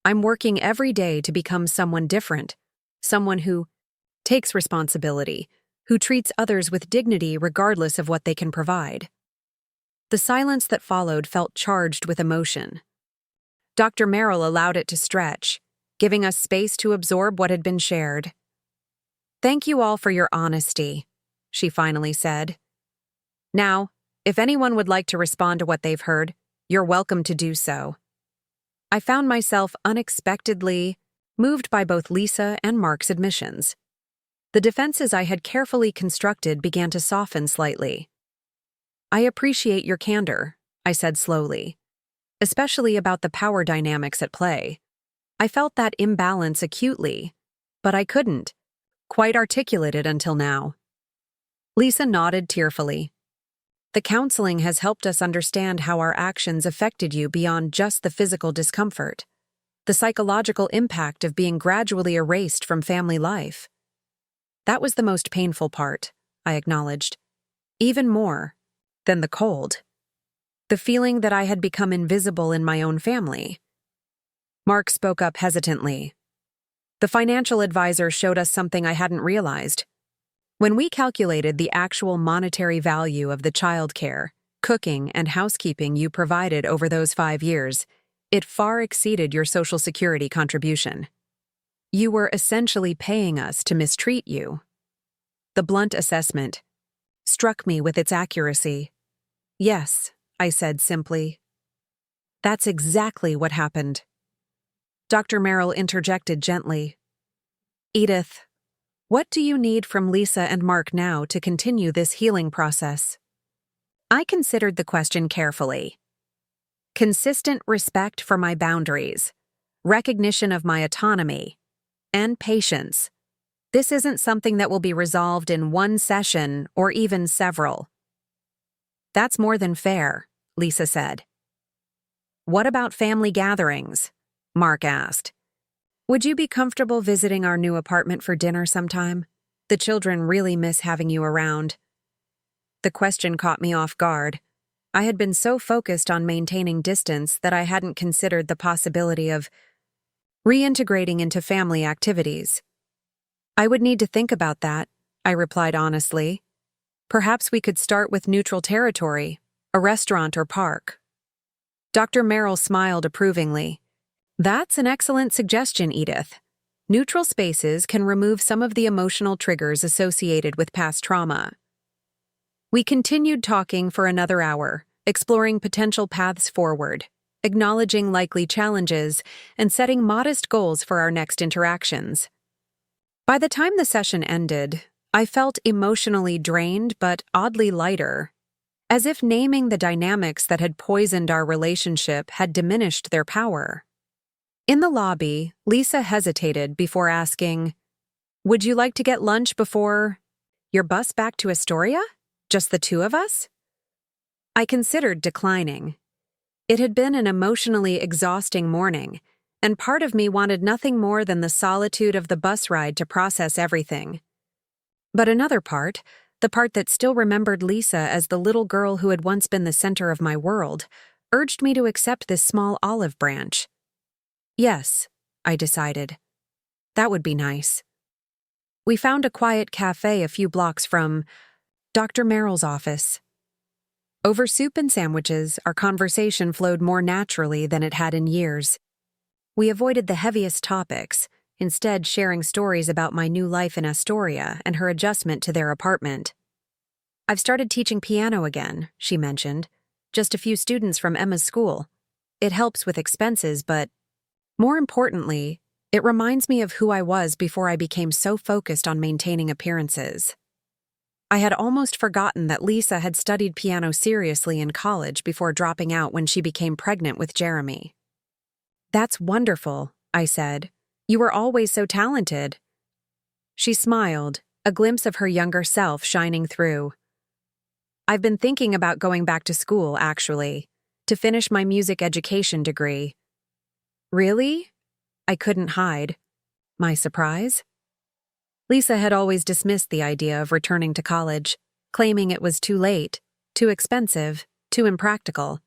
I'm working every day to become someone different, someone who takes responsibility, who treats others with dignity regardless of what they can provide. The silence that followed felt charged with emotion. Dr. Merrill allowed it to stretch, giving us space to absorb what had been shared. "Thank you all for your honesty," she finally said. "Now, if anyone would like to respond to what they've heard, you're welcome to do so." I found myself unexpectedly moved by both Lisa and Mark's admissions. The defenses I had carefully constructed began to soften slightly. "I appreciate your candor," I said slowly, "especially about the power dynamics at play. I felt that imbalance acutely, but I couldn't quite articulate it until now." Lisa nodded tearfully. "The counseling has helped us understand how our actions affected you beyond just the physical discomfort, the psychological impact of being gradually erased from family life." "That was the most painful part," I acknowledged. "Even more than the cold. The feeling that I had become invisible in my own family." Mark spoke up hesitantly. "The financial advisor showed us something I hadn't realized. When we calculated the actual monetary value of the childcare, cooking, and housekeeping you provided over those 5 years, it far exceeded your Social Security contribution. You were essentially paying us to mistreat you." The blunt assessment struck me with its accuracy. "Yes," I said simply. "That's exactly what happened." Dr. Merrill interjected gently. "Edith, what do you need from Lisa and Mark now to continue this healing process?" I considered the question carefully. Consistent respect for my boundaries, recognition of my autonomy, and patience. This isn't something that will be resolved in one session or even several. "That's more than fair," Lisa said. "What about family gatherings?" Mark asked. "Would you be comfortable visiting our new apartment for dinner sometime? The children really miss having you around." The question caught me off guard. I had been so focused on maintaining distance that I hadn't considered the possibility of reintegrating into family activities. "I would need to think about that," I replied honestly. "Perhaps we could start with neutral territory, a restaurant or park." Dr. Merrill smiled approvingly. "That's an excellent suggestion, Edith. Neutral spaces can remove some of the emotional triggers associated with past trauma." We continued talking for another hour, exploring potential paths forward, acknowledging likely challenges, and setting modest goals for our next interactions. By the time the session ended, I felt emotionally drained but oddly lighter, as if naming the dynamics that had poisoned our relationship had diminished their power. In the lobby, Lisa hesitated before asking, "Would you like to get lunch before your bus back to Astoria? Just the two of us?" I considered declining. It had been an emotionally exhausting morning, and part of me wanted nothing more than the solitude of the bus ride to process everything. But another part, the part that still remembered Lisa as the little girl who had once been the center of my world, urged me to accept this small olive branch. "Yes," I decided. "That would be nice." We found a quiet cafe a few blocks from Dr. Merrill's office. Over soup and sandwiches, our conversation flowed more naturally than it had in years. We avoided the heaviest topics, instead sharing stories about my new life in Astoria and her adjustment to their apartment. "I've started teaching piano again," she mentioned. "Just a few students from Emma's school. It helps with expenses, but more importantly, it reminds me of who I was before I became so focused on maintaining appearances." I had almost forgotten that Lisa had studied piano seriously in college before dropping out when she became pregnant with Jeremy. "That's wonderful," I said. "You were always so talented." She smiled, a glimpse of her younger self shining through. "I've been thinking about going back to school, actually, to finish my music education degree." "Really?" I couldn't hide my surprise. Lisa had always dismissed the idea of returning to college, claiming it was too late, too expensive, too impractical.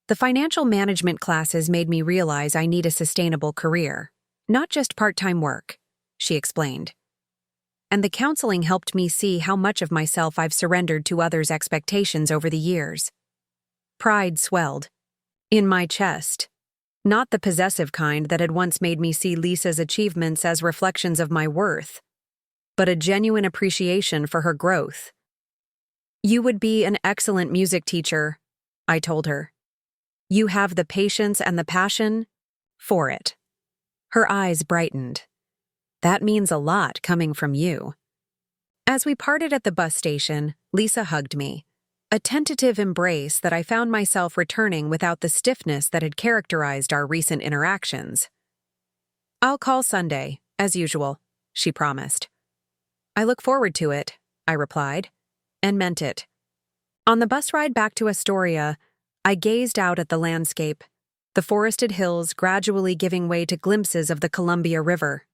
"The financial management classes made me realize I need a sustainable career, not just part-time work," she explained. and the counseling helped me see how much of myself I've surrendered to others' expectations over the years. Pride swelled in my chest. Not the possessive kind that had once made me see Lisa's achievements as reflections of my worth, but a genuine appreciation for her growth. "You would be an excellent music teacher," I told her. "You have the patience and the passion for it." Her eyes brightened. "That means a lot coming from you." As we parted at the bus station, Lisa hugged me, a tentative embrace that I found myself returning without the stiffness that had characterized our recent interactions. "I'll call Sunday, as usual," she promised. "I look forward to it," I replied, and meant it. On the bus ride back to Astoria, I gazed out at the landscape, the forested hills gradually giving way to glimpses of the Columbia River.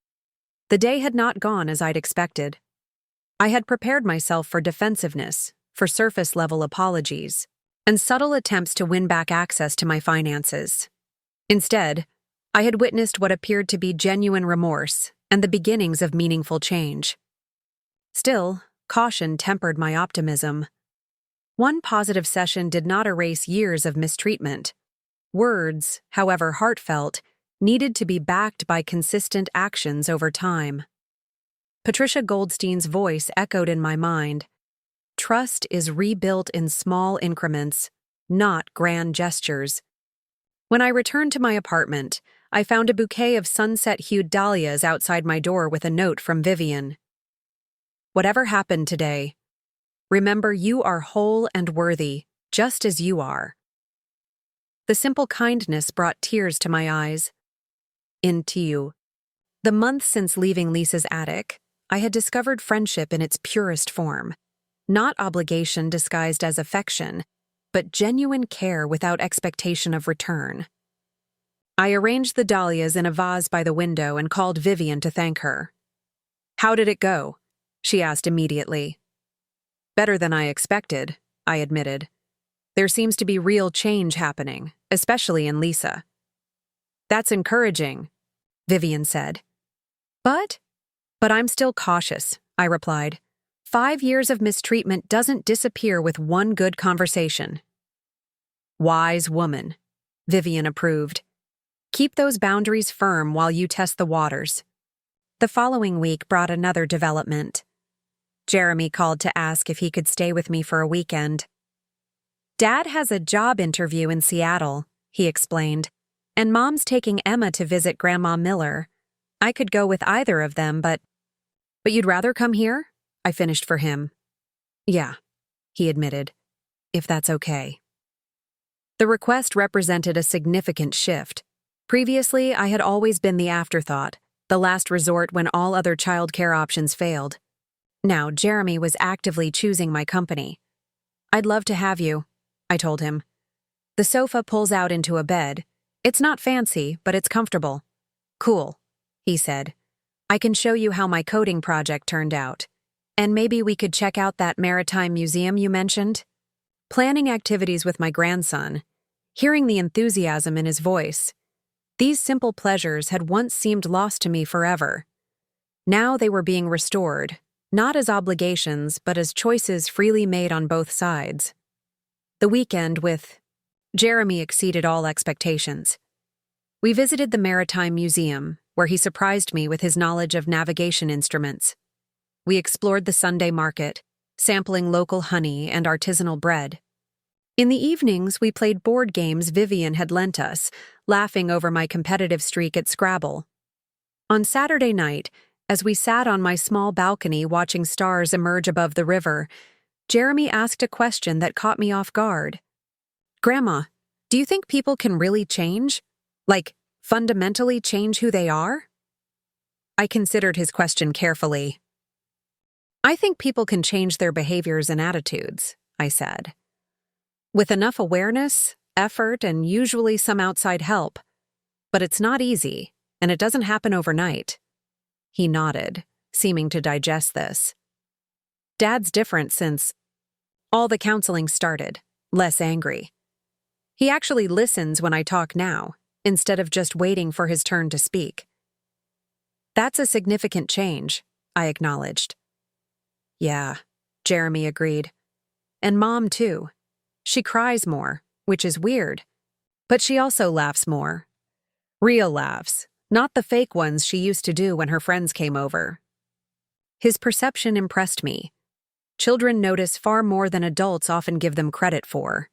The day had not gone as I'd expected. I had prepared myself for defensiveness, for surface-level apologies, and subtle attempts to win back access to my finances. Instead, I had witnessed what appeared to be genuine remorse and the beginnings of meaningful change. Still, caution tempered my optimism. One positive session did not erase years of mistreatment. Words, however heartfelt, needed to be backed by consistent actions over time. Patricia Goldstein's voice echoed in my mind. Trust is rebuilt in small increments, not grand gestures. When I returned to my apartment, I found a bouquet of sunset-hued dahlias outside my door with a note from Vivian. "Whatever happened today, remember you are whole and worthy, just as you are." The simple kindness brought tears to my eyes. Into you. The month since leaving Lisa's attic, I had discovered friendship in its purest form. Not obligation disguised as affection, but genuine care without expectation of return. I arranged the dahlias in a vase by the window and called Vivian to thank her. "How did it go?" she asked immediately. "Better than I expected," I admitted. "There seems to be real change happening, especially in Lisa." "That's encouraging," Vivian said. But I'm still cautious," I replied. 5 years of mistreatment doesn't disappear with one good conversation." "Wise woman," Vivian approved. "Keep those boundaries firm while you test the waters." The following week brought another development. Jeremy called to ask if he could stay with me for a weekend. "Dad has a job interview in Seattle," he explained, "and Mom's taking Emma to visit Grandma Miller. I could go with either of them, but you'd rather come here?" I finished for him. "Yeah," he admitted, "if that's okay." The request represented a significant shift. Previously, I had always been the afterthought, the last resort when all other childcare options failed. Now, Jeremy was actively choosing my company. "I'd love to have you," I told him. "The sofa pulls out into a bed. It's not fancy, but it's comfortable." "Cool," he said. "I can show you how my coding project turned out. And maybe we could check out that maritime museum you mentioned?" Planning activities with my grandson, hearing the enthusiasm in his voice. These simple pleasures had once seemed lost to me forever. Now they were being restored, not as obligations, but as choices freely made on both sides. The weekend with Jeremy exceeded all expectations. We visited the Maritime Museum, where he surprised me with his knowledge of navigation instruments. We explored the Sunday market, sampling local honey and artisanal bread. In the evenings, we played board games Vivian had lent us, laughing over my competitive streak at Scrabble. On Saturday night, as we sat on my small balcony watching stars emerge above the river, Jeremy asked a question that caught me off guard. "Grandma, do you think people can really change? Like, fundamentally change who they are?" I considered his question carefully. "I think people can change their behaviors and attitudes," I said. "With enough awareness, effort, and usually some outside help. But it's not easy, and it doesn't happen overnight." He nodded, seeming to digest this. "Dad's different since all the counseling started, less angry. He actually listens when I talk now, instead of just waiting for his turn to speak." "That's a significant change," I acknowledged. Yeah, Jeremy agreed. And Mom, too. She cries more, which is weird. But she also laughs more. Real laughs, not the fake ones she used to do when her friends came over. His perception impressed me. Children notice far more than adults often give them credit for.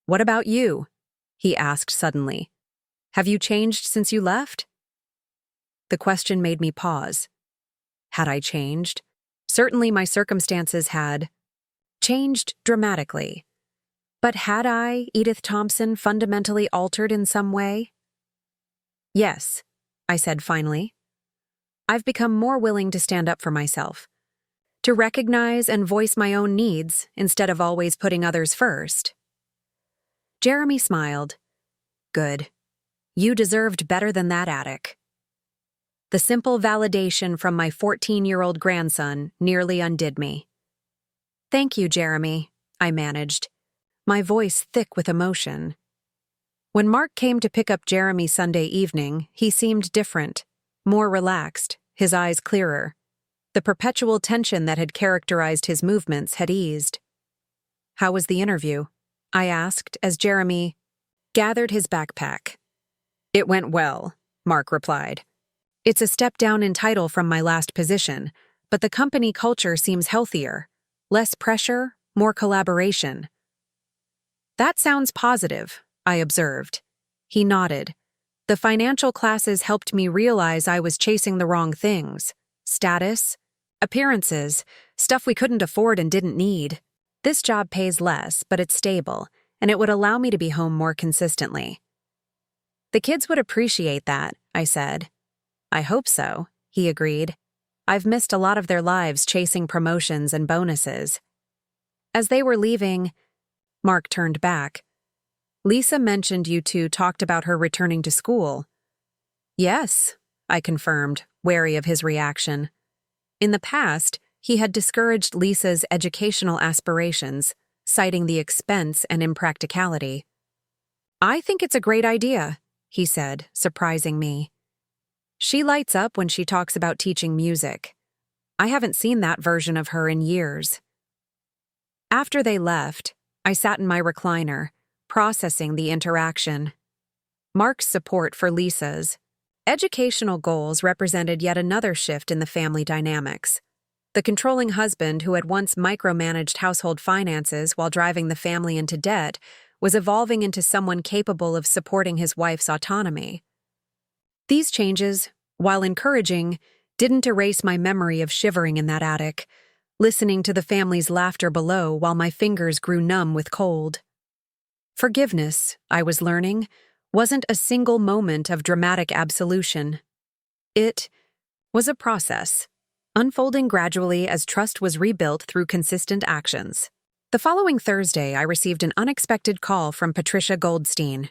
What about you? He asked suddenly. Have you changed since you left? The question made me pause. Had I changed? Certainly my circumstances had changed dramatically. But had I, Edith Thompson, fundamentally altered in some way? Yes, I said finally. I've become more willing to stand up for myself, to recognize and voice my own needs instead of always putting others first. Jeremy smiled. Good. You deserved better than that attic. The simple validation from my 14-year-old grandson nearly undid me. Thank you, Jeremy, I managed, my voice thick with emotion. When Mark came to pick up Jeremy Sunday evening, he seemed different, more relaxed, his eyes clearer. The perpetual tension that had characterized his movements had eased. How was the interview? I asked as Jeremy gathered his backpack. It went well, Mark replied. It's a step down in title from my last position, but the company culture seems healthier. Less pressure, more collaboration. That sounds positive, I observed. He nodded. The financial classes helped me realize I was chasing the wrong things. Status, appearances, stuff we couldn't afford and didn't need. This job pays less, but it's stable, and it would allow me to be home more consistently. The kids would appreciate that, I said. I hope so, he agreed. I've missed a lot of their lives chasing promotions and bonuses. As they were leaving, Mark turned back. Lisa mentioned you two talked about her returning to school. Yes, I confirmed, wary of his reaction. In the past, he had discouraged Lisa's educational aspirations, citing the expense and impracticality. I think it's a great idea, he said, surprising me. She lights up when she talks about teaching music. I haven't seen that version of her in years. After they left, I sat in my recliner, processing the interaction. Mark's support for Lisa's educational goals represented yet another shift in the family dynamics. The controlling husband who had once micromanaged household finances while driving the family into debt was evolving into someone capable of supporting his wife's autonomy. These changes, while encouraging, didn't erase my memory of shivering in that attic, listening to the family's laughter below while my fingers grew numb with cold. Forgiveness, I was learning, wasn't a single moment of dramatic absolution. It was a process, unfolding gradually as trust was rebuilt through consistent actions. The following Thursday, I received an unexpected call from Patricia Goldstein.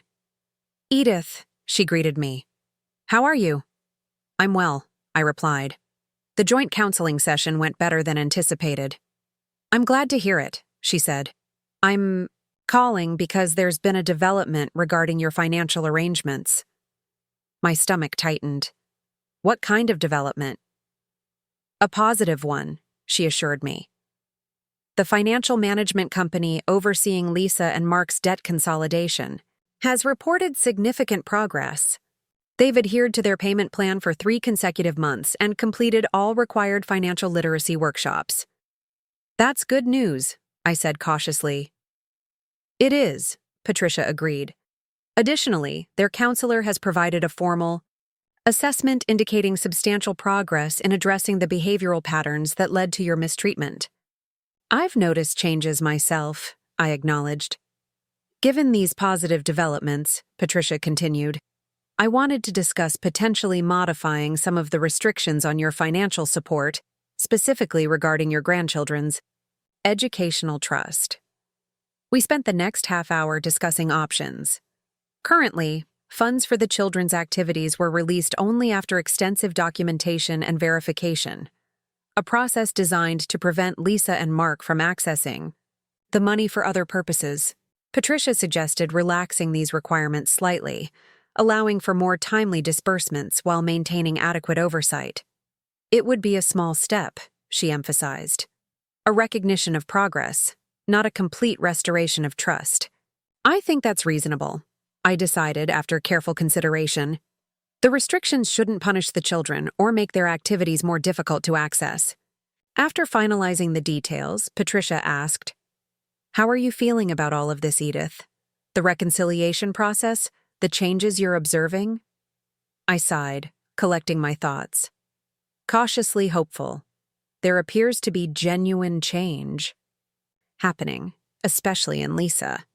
Edith, she greeted me. How are you? I'm well, I replied. The joint counseling session went better than anticipated. I'm glad to hear it, she said. I'm calling because there's been a development regarding your financial arrangements. My stomach tightened. What kind of development? A positive one, she assured me. The financial management company overseeing Lisa and Mark's debt consolidation has reported significant progress. They've adhered to their payment plan for 3 consecutive months and completed all required financial literacy workshops. That's good news, I said cautiously. It is, Patricia agreed. Additionally, their counselor has provided a formal assessment indicating substantial progress in addressing the behavioral patterns that led to your mistreatment. I've noticed changes myself, I acknowledged. Given these positive developments, Patricia continued, I wanted to discuss potentially modifying some of the restrictions on your financial support, specifically regarding your grandchildren's educational trust. We spent the next half hour discussing options. Currently, funds for the children's activities were released only after extensive documentation and verification, a process designed to prevent Lisa and Mark from accessing the money for other purposes. Patricia suggested relaxing these requirements slightly, allowing for more timely disbursements while maintaining adequate oversight. It would be a small step, she emphasized. A recognition of progress, not a complete restoration of trust. I think that's reasonable, I decided after careful consideration. The restrictions shouldn't punish the children or make their activities more difficult to access. After finalizing the details, Patricia asked, "How are you feeling about all of this, Edith? The reconciliation process? The changes you're observing?" I sighed, collecting my thoughts. Cautiously hopeful. There appears to be genuine change happening, especially in Lisa.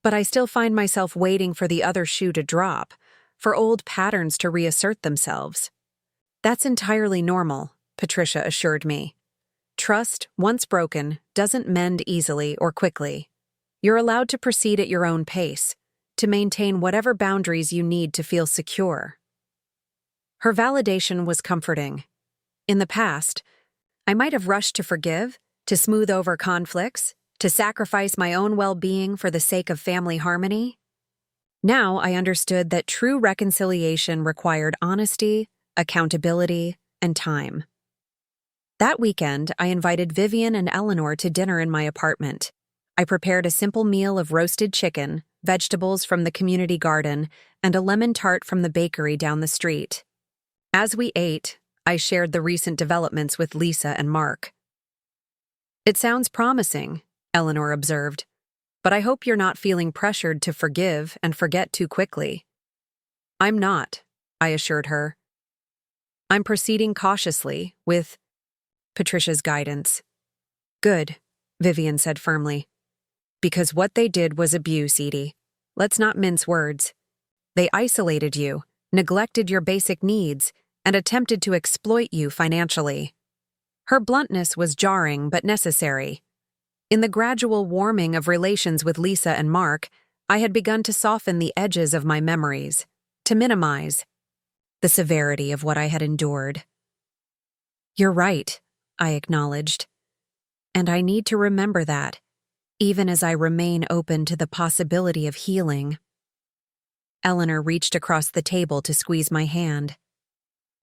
But I still find myself waiting for the other shoe to drop, for old patterns to reassert themselves. That's entirely normal, Patricia assured me. Trust, once broken, doesn't mend easily or quickly. You're allowed to proceed at your own pace, to maintain whatever boundaries you need to feel secure. Her validation was comforting. In the past, I might have rushed to forgive, to smooth over conflicts, to sacrifice my own well-being for the sake of family harmony. Now I understood that true reconciliation required honesty, accountability, and time. That weekend, I invited Vivian and Eleanor to dinner in my apartment. I prepared a simple meal of roasted chicken, vegetables from the community garden, and a lemon tart from the bakery down the street. As we ate, I shared the recent developments with Lisa and Mark. "It sounds promising," Eleanor observed, "but I hope you're not feeling pressured to forgive and forget too quickly." "I'm not," I assured her. "I'm proceeding cautiously, with Patricia's guidance." "Good," Vivian said firmly. "Because what they did was abuse, Edie. Let's not mince words. They isolated you, neglected your basic needs, and attempted to exploit you financially." Her bluntness was jarring but necessary. In the gradual warming of relations with Lisa and Mark, I had begun to soften the edges of my memories, to minimize the severity of what I had endured. "You're right," I acknowledged. "And I need to remember that, even as I remain open to the possibility of healing." Eleanor reached across the table to squeeze my hand.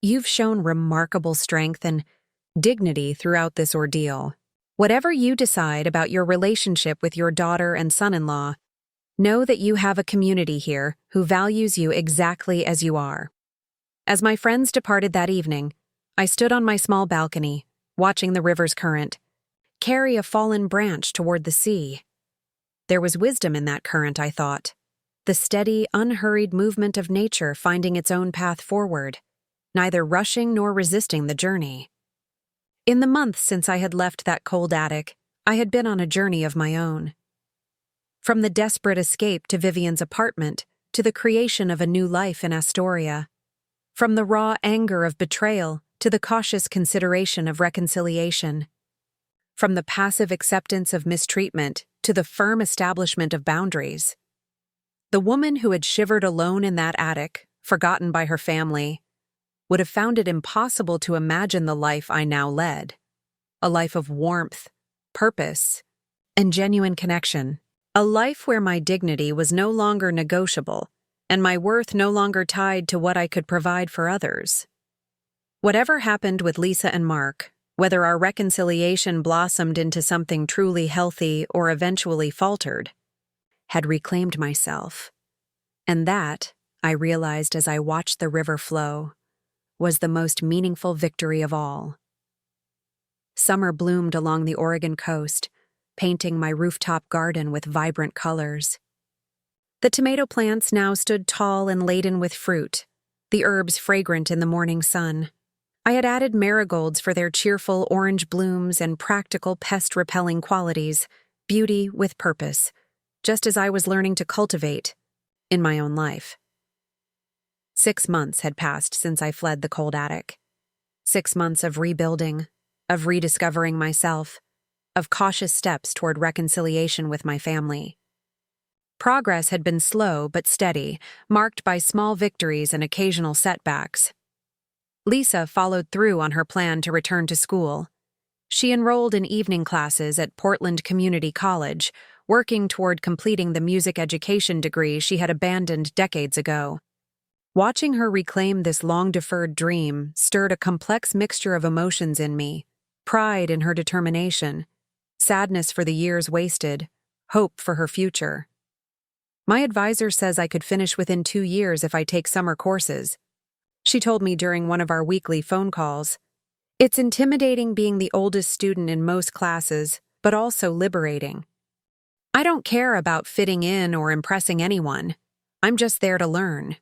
"You've shown remarkable strength and dignity throughout this ordeal. Whatever you decide about your relationship with your daughter and son-in-law, know that you have a community here who values you exactly as you are." As my friends departed that evening, I stood on my small balcony, watching the river's current carry a fallen branch toward the sea. There was wisdom in that current, I thought. The steady, unhurried movement of nature finding its own path forward, neither rushing nor resisting the journey. In the months since I had left that cold attic, I had been on a journey of my own. From the desperate escape to Vivian's apartment, to the creation of a new life in Astoria. From the raw anger of betrayal to the cautious consideration of reconciliation. From the passive acceptance of mistreatment to the firm establishment of boundaries. The woman who had shivered alone in that attic, forgotten by her family, would have found it impossible to imagine the life I now led. A life of warmth, purpose, and genuine connection. A life where my dignity was no longer negotiable, and my worth no longer tied to what I could provide for others. Whatever happened with Lisa and Mark, whether our reconciliation blossomed into something truly healthy or eventually faltered, had reclaimed myself. And that, I realized as I watched the river flow, was the most meaningful victory of all. Summer bloomed along the Oregon coast, painting my rooftop garden with vibrant colors. The tomato plants now stood tall and laden with fruit, the herbs fragrant in the morning sun. I had added marigolds for their cheerful orange blooms and practical pest-repelling qualities, beauty with purpose, just as I was learning to cultivate in my own life. 6 months had passed since I fled the cold attic. 6 months of rebuilding, of rediscovering myself, of cautious steps toward reconciliation with my family. Progress had been slow but steady, marked by small victories and occasional setbacks. Lisa followed through on her plan to return to school. She enrolled in evening classes at Portland Community College, working toward completing the music education degree she had abandoned decades ago. Watching her reclaim this long-deferred dream stirred a complex mixture of emotions in me, pride in her determination, sadness for the years wasted, hope for her future. My advisor says I could finish within 2 years if I take summer courses. She told me during one of our weekly phone calls. It's intimidating being the oldest student in most classes, but also liberating. I don't care about fitting in or impressing anyone. I'm just there to learn.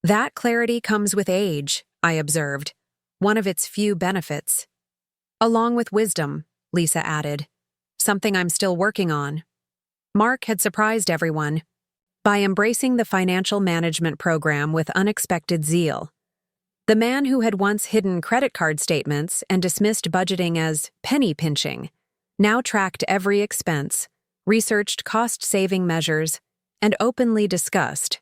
That clarity comes with age, I observed, one of its few benefits. Along with wisdom, Lisa added, something I'm still working on. Mark had surprised everyone by embracing the financial management program with unexpected zeal. The man who had once hidden credit card statements and dismissed budgeting as penny pinching now tracked every expense, researched cost-saving measures, and openly discussed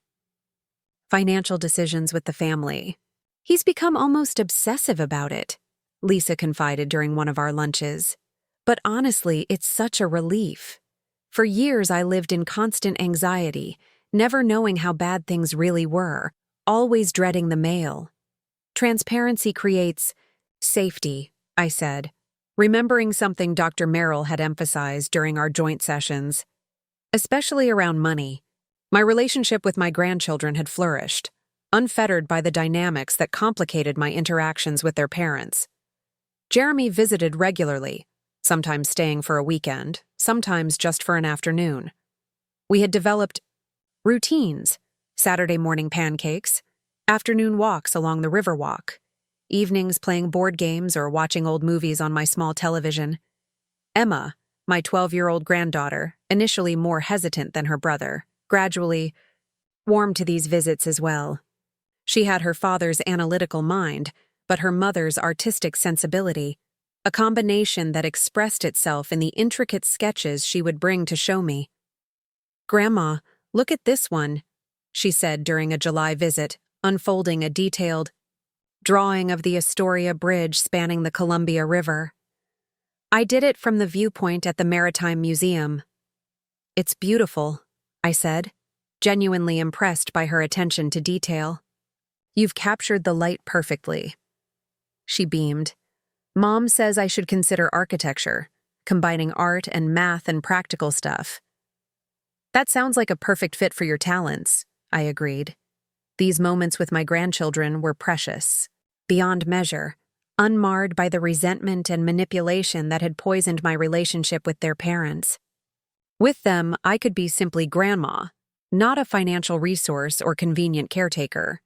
financial decisions with the family. He's become almost obsessive about it, Lisa confided during one of our lunches. But honestly, it's such a relief. For years, I lived in constant anxiety, never knowing how bad things really were, always dreading the mail. Transparency creates safety, I said, remembering something Dr. Merrill had emphasized during our joint sessions, especially around money. My relationship with my grandchildren had flourished, unfettered by the dynamics that complicated my interactions with their parents. Jeremy visited regularly, sometimes staying for a weekend, sometimes just for an afternoon. We had developed routines: Saturday morning pancakes, afternoon walks along the Riverwalk, evenings playing board games or watching old movies on my small television. Emma, my 12-year-old granddaughter, initially more hesitant than her brother, gradually warmed to these visits as well. She had her father's analytical mind, but her mother's artistic sensibility, a combination that expressed itself in the intricate sketches she would bring to show me. "Grandma, look at this one," she said during a July visit, unfolding a detailed drawing of the Astoria Bridge spanning the Columbia River. I did it from the viewpoint at the Maritime Museum. "It's beautiful," I said, genuinely impressed by her attention to detail. "You've captured the light perfectly." She beamed. "Mom says I should consider architecture, combining art and math and practical stuff." "That sounds like a perfect fit for your talents," I agreed. These moments with my grandchildren were precious, beyond measure, unmarred by the resentment and manipulation that had poisoned my relationship with their parents. With them, I could be simply grandma, not a financial resource or convenient caretaker.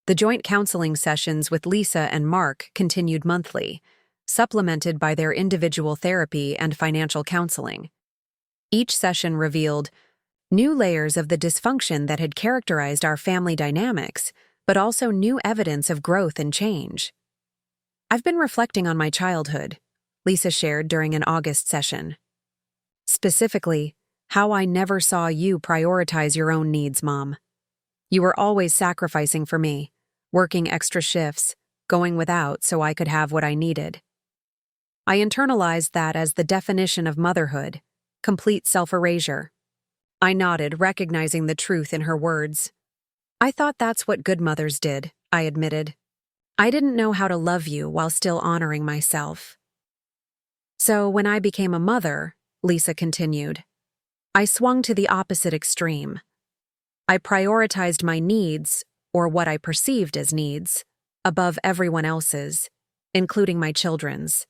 The joint counseling sessions with Lisa and Mark continued monthly, supplemented by their individual therapy and financial counseling. Each session revealed new layers of the dysfunction that had characterized our family dynamics, but also new evidence of growth and change. "I've been reflecting on my childhood," Lisa shared during an August session. "Specifically, how I never saw you prioritize your own needs, Mom. You were always sacrificing for me, working extra shifts, going without so I could have what I needed. I internalized that as the definition of motherhood, complete self-erasure." I nodded, recognizing the truth in her words. "I thought that's what good mothers did," I admitted. "I didn't know how to love you while still honoring myself." "So when I became a mother," Lisa continued, "I swung to the opposite extreme. I prioritized my needs, or what I perceived as needs, above everyone else's, including my children's.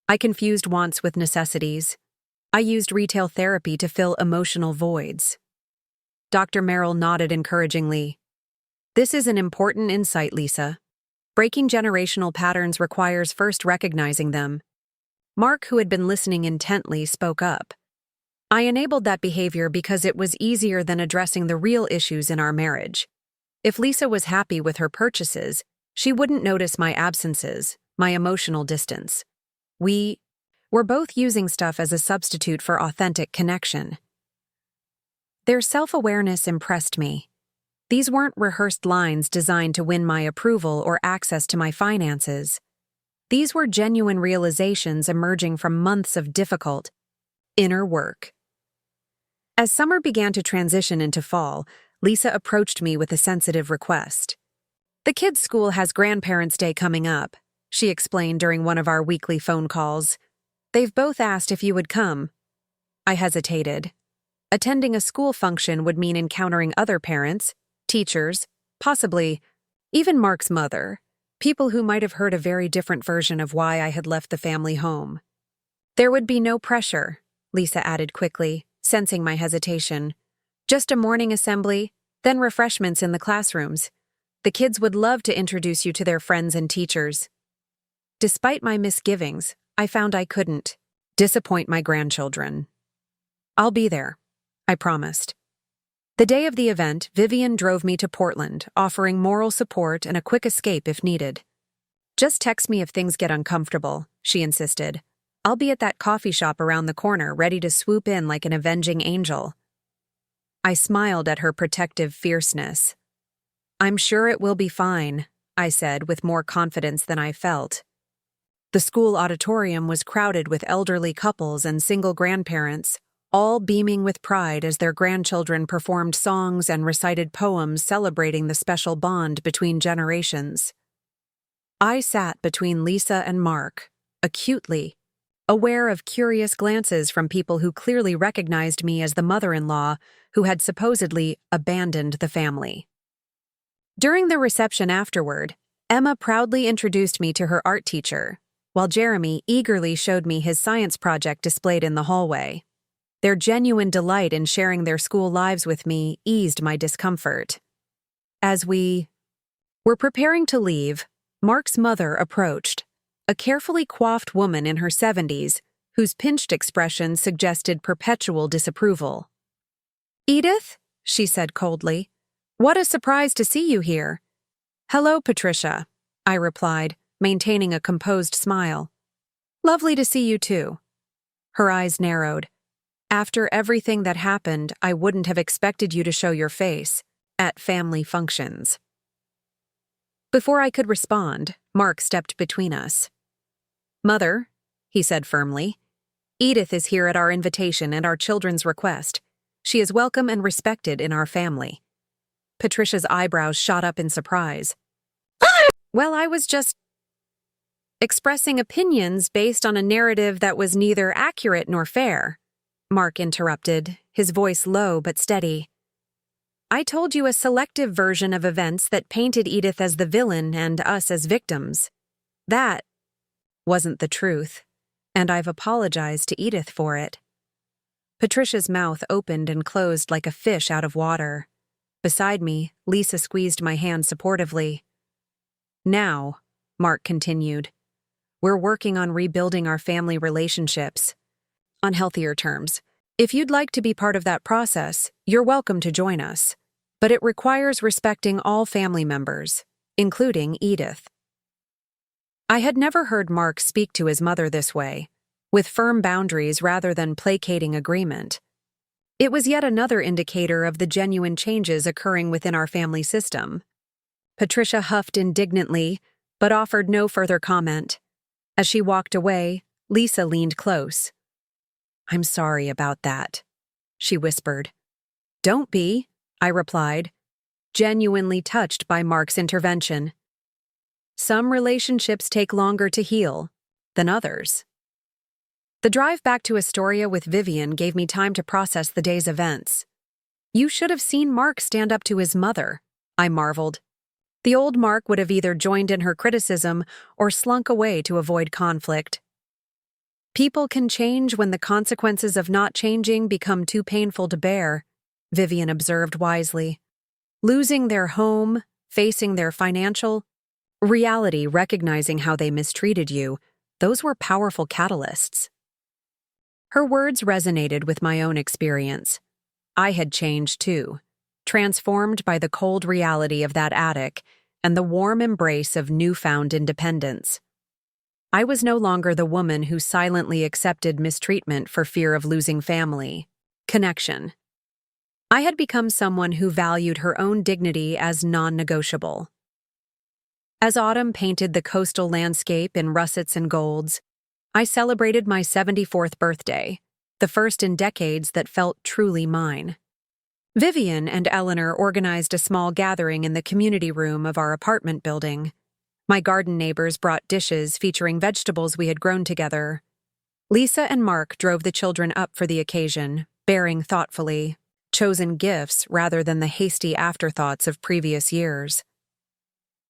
I confused wants with necessities. I used retail therapy to fill emotional voids." Dr. Merrill nodded encouragingly. "This is an important insight, Lisa. Breaking generational patterns requires first recognizing them." Mark, who had been listening intently, spoke up. "I enabled that behavior because it was easier than addressing the real issues in our marriage. If Lisa was happy with her purchases, she wouldn't notice my absences, my emotional distance. We're both using stuff as a substitute for authentic connection." Their self-awareness impressed me. These weren't rehearsed lines designed to win my approval or access to my finances. These were genuine realizations emerging from months of difficult inner work. As summer began to transition into fall, Lisa approached me with a sensitive request. "The kids' school has Grandparents' Day coming up. she explained during one of our weekly phone calls. "They've both asked if you would come." I hesitated. Attending a school function would mean encountering other parents, teachers, possibly even Mark's mother, people who might have heard a very different version of why I had left the family home. "There would be no pressure," Lisa added quickly, sensing my hesitation. "Just a morning assembly, then refreshments in the classrooms. The kids would love to introduce you to their friends and teachers." Despite my misgivings, I found I couldn't disappoint my grandchildren. "I'll be there," I promised. The day of the event, Vivian drove me to Portland, offering moral support and a quick escape if needed. "Just text me if things get uncomfortable," she insisted. "I'll be at that coffee shop around the corner, ready to swoop in like an avenging angel." I smiled at her protective fierceness. "I'm sure it will be fine," I said with more confidence than I felt. The school auditorium was crowded with elderly couples and single grandparents, all beaming with pride as their grandchildren performed songs and recited poems celebrating the special bond between generations. I sat between Lisa and Mark, acutely aware of curious glances from people who clearly recognized me as the mother-in-law who had supposedly abandoned the family. During the reception afterward, Emma proudly introduced me to her art teacher, while Jeremy eagerly showed me his science project displayed in the hallway. Their genuine delight in sharing their school lives with me eased my discomfort. As we were preparing to leave, Mark's mother approached, a carefully coiffed woman in her 70s, whose pinched expression suggested perpetual disapproval. "Edith," she said coldly, "what a surprise to see you here." "Hello, Patricia," I replied, maintaining a composed smile. "Lovely to see you too." Her eyes narrowed. "After everything that happened, I wouldn't have expected you to show your face at family functions." Before I could respond, Mark stepped between us. "Mother," he said firmly, "Edith is here at our invitation and our children's request. She is welcome and respected in our family." Patricia's eyebrows shot up in surprise. "Well, I was just expressing opinions based on a narrative that was neither accurate nor fair," Mark interrupted, his voice low but steady. "I told you a selective version of events that painted Edith as the villain and us as victims. That wasn't the truth, and I've apologized to Edith for it." Patricia's mouth opened and closed like a fish out of water. Beside me, Lisa squeezed my hand supportively. "Now," Mark continued, "we're working on rebuilding our family relationships on healthier terms. If you'd like to be part of that process, you're welcome to join us. But it requires respecting all family members, including Edith." I had never heard Mark speak to his mother this way, with firm boundaries rather than placating agreement. It was yet another indicator of the genuine changes occurring within our family system. Patricia huffed indignantly, but offered no further comment. As she walked away, Lisa leaned close. "I'm sorry about that," she whispered. "Don't be," I replied, genuinely touched by Mark's intervention. Some relationships take longer to heal than others. The drive back to Astoria with Vivian gave me time to process the day's events. "You should have seen Mark stand up to his mother," I marveled. The old Mark would have either joined in her criticism or slunk away to avoid conflict. "People can change when the consequences of not changing become too painful to bear," Vivian observed wisely. "Losing their home, facing their financial reality, recognizing how they mistreated you, those were powerful catalysts." Her words resonated with my own experience. I had changed too, transformed by the cold reality of that attic and the warm embrace of newfound independence. I was no longer the woman who silently accepted mistreatment for fear of losing family connection. I had become someone who valued her own dignity as non-negotiable. As autumn painted the coastal landscape in russets and golds, I celebrated my 74th birthday, the first in decades that felt truly mine. Vivian and Eleanor organized a small gathering in the community room of our apartment building. My garden neighbors brought dishes featuring vegetables we had grown together. Lisa and Mark drove the children up for the occasion, bearing thoughtfully, chosen gifts rather than the hasty afterthoughts of previous years.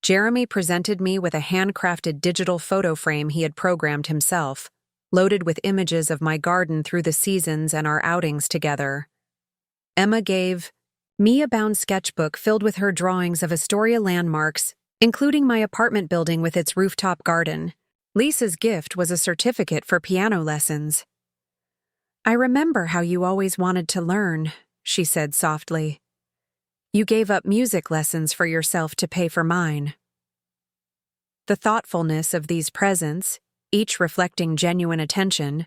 Jeremy presented me with a handcrafted digital photo frame he had programmed himself, loaded with images of my garden through the seasons and our outings together. Emma gave me a bound sketchbook filled with her drawings of Astoria landmarks, including my apartment building with its rooftop garden. Lisa's gift was a certificate for piano lessons. "I remember how you always wanted to learn," she said softly. "You gave up music lessons for yourself to pay for mine." The thoughtfulness of these presents, each reflecting genuine attention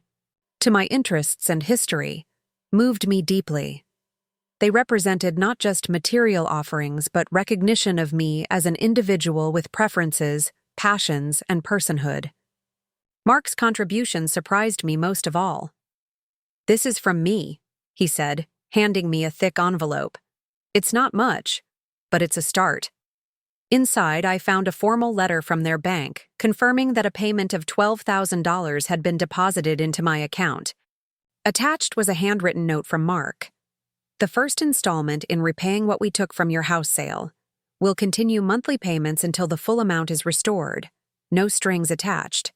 to my interests and history, moved me deeply. They represented not just material offerings but recognition of me as an individual with preferences, passions, and personhood. Mark's contribution surprised me most of all. "This is from me," he said, handing me a thick envelope. "It's not much, but it's a start." Inside, I found a formal letter from their bank confirming that a payment of $12,000 had been deposited into my account. Attached was a handwritten note from Mark. "The first installment in repaying what we took from your house sale. Will continue monthly payments until the full amount is restored. No strings attached."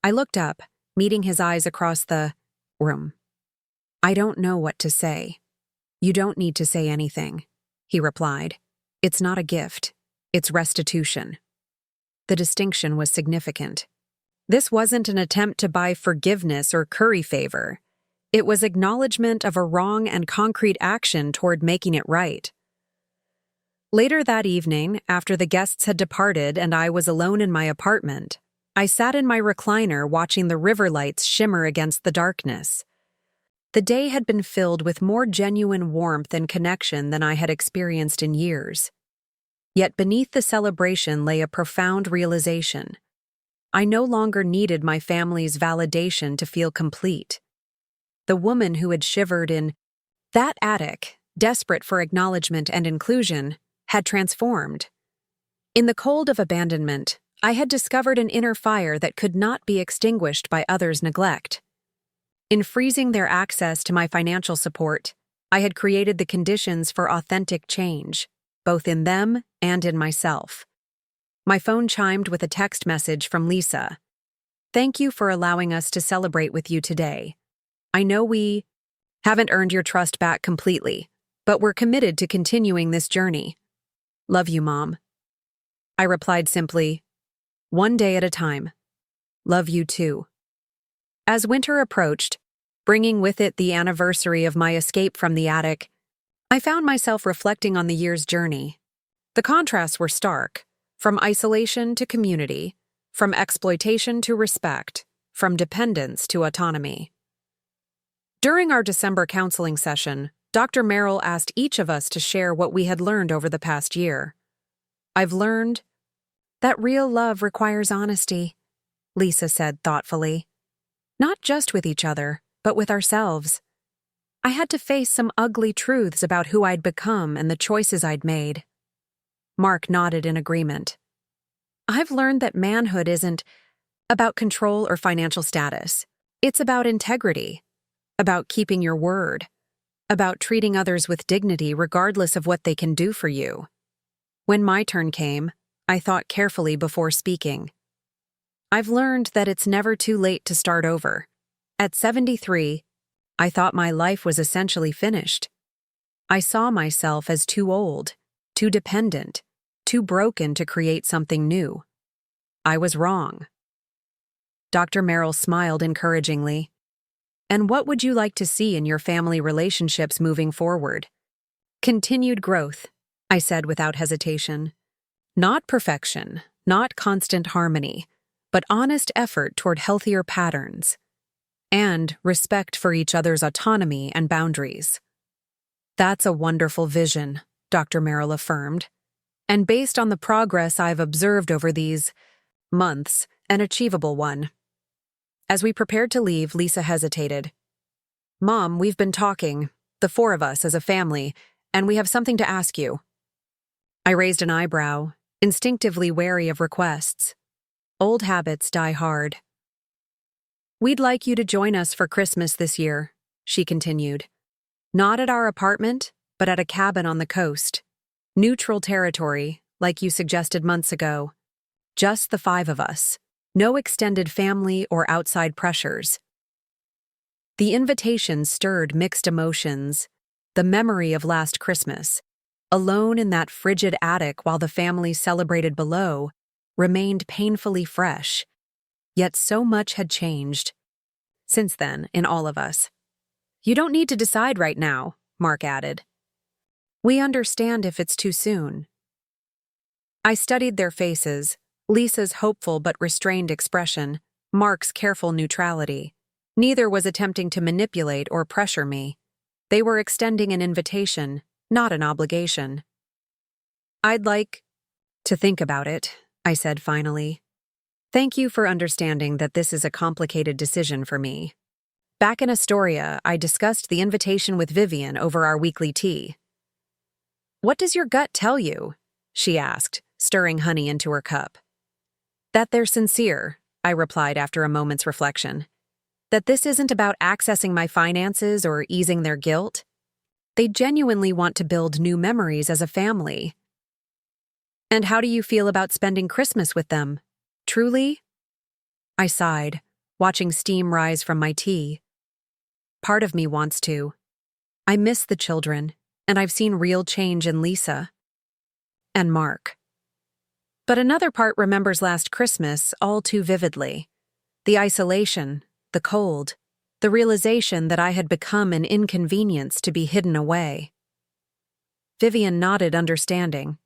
I looked up, meeting his eyes across the room. "I don't know what to say." "You don't need to say anything," he replied. "It's not a gift. It's restitution." The distinction was significant. This wasn't an attempt to buy forgiveness or curry favor. It was acknowledgement of a wrong and concrete action toward making it right. Later that evening, after the guests had departed and I was alone in my apartment, I sat in my recliner watching the river lights shimmer against the darkness. The day had been filled with more genuine warmth and connection than I had experienced in years. Yet beneath the celebration lay a profound realization. I no longer needed my family's validation to feel complete. The woman who had shivered in that attic, desperate for acknowledgement and inclusion, had transformed. In the cold of abandonment, I had discovered an inner fire that could not be extinguished by others' neglect. In freezing their access to my financial support, I had created the conditions for authentic change, both in them and in myself. My phone chimed with a text message from Lisa. "Thank you for allowing us to celebrate with you today. I know we haven't earned your trust back completely, but we're committed to continuing this journey. Love you, Mom." I replied simply, "One day at a time. Love you too." As winter approached, bringing with it the anniversary of my escape from the attic, I found myself reflecting on the year's journey. The contrasts were stark, from isolation to community, from exploitation to respect, from dependence to autonomy. During our December counseling session, Dr. Merrill asked each of us to share what we had learned over the past year. "I've learned that real love requires honesty," Lisa said thoughtfully. "Not just with each other, but with ourselves. I had to face some ugly truths about who I'd become and the choices I'd made." Mark nodded in agreement. "I've learned that manhood isn't about control or financial status. It's about integrity, about keeping your word, about treating others with dignity regardless of what they can do for you." When my turn came, I thought carefully before speaking. "I've learned that it's never too late to start over. At 73, I thought my life was essentially finished. I saw myself as too old, too dependent, too broken to create something new. I was wrong." Dr. Merrill smiled encouragingly. "And what would you like to see in your family relationships moving forward?" "Continued growth," I said without hesitation. "Not perfection, not constant harmony, but honest effort toward healthier patterns. And respect for each other's autonomy and boundaries." "That's a wonderful vision," Dr. Merrill affirmed. "And based on the progress I've observed over these months, an achievable one." As we prepared to leave, Lisa hesitated. "Mom, we've been talking, the four of us as a family, and we have something to ask you." I raised an eyebrow, instinctively wary of requests. Old habits die hard. "We'd like you to join us for Christmas this year," she continued. "Not at our apartment, but at a cabin on the coast. Neutral territory, like you suggested months ago. Just the 5 of us. No extended family or outside pressures." The invitation stirred mixed emotions. The memory of last Christmas, alone in that frigid attic while the family celebrated below, remained painfully fresh. Yet so much had changed since then in all of us. "You don't need to decide right now," Mark added. "We understand if it's too soon." I studied their faces, Lisa's hopeful but restrained expression, Mark's careful neutrality. Neither was attempting to manipulate or pressure me. They were extending an invitation, not an obligation. "I'd like to think about it," I said finally. "Thank you for understanding that this is a complicated decision for me." Back in Astoria, I discussed the invitation with Vivian over our weekly tea. "What does your gut tell you?" she asked, stirring honey into her cup. "That they're sincere," I replied after a moment's reflection. "That this isn't about accessing my finances or easing their guilt. They genuinely want to build new memories as a family." "And how do you feel about spending Christmas with them? Truly?" I sighed, watching steam rise from my tea. Part of me wants to. I miss the children, and I've seen real change in Lisa. And Mark. But another part remembers last Christmas all too vividly. The isolation, the cold, the realization that I had become an inconvenience to be hidden away. Vivian nodded, understanding.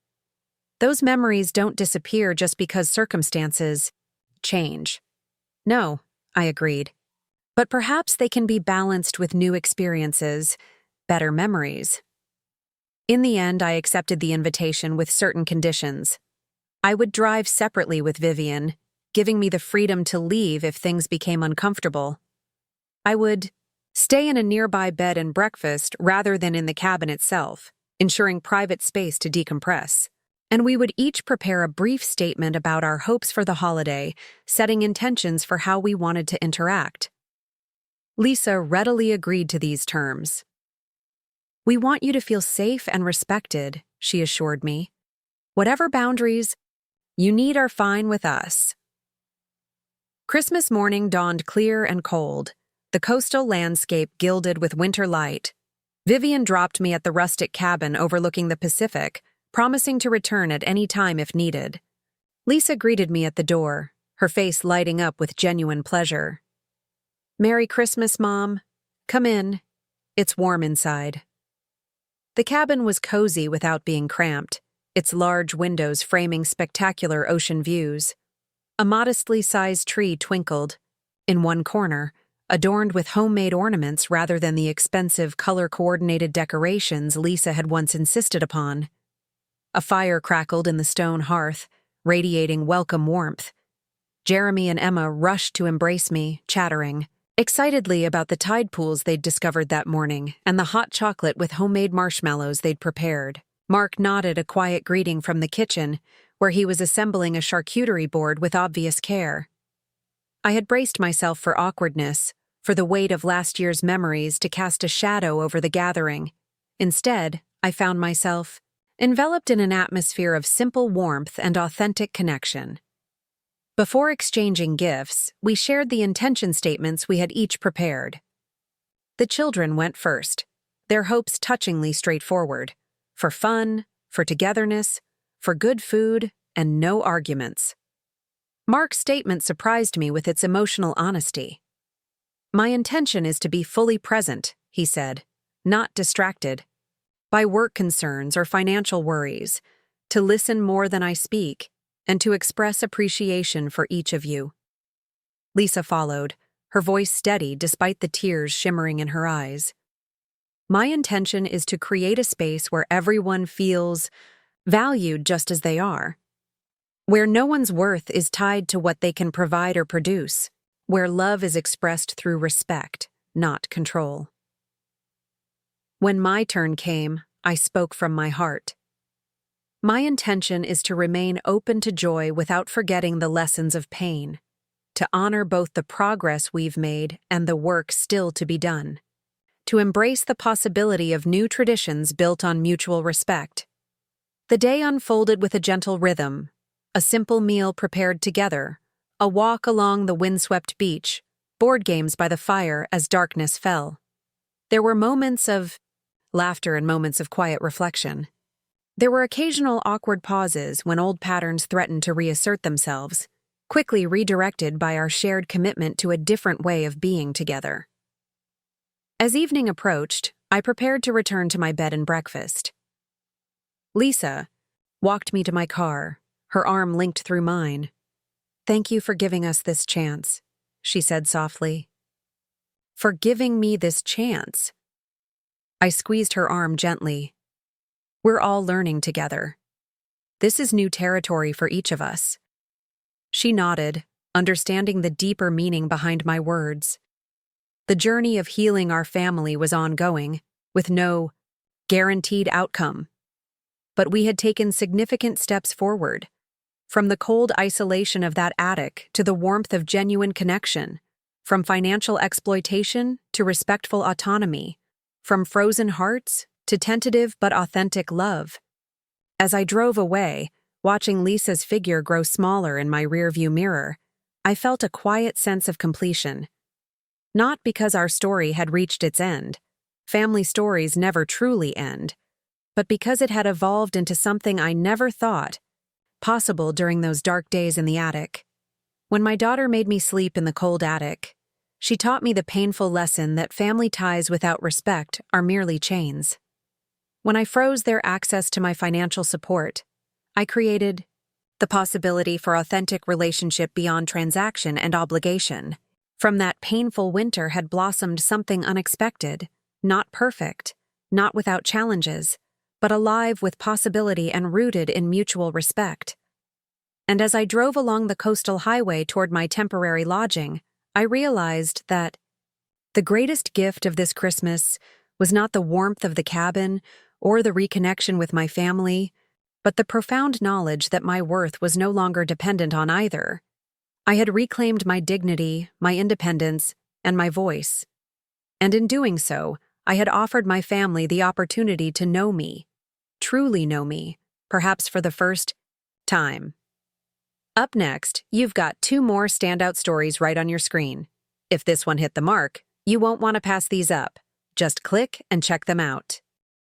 "Those memories don't disappear just because circumstances change." "No," I agreed. "But perhaps they can be balanced with new experiences, better memories." In the end, I accepted the invitation with certain conditions. I would drive separately with Vivian, giving me the freedom to leave if things became uncomfortable. I would stay in a nearby bed and breakfast rather than in the cabin itself, ensuring private space to decompress. And we would each prepare a brief statement about our hopes for the holiday, setting intentions for how we wanted to interact. Lisa readily agreed to these terms. "We want you to feel safe and respected," she assured me. "Whatever boundaries you need are fine with us." Christmas morning dawned clear and cold, the coastal landscape gilded with winter light. Vivian dropped me at the rustic cabin overlooking the Pacific, promising to return at any time if needed. Lisa greeted me at the door, her face lighting up with genuine pleasure. "Merry Christmas, Mom. Come in. It's warm inside." The cabin was cozy without being cramped, its large windows framing spectacular ocean views. A modestly sized tree twinkled. In one corner, adorned with homemade ornaments rather than the expensive color-coordinated decorations Lisa had once insisted upon. A fire crackled in the stone hearth, radiating welcome warmth. Jeremy and Emma rushed to embrace me, chattering excitedly about the tide pools they'd discovered that morning and the hot chocolate with homemade marshmallows they'd prepared. Mark nodded a quiet greeting from the kitchen, where he was assembling a charcuterie board with obvious care. I had braced myself for awkwardness, for the weight of last year's memories to cast a shadow over the gathering. Instead, I found myself enveloped in an atmosphere of simple warmth and authentic connection. Before exchanging gifts, we shared the intention statements we had each prepared. The children went first, their hopes touchingly straightforward: for fun, for togetherness, for good food, and no arguments. Mark's statement surprised me with its emotional honesty. "My intention is to be fully present," he said, "not distracted by work concerns or financial worries, to listen more than I speak, and to express appreciation for each of you." Lisa followed, her voice steady despite the tears shimmering in her eyes. "My intention is to create a space where everyone feels valued just as they are, where no one's worth is tied to what they can provide or produce, where love is expressed through respect, not control." When my turn came, I spoke from my heart. My intention is to remain open to joy without forgetting the lessons of pain, to honor both the progress we've made and the work still to be done, to embrace the possibility of new traditions built on mutual respect. The day unfolded with a gentle rhythm, a simple meal prepared together, a walk along the windswept beach, board games by the fire as darkness fell. There were moments of laughter and moments of quiet reflection. There were occasional awkward pauses when old patterns threatened to reassert themselves, quickly redirected by our shared commitment to a different way of being together. As evening approached, I prepared to return to my bed and breakfast. Lisa walked me to my car, her arm linked through mine. "Thank you for giving us this chance," she said softly. "For giving me this chance." I squeezed her arm gently. "We're all learning together. This is new territory for each of us." She nodded, understanding the deeper meaning behind my words. The journey of healing our family was ongoing, with no guaranteed outcome. But we had taken significant steps forward, from the cold isolation of that attic to the warmth of genuine connection, from financial exploitation to respectful autonomy, from frozen hearts to tentative but authentic love. As I drove away, watching Lisa's figure grow smaller in my rearview mirror, I felt a quiet sense of completion. Not because our story had reached its end. Family stories never truly end. But because it had evolved into something I never thought possible during those dark days in the attic. When my daughter made me sleep in the cold attic, she taught me the painful lesson that family ties without respect are merely chains. When I froze their access to my financial support, I created the possibility for authentic relationship beyond transaction and obligation. From that painful winter had blossomed something unexpected, not perfect, not without challenges, but alive with possibility and rooted in mutual respect. And as I drove along the coastal highway toward my temporary lodging, I realized that the greatest gift of this Christmas was not the warmth of the cabin or the reconnection with my family, but the profound knowledge that my worth was no longer dependent on either. I had reclaimed my dignity, my independence, and my voice. And in doing so, I had offered my family the opportunity to know me, truly know me, perhaps for the first time. Up next, you've got 2 more standout stories right on your screen. If this one hit the mark, you won't want to pass these up. Just click and check them out.